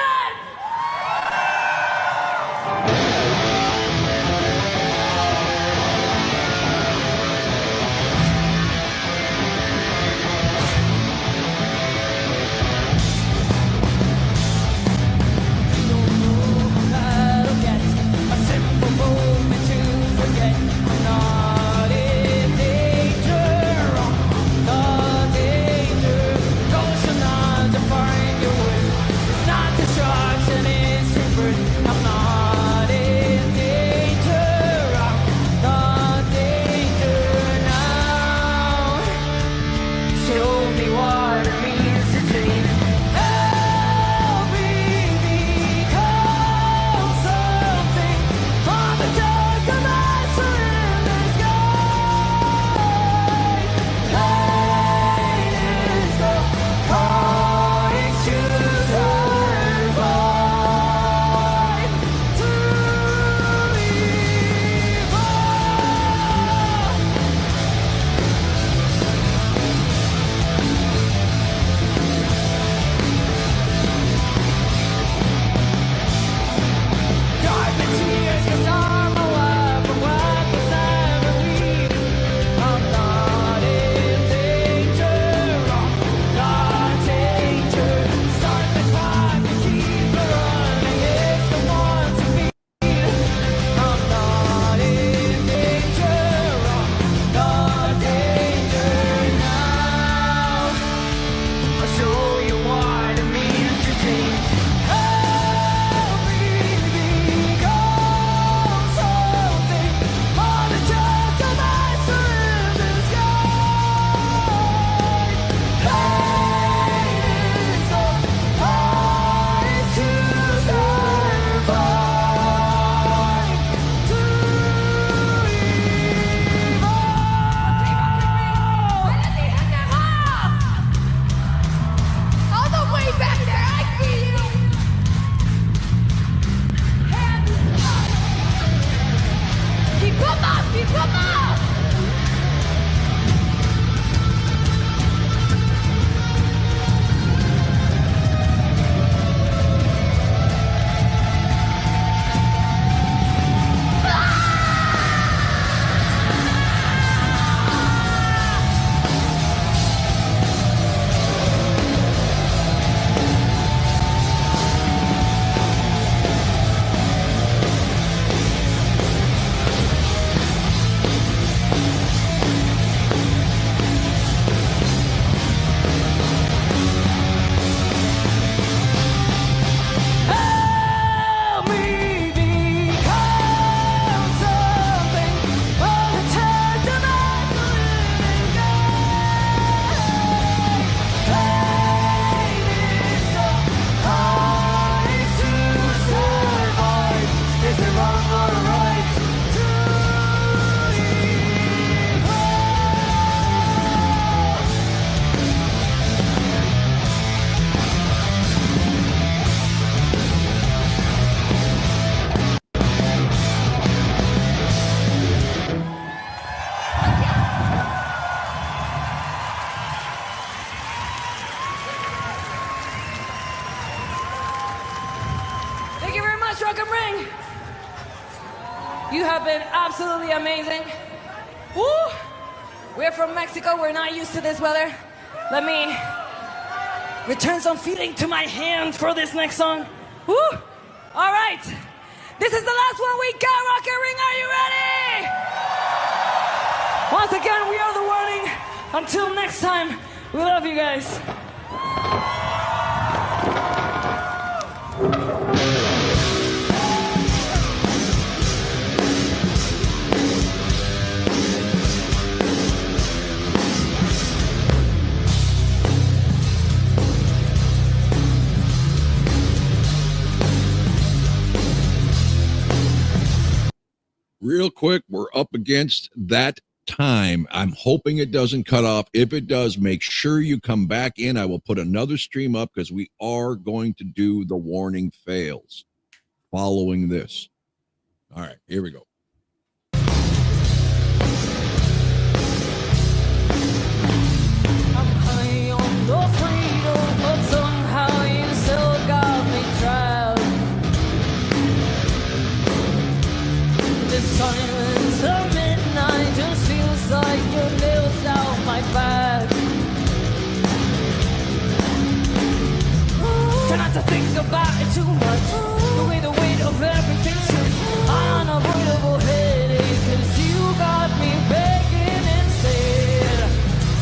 You have been absolutely amazing. Woo! We're from Mexico. We're not used to this weather. Let me return some feeling to my hand for this next song. Woo! All right. This is the last one we got. Rock and Ring, are you ready? Once again, we are the warning. Until next time, we love you guys. Real quick, we're up against that time. I'm hoping it doesn't cut off. If it does, make sure you come back in. I will put another stream up because we are going to do the warning fails following this. All right, here we go. I'm high on the freedom, but somehow you still got me trapped. The silence of midnight just feels like you nailed down my back. Try not to think about it too much. The way the weight of everything's just unavoidable headache. 'Cause you got me begging instead.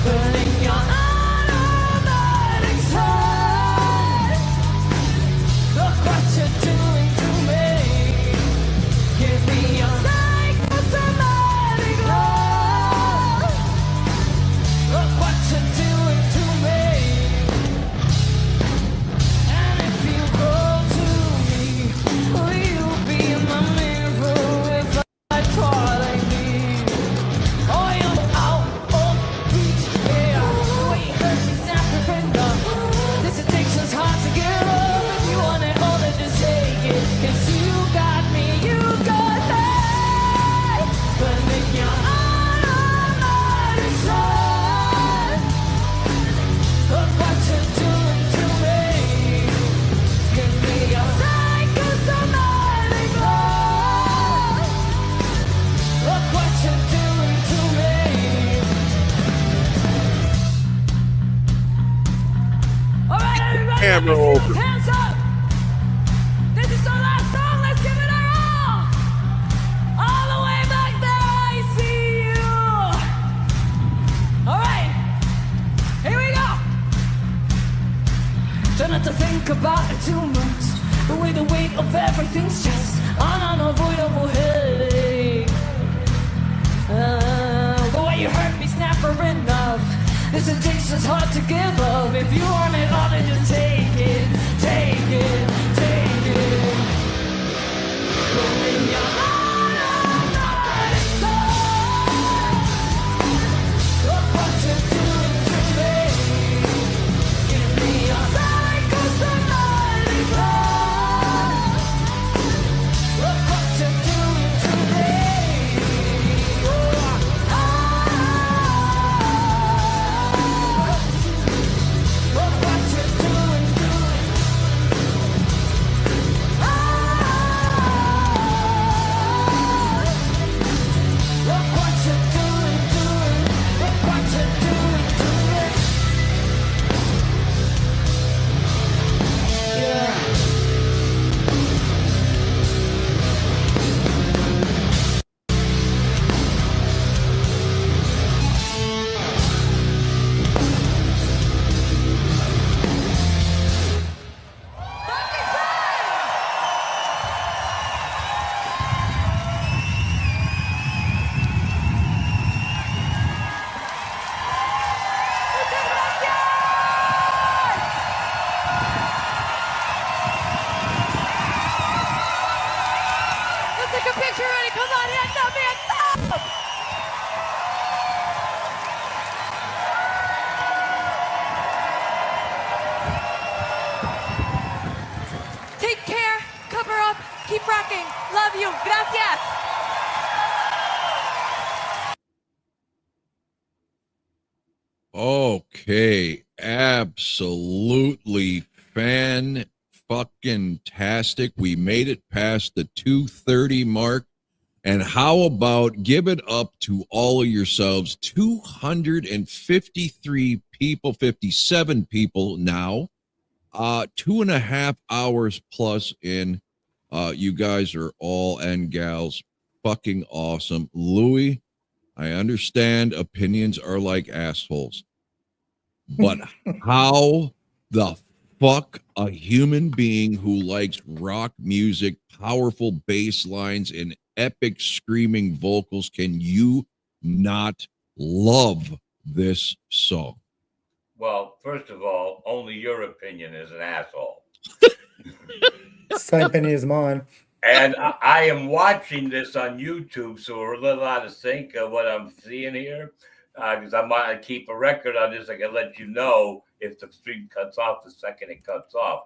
Burning your automatic side. Look what you're doing to me. Give me your psychosomatic love. Look what you're doing to me. And if you go to me, will you be my mirror if I try like me? Oh, you're out of reach, yeah. The way you hurt me, snap your finger. This addiction's hard to get up. If you want it all, then just take it. 'Cause you got me, you got me. But then you're automatic side. Look what you're doing to me. Give me your psychosomatic love. Look what you're doing to me. All right, everybody, Camera let me see open. those hands up. This is our last song. Let's give it our all. All the way back there, I see you. All right, here we go. Try not to think about it too much. The way the weight of everything's just an unavoidable headache. The way you hurt me, never enough. This addiction's hard to give up. If you want it all, then just take it, take it, take it. But when you're automatic side, look what you're doing to me. Give me your psychosomatic love. Look what you're doing to me. Look what you're doing, Look what you're doing, Look what you're doing to me. Yeah. Let's take a picture ready. Come on, hands up, hands up. Take care, cover up, keep rocking. Love you. Gracias. Okay, absolutely fan fucking tastic. We made it past the 2:30 mark. And how about give it up to all of yourselves? 253 people, 57 people now. 2.5 hours plus in. You guys are all and gals fucking awesome. Louis, I understand opinions are like assholes, but how the fuck a human being who likes rock music, powerful bass lines, and epic screaming vocals can you not love this song? Well, first of all, only your opinion is an asshole. Same opinion as mine. And I am watching this on YouTube, so we're a little out of sync of what I'm seeing here. Because I might keep a record on this. I can let you know if the stream cuts off the second it cuts off.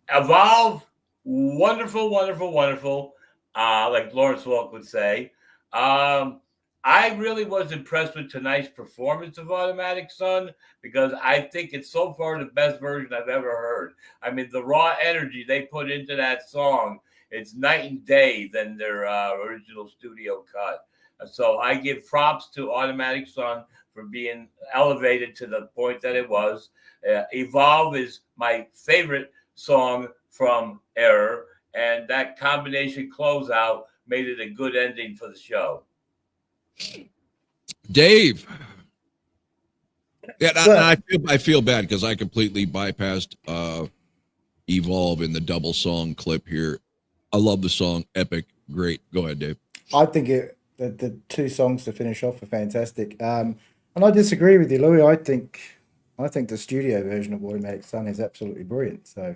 Evolve, wonderful, wonderful, wonderful. Like Lawrence Welk would say. I really was impressed with tonight's performance of Automatic Sun because I think it's so far the best version I've ever heard. I mean, the raw energy they put into that song, it's night and day than their original studio cut. So I give props to Automatic Sun for being elevated to the point that it was. Evolve is my favorite song from Error, and that combination closeout made it a good ending for the show. Dave. Yeah, So- I feel bad because I completely bypassed Evolve in the double song clip here. I love the song, epic, great. Go ahead, Dave. I think the two songs to finish off are fantastic. And I disagree with you, Louis. I think the studio version of Automatic Sun is absolutely brilliant. So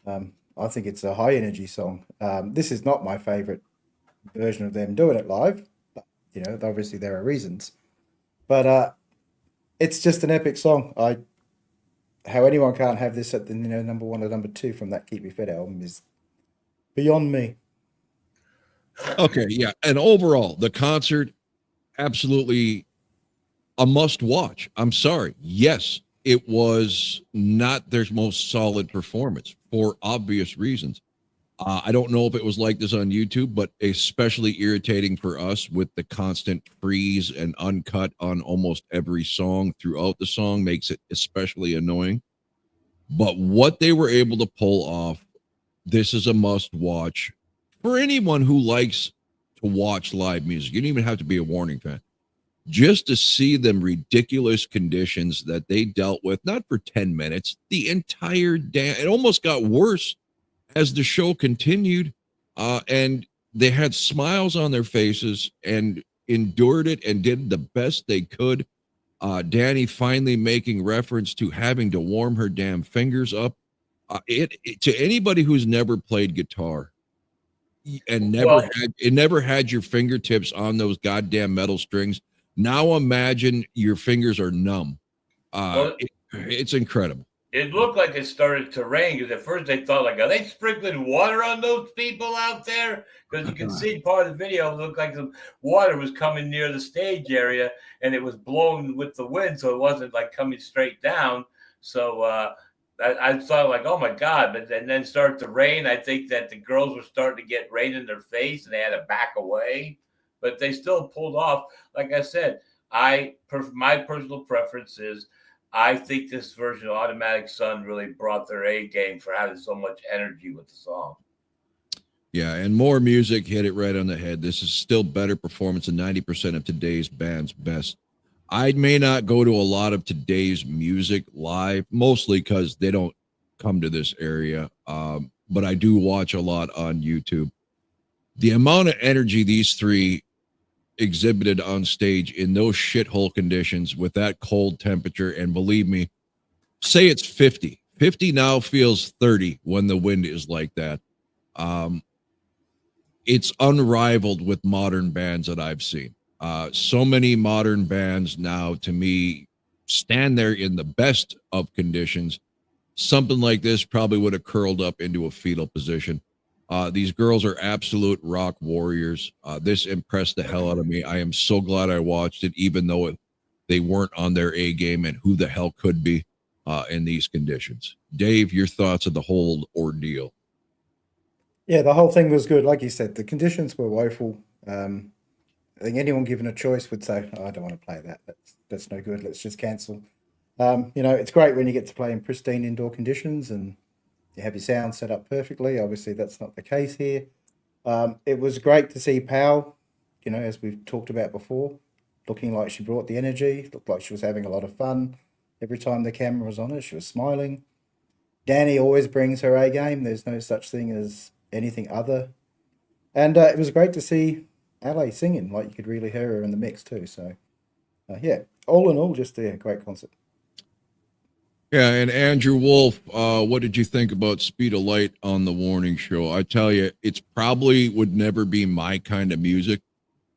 I think it's a high energy song. This is not my favorite version of them doing it live, but you know, obviously there are reasons. But it's just an epic song. How anyone can't have this at the number one or number two from that Keep Me Fit album is beyond me. Okay, yeah. And overall, the concert, absolutely a must watch. I'm sorry. Yes, it was not their most solid performance for obvious reasons. I don't know if it was like this on YouTube, but especially irritating for us with the constant freeze and uncut on almost every song throughout the song makes it especially annoying. But what they were able to pull off, this is a must watch for anyone who likes to watch live music. You don't even have to be a Warning fan. Just to see them ridiculous conditions that they dealt with, not for 10 minutes, the entire day. It almost got worse as the show continued, and they had smiles on their faces and endured it and did the best they could. Danny finally making reference to having to warm her damn fingers up. To anybody who's never played guitar and never had your fingertips on those goddamn metal strings. Now imagine your fingers are numb. It's incredible. It looked like it started to rain because at first they thought, like, are they sprinkling water on those people out there? Because you can see part of the video, it looked like some water was coming near the stage area and it was blowing with the wind, so it wasn't like coming straight down. So I thought, like, oh my God, but then it started to rain. I think that the girls were starting to get rain in their face and they had to back away, but they still pulled off. Like I said, my personal preference is I think this version of Automatic Sun really brought their A game for having so much energy with the song. Yeah, and more music hit it right on the head. This is still better performance than 90% of today's band's best. I may not go to a lot of today's music live, mostly because they don't come to this area, but I do watch a lot on YouTube. The amount of energy these three exhibited on stage in those shithole conditions with that cold temperature, and believe me, say it's 50 now feels 30 when the wind is like that. It's unrivaled with modern bands that I've seen. So many modern bands now, to me, stand there in the best of conditions. Something like this probably would have curled up into a fetal position. These girls are absolute rock warriors. This impressed the hell out of me. I am so glad I watched it, even though they weren't on their A game, and who the hell could be in these conditions. Dave, your thoughts of the whole ordeal? Yeah, the whole thing was good. Like you said, the conditions were woeful. I think anyone given a choice would say, oh, I don't want to play that. That's no good. Let's just cancel. It's great when you get to play in pristine indoor conditions and you have your sound set up perfectly. Obviously, that's not the case here. It was great to see Pal, as we've talked about before, looking like she brought the energy, looked like she was having a lot of fun. Every time the camera was on her, she was smiling. Danny always brings her A game. There's no such thing as anything other. And it was great to see Ale singing, like you could really hear her in the mix too. So, all in all, just a great concert. Yeah, and Andrew Wolf, what did you think about Speed of Light on the Warning Show? I tell you, it's probably would never be my kind of music,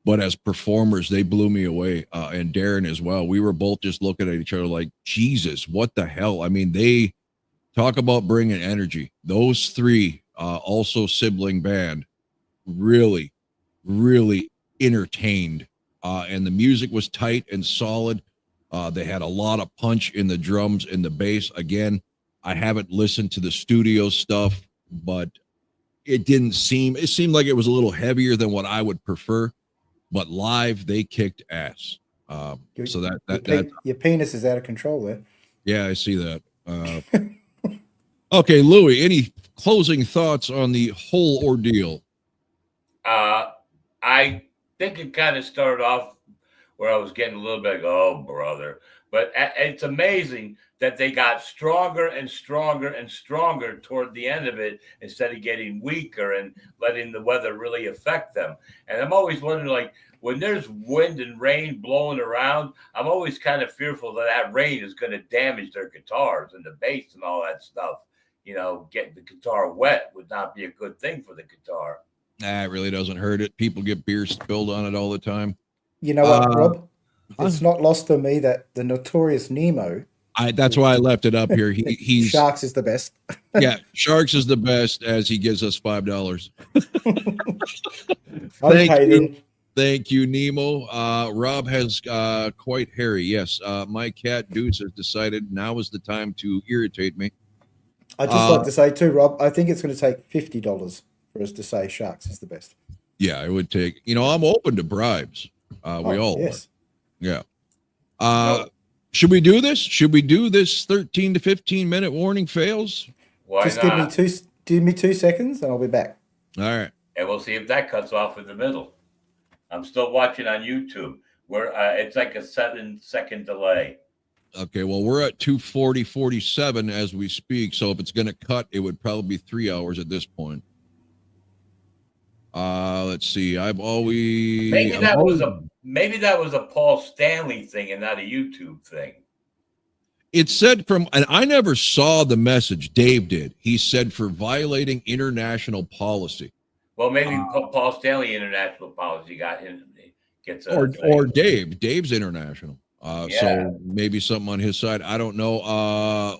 but as performers, they blew me away, and Darren as well. We were both just looking at each other like, Jesus, what the hell? I mean, they talk about bringing energy. Those three, also sibling band, really, really entertained, and the music was tight and solid. They had a lot of punch in the drums and the bass. Again, I haven't listened to the studio stuff, but it seemed like it was a little heavier than what I would prefer, but live they kicked ass. So Your penis is out of control there. yeah, I see that. Okay, Louis, any closing thoughts on the whole ordeal? I think it kind of started off where I was getting a little bit, oh, brother. But it's amazing that they got stronger and stronger and stronger toward the end of it instead of getting weaker and letting the weather really affect them. And I'm always wondering, like, when there's wind and rain blowing around, I'm always kind of fearful that that rain is going to damage their guitars and the bass and all that stuff. You know, getting the guitar wet would not be a good thing for the guitar. Nah, it really doesn't hurt it. People get beer spilled on it all the time. You know what, Rob? It's not lost on me that the notorious Nemo. That's why I left it up here. He's Sharks is the best. Yeah, Sharks is the best as he gives us $5. Thank you, Nemo. Rob has quite hairy. Yes, my cat Deuce has decided now is the time to irritate me. I'd just like to say too, Rob, I think it's going to take $50 for us to say Sharks is the best. Yeah, it would take. I'm open to bribes. We all yes. Are. Yeah. Should we do this? Should we do this 13 to 15 minute warning fails? Why just not? Give me 2 seconds and I'll be back. All right. And we'll see if that cuts off in the middle. I'm still watching on YouTube where it's like a 7-second delay. Okay, well, we're at 2:47 as we speak. So if it's going to cut, it would probably be 3 hours at this point. Let's see. Maybe that was a Paul Stanley thing and not a YouTube thing. It said and I never saw the message. Dave did. He said for violating international policy. Well, maybe Paul Stanley international policy gets or Dave. Dave's international. So maybe something on his side. I don't know.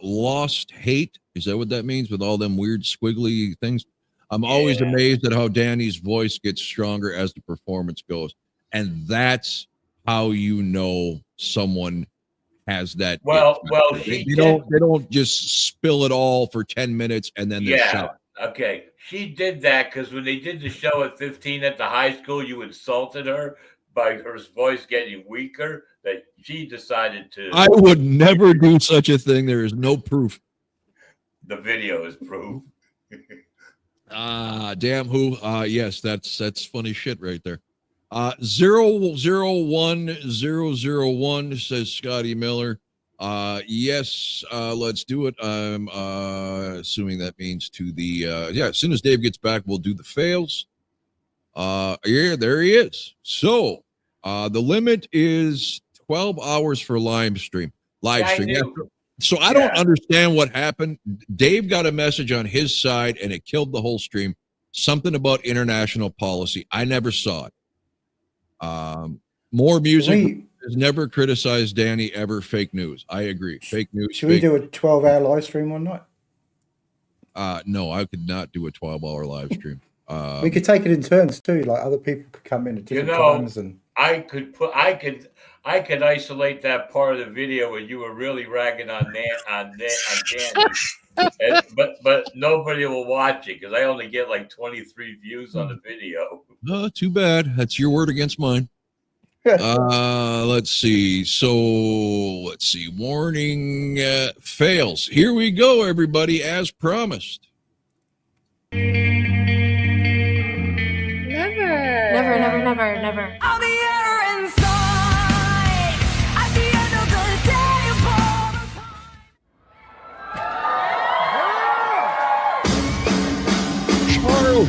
Lost hate. Is that what that means with all them weird squiggly things? I'm always amazed at how Danny's voice gets stronger as the performance goes. And that's how you know someone has that. They don't just spill it all for 10 minutes and then they're shot. Okay. She did that because when they did the show at 15 at the high school, you insulted her by her voice getting weaker, that she decided to. I would never do such a thing. There is no proof. The video is proof. Damn who. Yes, that's funny shit right there. 001001 says Scotty Miller. Yes, let's do it. I'm assuming that means to the as soon as Dave gets back, we'll do the fails. Yeah, there he is. So the limit is 12 hours for live stream. Yeah. So I don't understand what happened. Dave got a message on his side and it killed the whole stream. Something about international policy. I never saw it. More music has never criticized Danny ever. Fake news. I agree. Fake news. Should we do a 12-hour live stream one night? No, I could not do a 12-hour live stream. We could take it in turns too. Like other people could come in at different times, and I could isolate that part of the where where you were really ragging on Danny, but nobody will watch it because I only get like 23 views on the video. Too bad. That's your word against mine. Let's see. Warning fails. Here we go, everybody, as promised. Never. On the air inside, at the end of the day, Charles.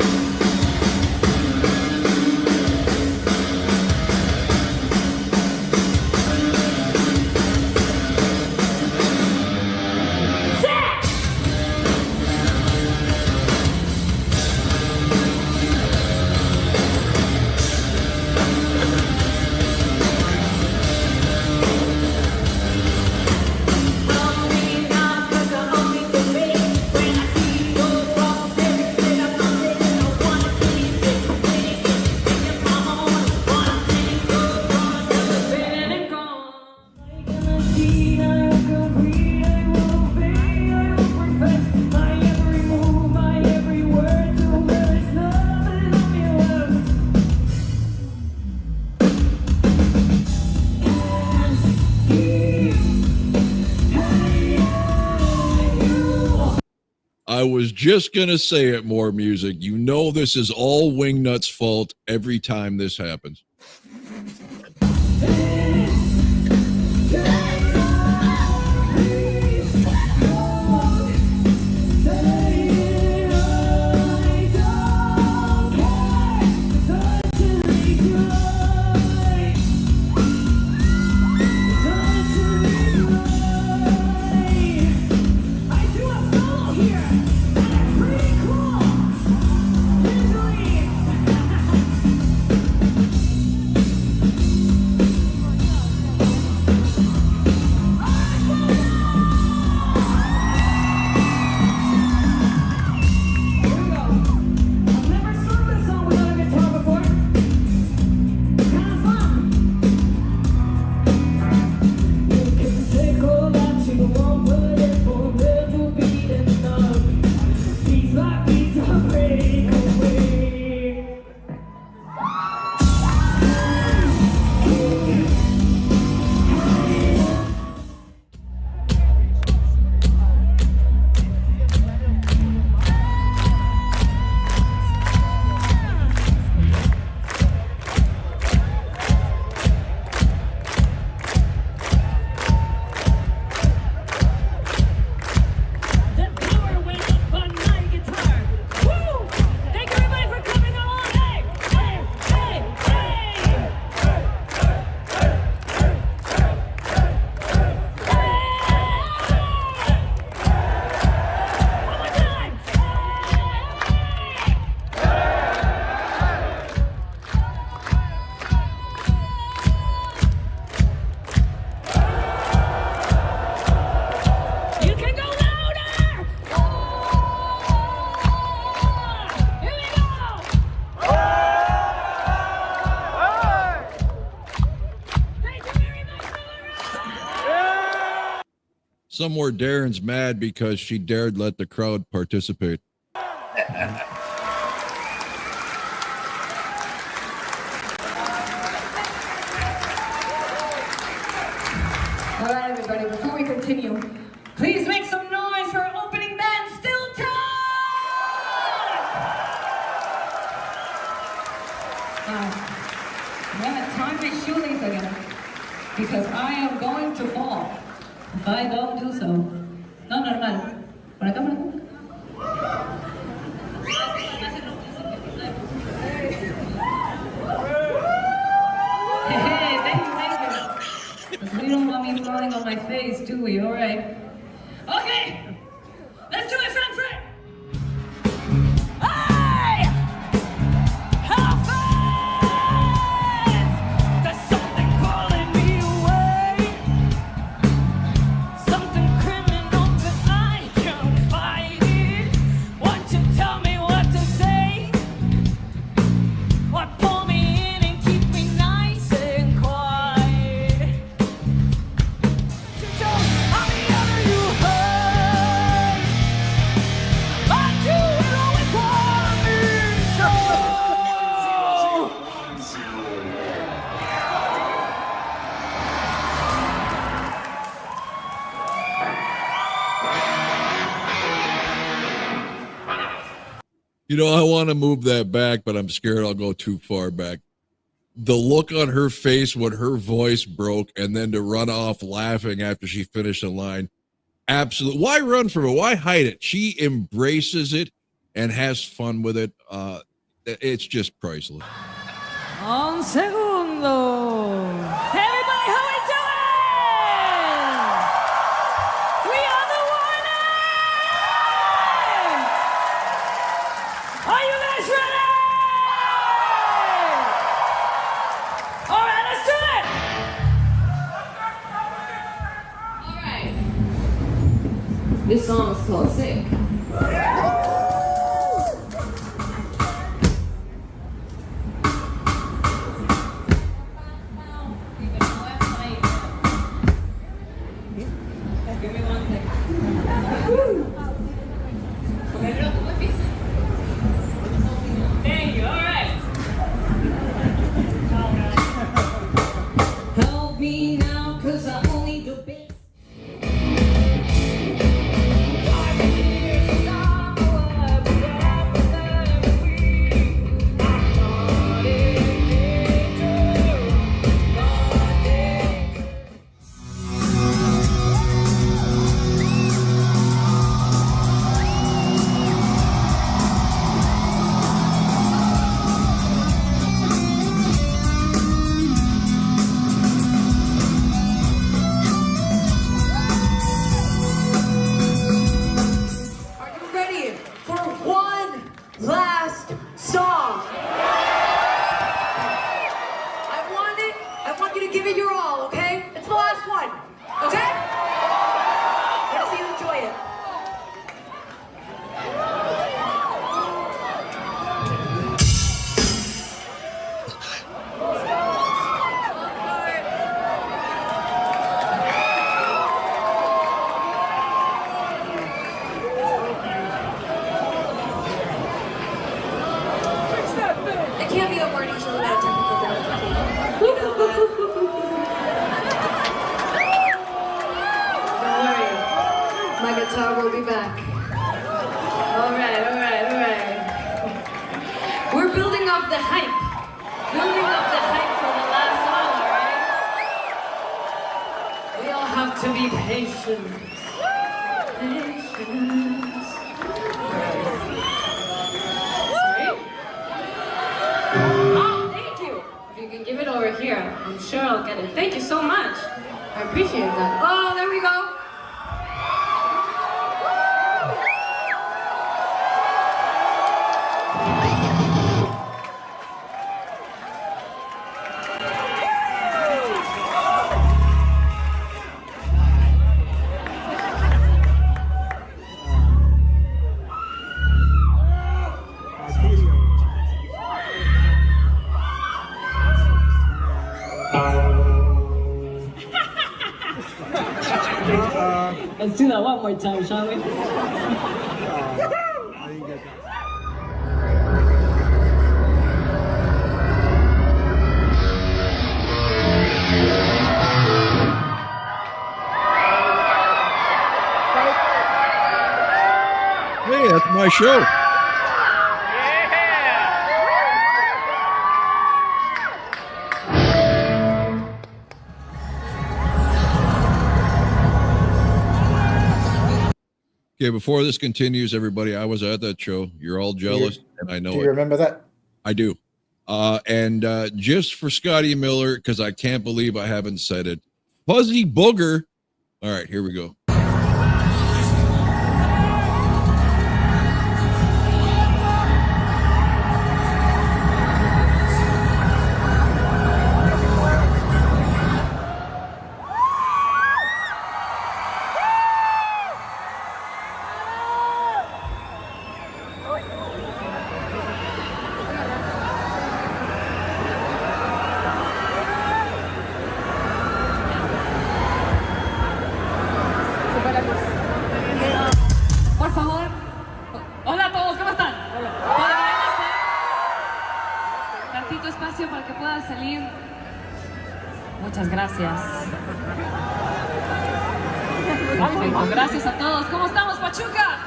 I was just going to say it, more music. You know this is all Wingnut's fault every time this happens. Somewhere Darren's mad because she dared let the crowd participate. All right, everybody, before we continue, please make some noise for our opening band, Still Time! I'm gonna tie my shoelace again, because I am going to fall if I don't do so. No, normal. Por acá, por acá. Hey, thank you. We don't want me falling on my face, do we? All right. Okay, let's do it, friend, friend. Hey! How fast? There's something calling me away. Something criminal that I can't fight it. Won't you tell me what to say? What pull me in and keep me nice and quiet? How many other you heard? But you will always want me so. You know, I want to move that back, but I'm scared I'll go too far back. The look on her face when her voice broke and then to run off laughing after she finished the line. Absolutely. Why run from it? Why hide it? She embraces it and has fun with it. It's just priceless. Un segundo. Everybody, how we doing? We are the winners! Are you guys ready? All right, let's do it! All right. This song is called Sick. Give me 1 second. Thank you, all right. Help me now, 'cause I only do bits. give it your all, okay? It's the last one, okay? Let's see you enjoy it. It can't be a morning show without technical difficulty. You know that. Don't worry. My guitar will be back. Alright. We're building up the hype. Building up the hype for the last song, alright? We all have to be patient. Patience. Sorry? Oh, thank you. If you can give it over here, I'm sure I'll get it. Thank you so much. I appreciate that. Oh, there we go. Let's do that one more time, shall we? Hey, that's my show. Okay, before this continues, everybody, I was at that show. You're all jealous, and I know Do it. you remember that? I do. And just for Scotty Miller, because I can't believe I haven't said it, Fuzzy Booger. All right, here we go. Por favor. Hola a todos, ¿cómo están? ¿Podrían hacer tantito espacio para que pueda salir? Muchas gracias. Perfecto, gracias a todos. ¿Cómo estamos, Pachuca?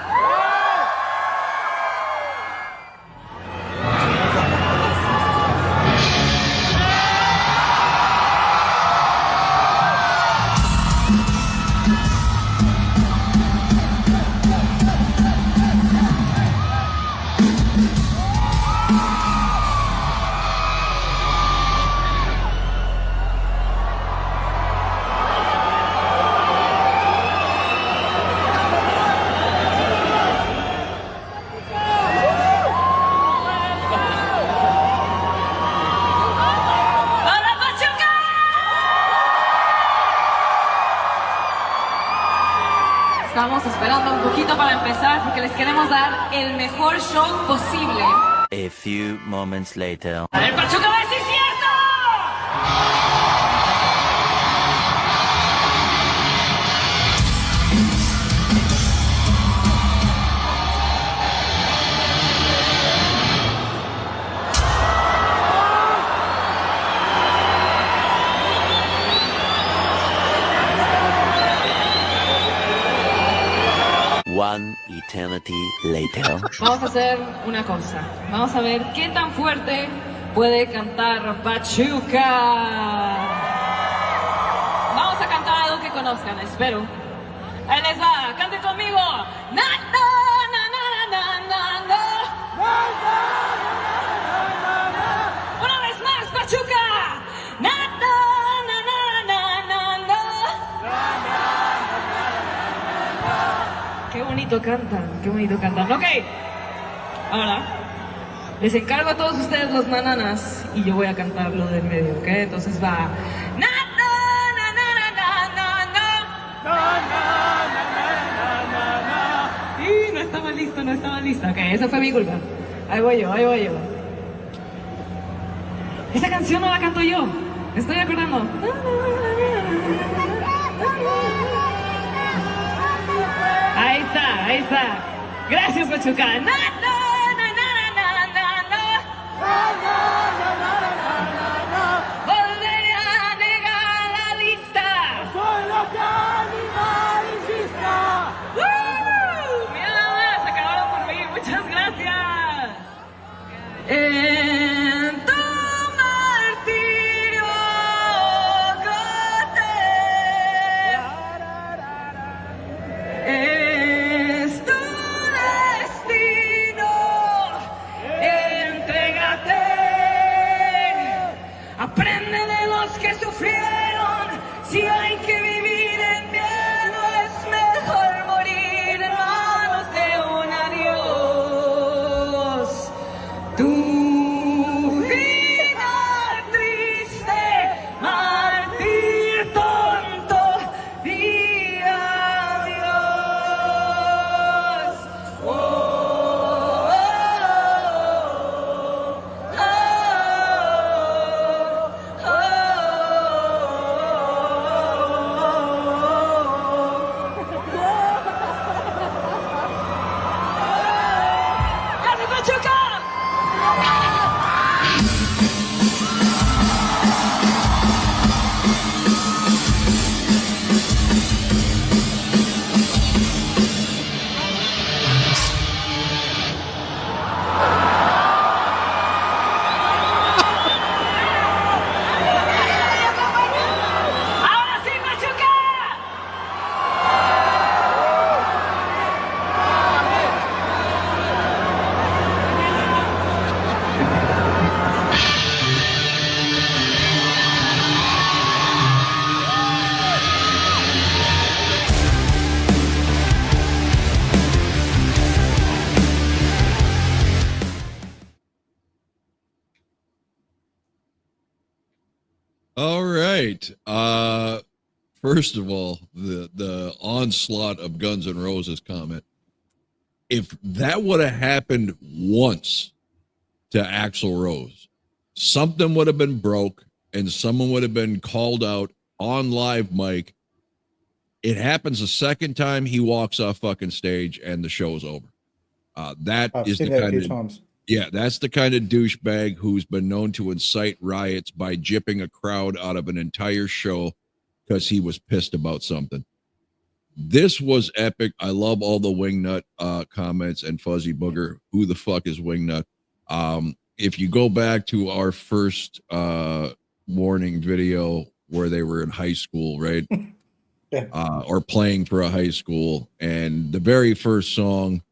Estamos esperando un poquito para empezar porque les queremos dar el mejor show posible. A few moments later. ¡A ver, Pachuca, a ver si es cierto! One eternity later. Vamos a hacer una cosa. Vamos a ver qué tan fuerte puede cantar Pachuca. Vamos a cantar algo que conozcan, espero. Ahí les va, canten conmigo. Na, na, na, na, na, na, na. Una vez más, Pachuca. Na, na, na, na, na, na, na. Qué bonito cantan, qué bonito cantan. Ok, ahora les encargo a todos ustedes los nananas y yo voy a cantar lo del medio, ¿ok? Entonces va. ¡Na! lista. Ok, esa fue mi culpa. Ahí voy yo, ahí voy yo. Esa canción no la canto yo. Me estoy acordando. Ahí está, ahí está. Gracias, Pachuca. Na, na, na, na, na, na, na. Volveré a negar la lista. Soy lo que animal insista. Mira nada más, acabaron por mí. Muchas gracias. En tu martirio gote. Es tu destino. Entrégate. Aprende de los que sufrieron. Si hay que vivir en miedo, es mejor morir en manos de un adiós. Tu vida triste, mártir tonto, di adiós. Oh, oh, oh, ¡Gracias, Pachuca! ¡Ahora sí, Pachuca! All right. First of all, the onslaught of Guns N' Roses comment. If that would have happened once to Axl Rose, something would have been broke and someone would have been called out on live mic. It happens a second time, he walks off fucking stage and the show's over. That I've is seen the that a kind few of times. yeah, that's the kind of douchebag who's been known to incite riots by gypping a crowd out of an entire show because he was pissed about something. This was epic. I love all the Wingnut comments and Fuzzy Booger. Who the fuck is Wingnut? If you go back to our first warning video where they were in high school, right? Or playing for a high school, and the very first song,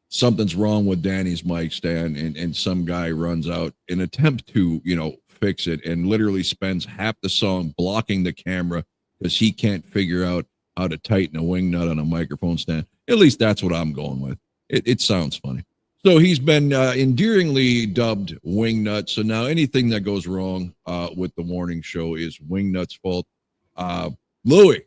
something's wrong with Danny's mic stand, and some guy runs out in attempt to, fix it, and literally spends half the song blocking the camera because he can't figure out how to tighten a wing nut on a microphone stand. At least that's what I'm going with. It sounds funny. So he's been endearingly dubbed Wingnut. So now anything that goes wrong with the morning show is Wingnut's fault. Louis.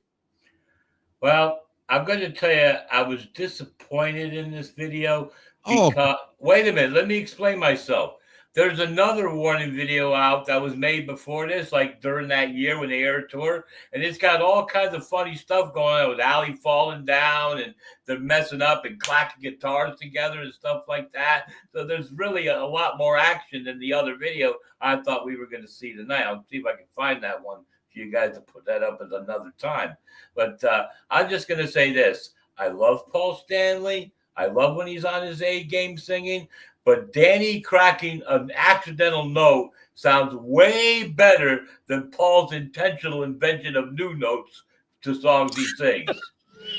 Well, I'm going to tell you, I was disappointed in this video because, wait a minute, let me explain myself. There's another warning video out that was made before this, like during that year when they aired tour, and it's got all kinds of funny stuff going on with Ali falling down and they're messing up and clacking guitars together and stuff like that. So there's really a lot more action than the other video I thought we were going to see tonight. I'll see if I can find that one for you guys to put that up at another time. But I'm just going to say this. I love Paul Stanley. I love when he's on his A game singing. But Danny cracking an accidental note sounds way better than Paul's intentional invention of new notes to songs he sings.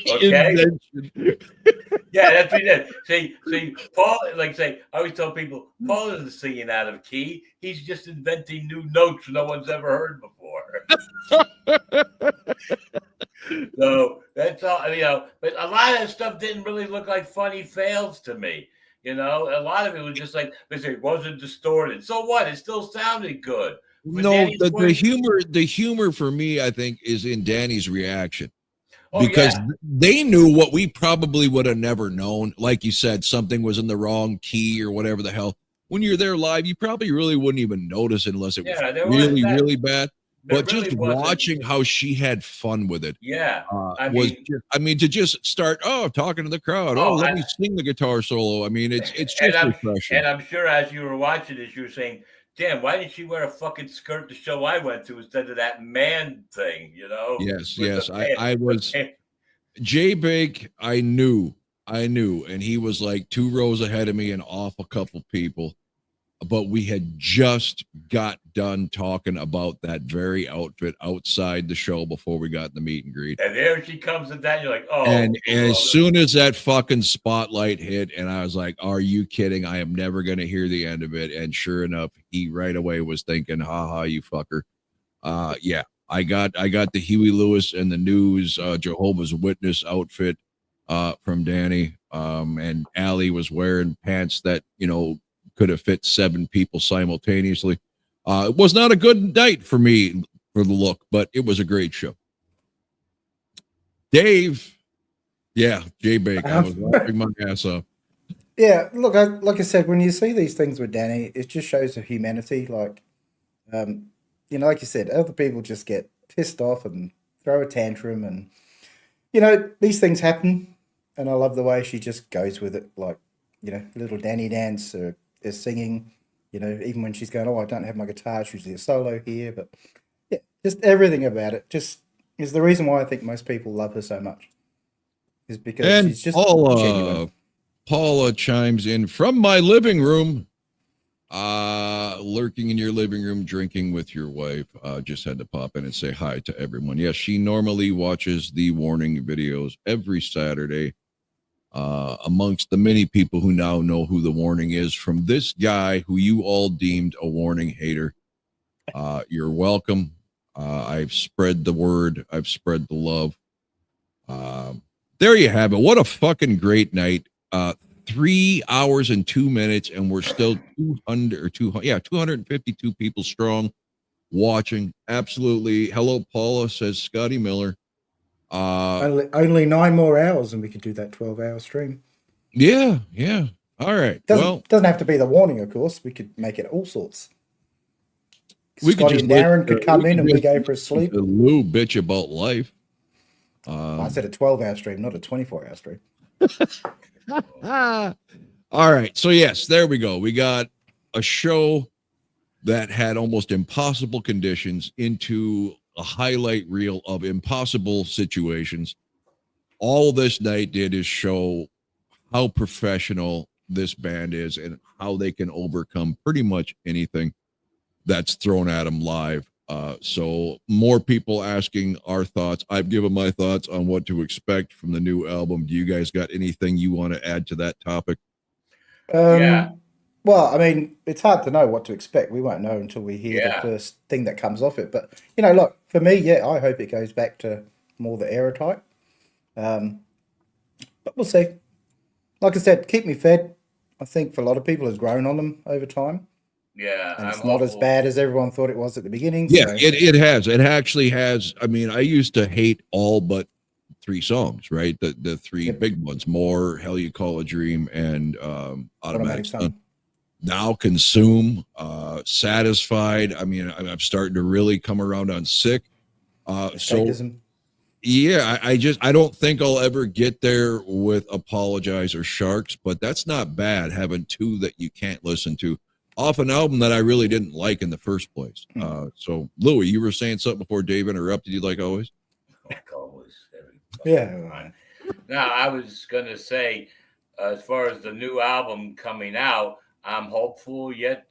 Okay? Yeah, that's what he did. See, Paul, I always tell people, Paul isn't singing out of key. He's just inventing new notes no one's ever heard before. So that's all, but a lot of that stuff didn't really look like funny fails to me. A lot of it was just like, it wasn't distorted. So what? It still sounded good. But No, the humor for me, I think, is in Danny's reaction. because yeah. they knew what we probably would have never known. Like you said, something was in the wrong key or whatever the hell. When you're there live, you probably really wouldn't even notice unless it was there really, was that. really bad. There But really just wasn't. watching how she had fun with it, Yeah, I mean, to just start, talking to the crowd, let me sing the guitar solo. I mean, it's just refreshing. And I'm sure as you were watching this, you were saying, "Damn, why did she wear a fucking skirt the show I went to instead of that man thing?" You know? Yes. I was Jay Bake. I knew, and he was like 2 rows ahead of me and off a couple people. But we had just got done talking about that very outfit outside the show before we got in the meet and greet. And there she comes, and then you're like, "Oh!" And as soon as that fucking spotlight hit, and I was like, "Are you kidding? I am never going to hear the end of it." And sure enough, he right away was thinking, "Ha, you fucker." Yeah, I got the Huey Lewis and the News Jehovah's Witness outfit from Danny, and Allie was wearing pants that could have fit 7 people simultaneously. It was not a good night for me for the look, but it was a great show. Dave, Jay Bake, I was laughing my ass off. Yeah, look, like I said, when you see these things with Danny, it just shows the humanity. Like, like you said, other people just get pissed off and throw a tantrum, and these things happen. And I love the way she just goes with it, like little Danny dance. They're singing, even when she's going, "Oh, I don't have my guitar, it's usually a solo here." But yeah, just everything about it just is the reason why I think most people love her so much. Is because she's just genuine. Paula chimes in from my living room. Lurking in your living room, drinking with your wife. Just had to pop in and say hi to everyone. Yes, she normally watches the warning videos every Saturday. Amongst the many people who now know who the warning is from this guy who you all deemed a warning hater. You're welcome. I've spread the word. I've spread the love. There you have it. What a fucking great night. 3 hours and 2 minutes, and we're still 252 people strong watching. Absolutely. Hello, Paula, says Scotty Miller. Only 9 more hours and we could do that 12-hour stream. Yeah. All right. Doesn't have to be the warning, of course. We could make it all sorts. Scotty and Darren could come in and we go for a sleep. Lou bitch about life. I said a 12-hour stream, not a 24-hour stream. All right. So yes, there we go. We got a show that had almost impossible conditions into a highlight reel of impossible situations. All this night did is show how professional this band is and how they can overcome pretty much anything that's thrown at them live. So more people asking our thoughts. I've given my thoughts on what to expect from the new album. Do you guys got anything you want to add to that topic? Well, I mean, it's hard to know what to expect. We won't know until we hear the first thing that comes off it. But, look, for me, I hope it goes back to more the era type. But we'll see. Like I said, keep me fed. I think for a lot of people has grown on them over time. Yeah. And it's not as bad as everyone thought it was at the beginning. Yeah, it has. It actually has. I mean, I used to hate all but 3 songs, right? The 3 big ones: More, Hell You Call a Dream, and Automatic Sun. Now Consume, Satisfied. I mean, I'm starting to really come around on Sick. Escapism. I don't think I'll ever get there with Apologize or Sharks, but that's not bad having 2 that you can't listen to off an album that I really didn't like in the first place. So Louis, you were saying something before Dave interrupted you, like always. Like always. Yeah. Now I was gonna say, as far as the new album coming out, I'm hopeful yet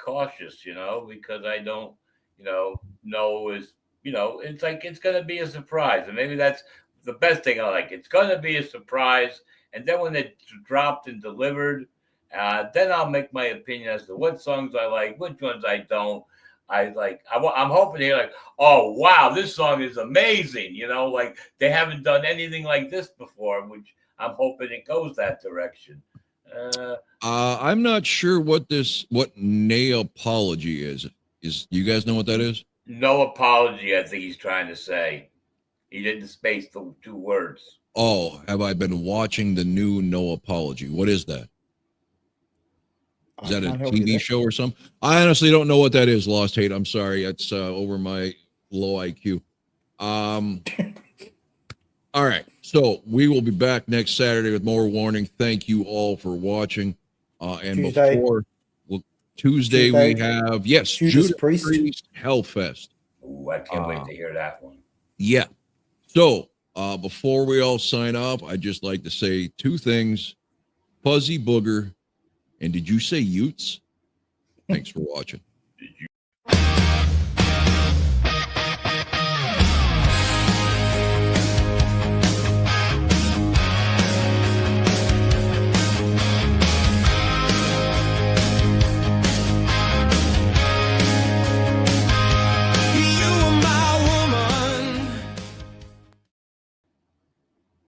cautious, because I don't, know is, it's like it's going to be a surprise. And maybe that's the best thing I like. It's going to be a surprise. And then when it's dropped and delivered, then I'll make my opinion as to what songs I like, which ones I don't. I'm hoping to hear like, oh, wow, this song is amazing. Like they haven't done anything like this before, which I'm hoping it goes that direction. I'm not sure what nay apology is. You guys know what that is? No apology, I think he's trying to say. He didn't space the 2 words. Oh, have I been watching the new No Apology? What is that? Is that a TV show or something? I honestly don't know what that is, Lost Hate. I'm sorry. It's over my low IQ. All right. So we will be back next Saturday with more warning. Thank you all for watching. And Tuesday. Tuesday we have, Judas Priest Hellfest. Ooh, I can't wait to hear that one. Yeah. So before we all sign off, I'd just like to say 2 things. Fuzzy Booger. And did you say Utes? Thanks for watching.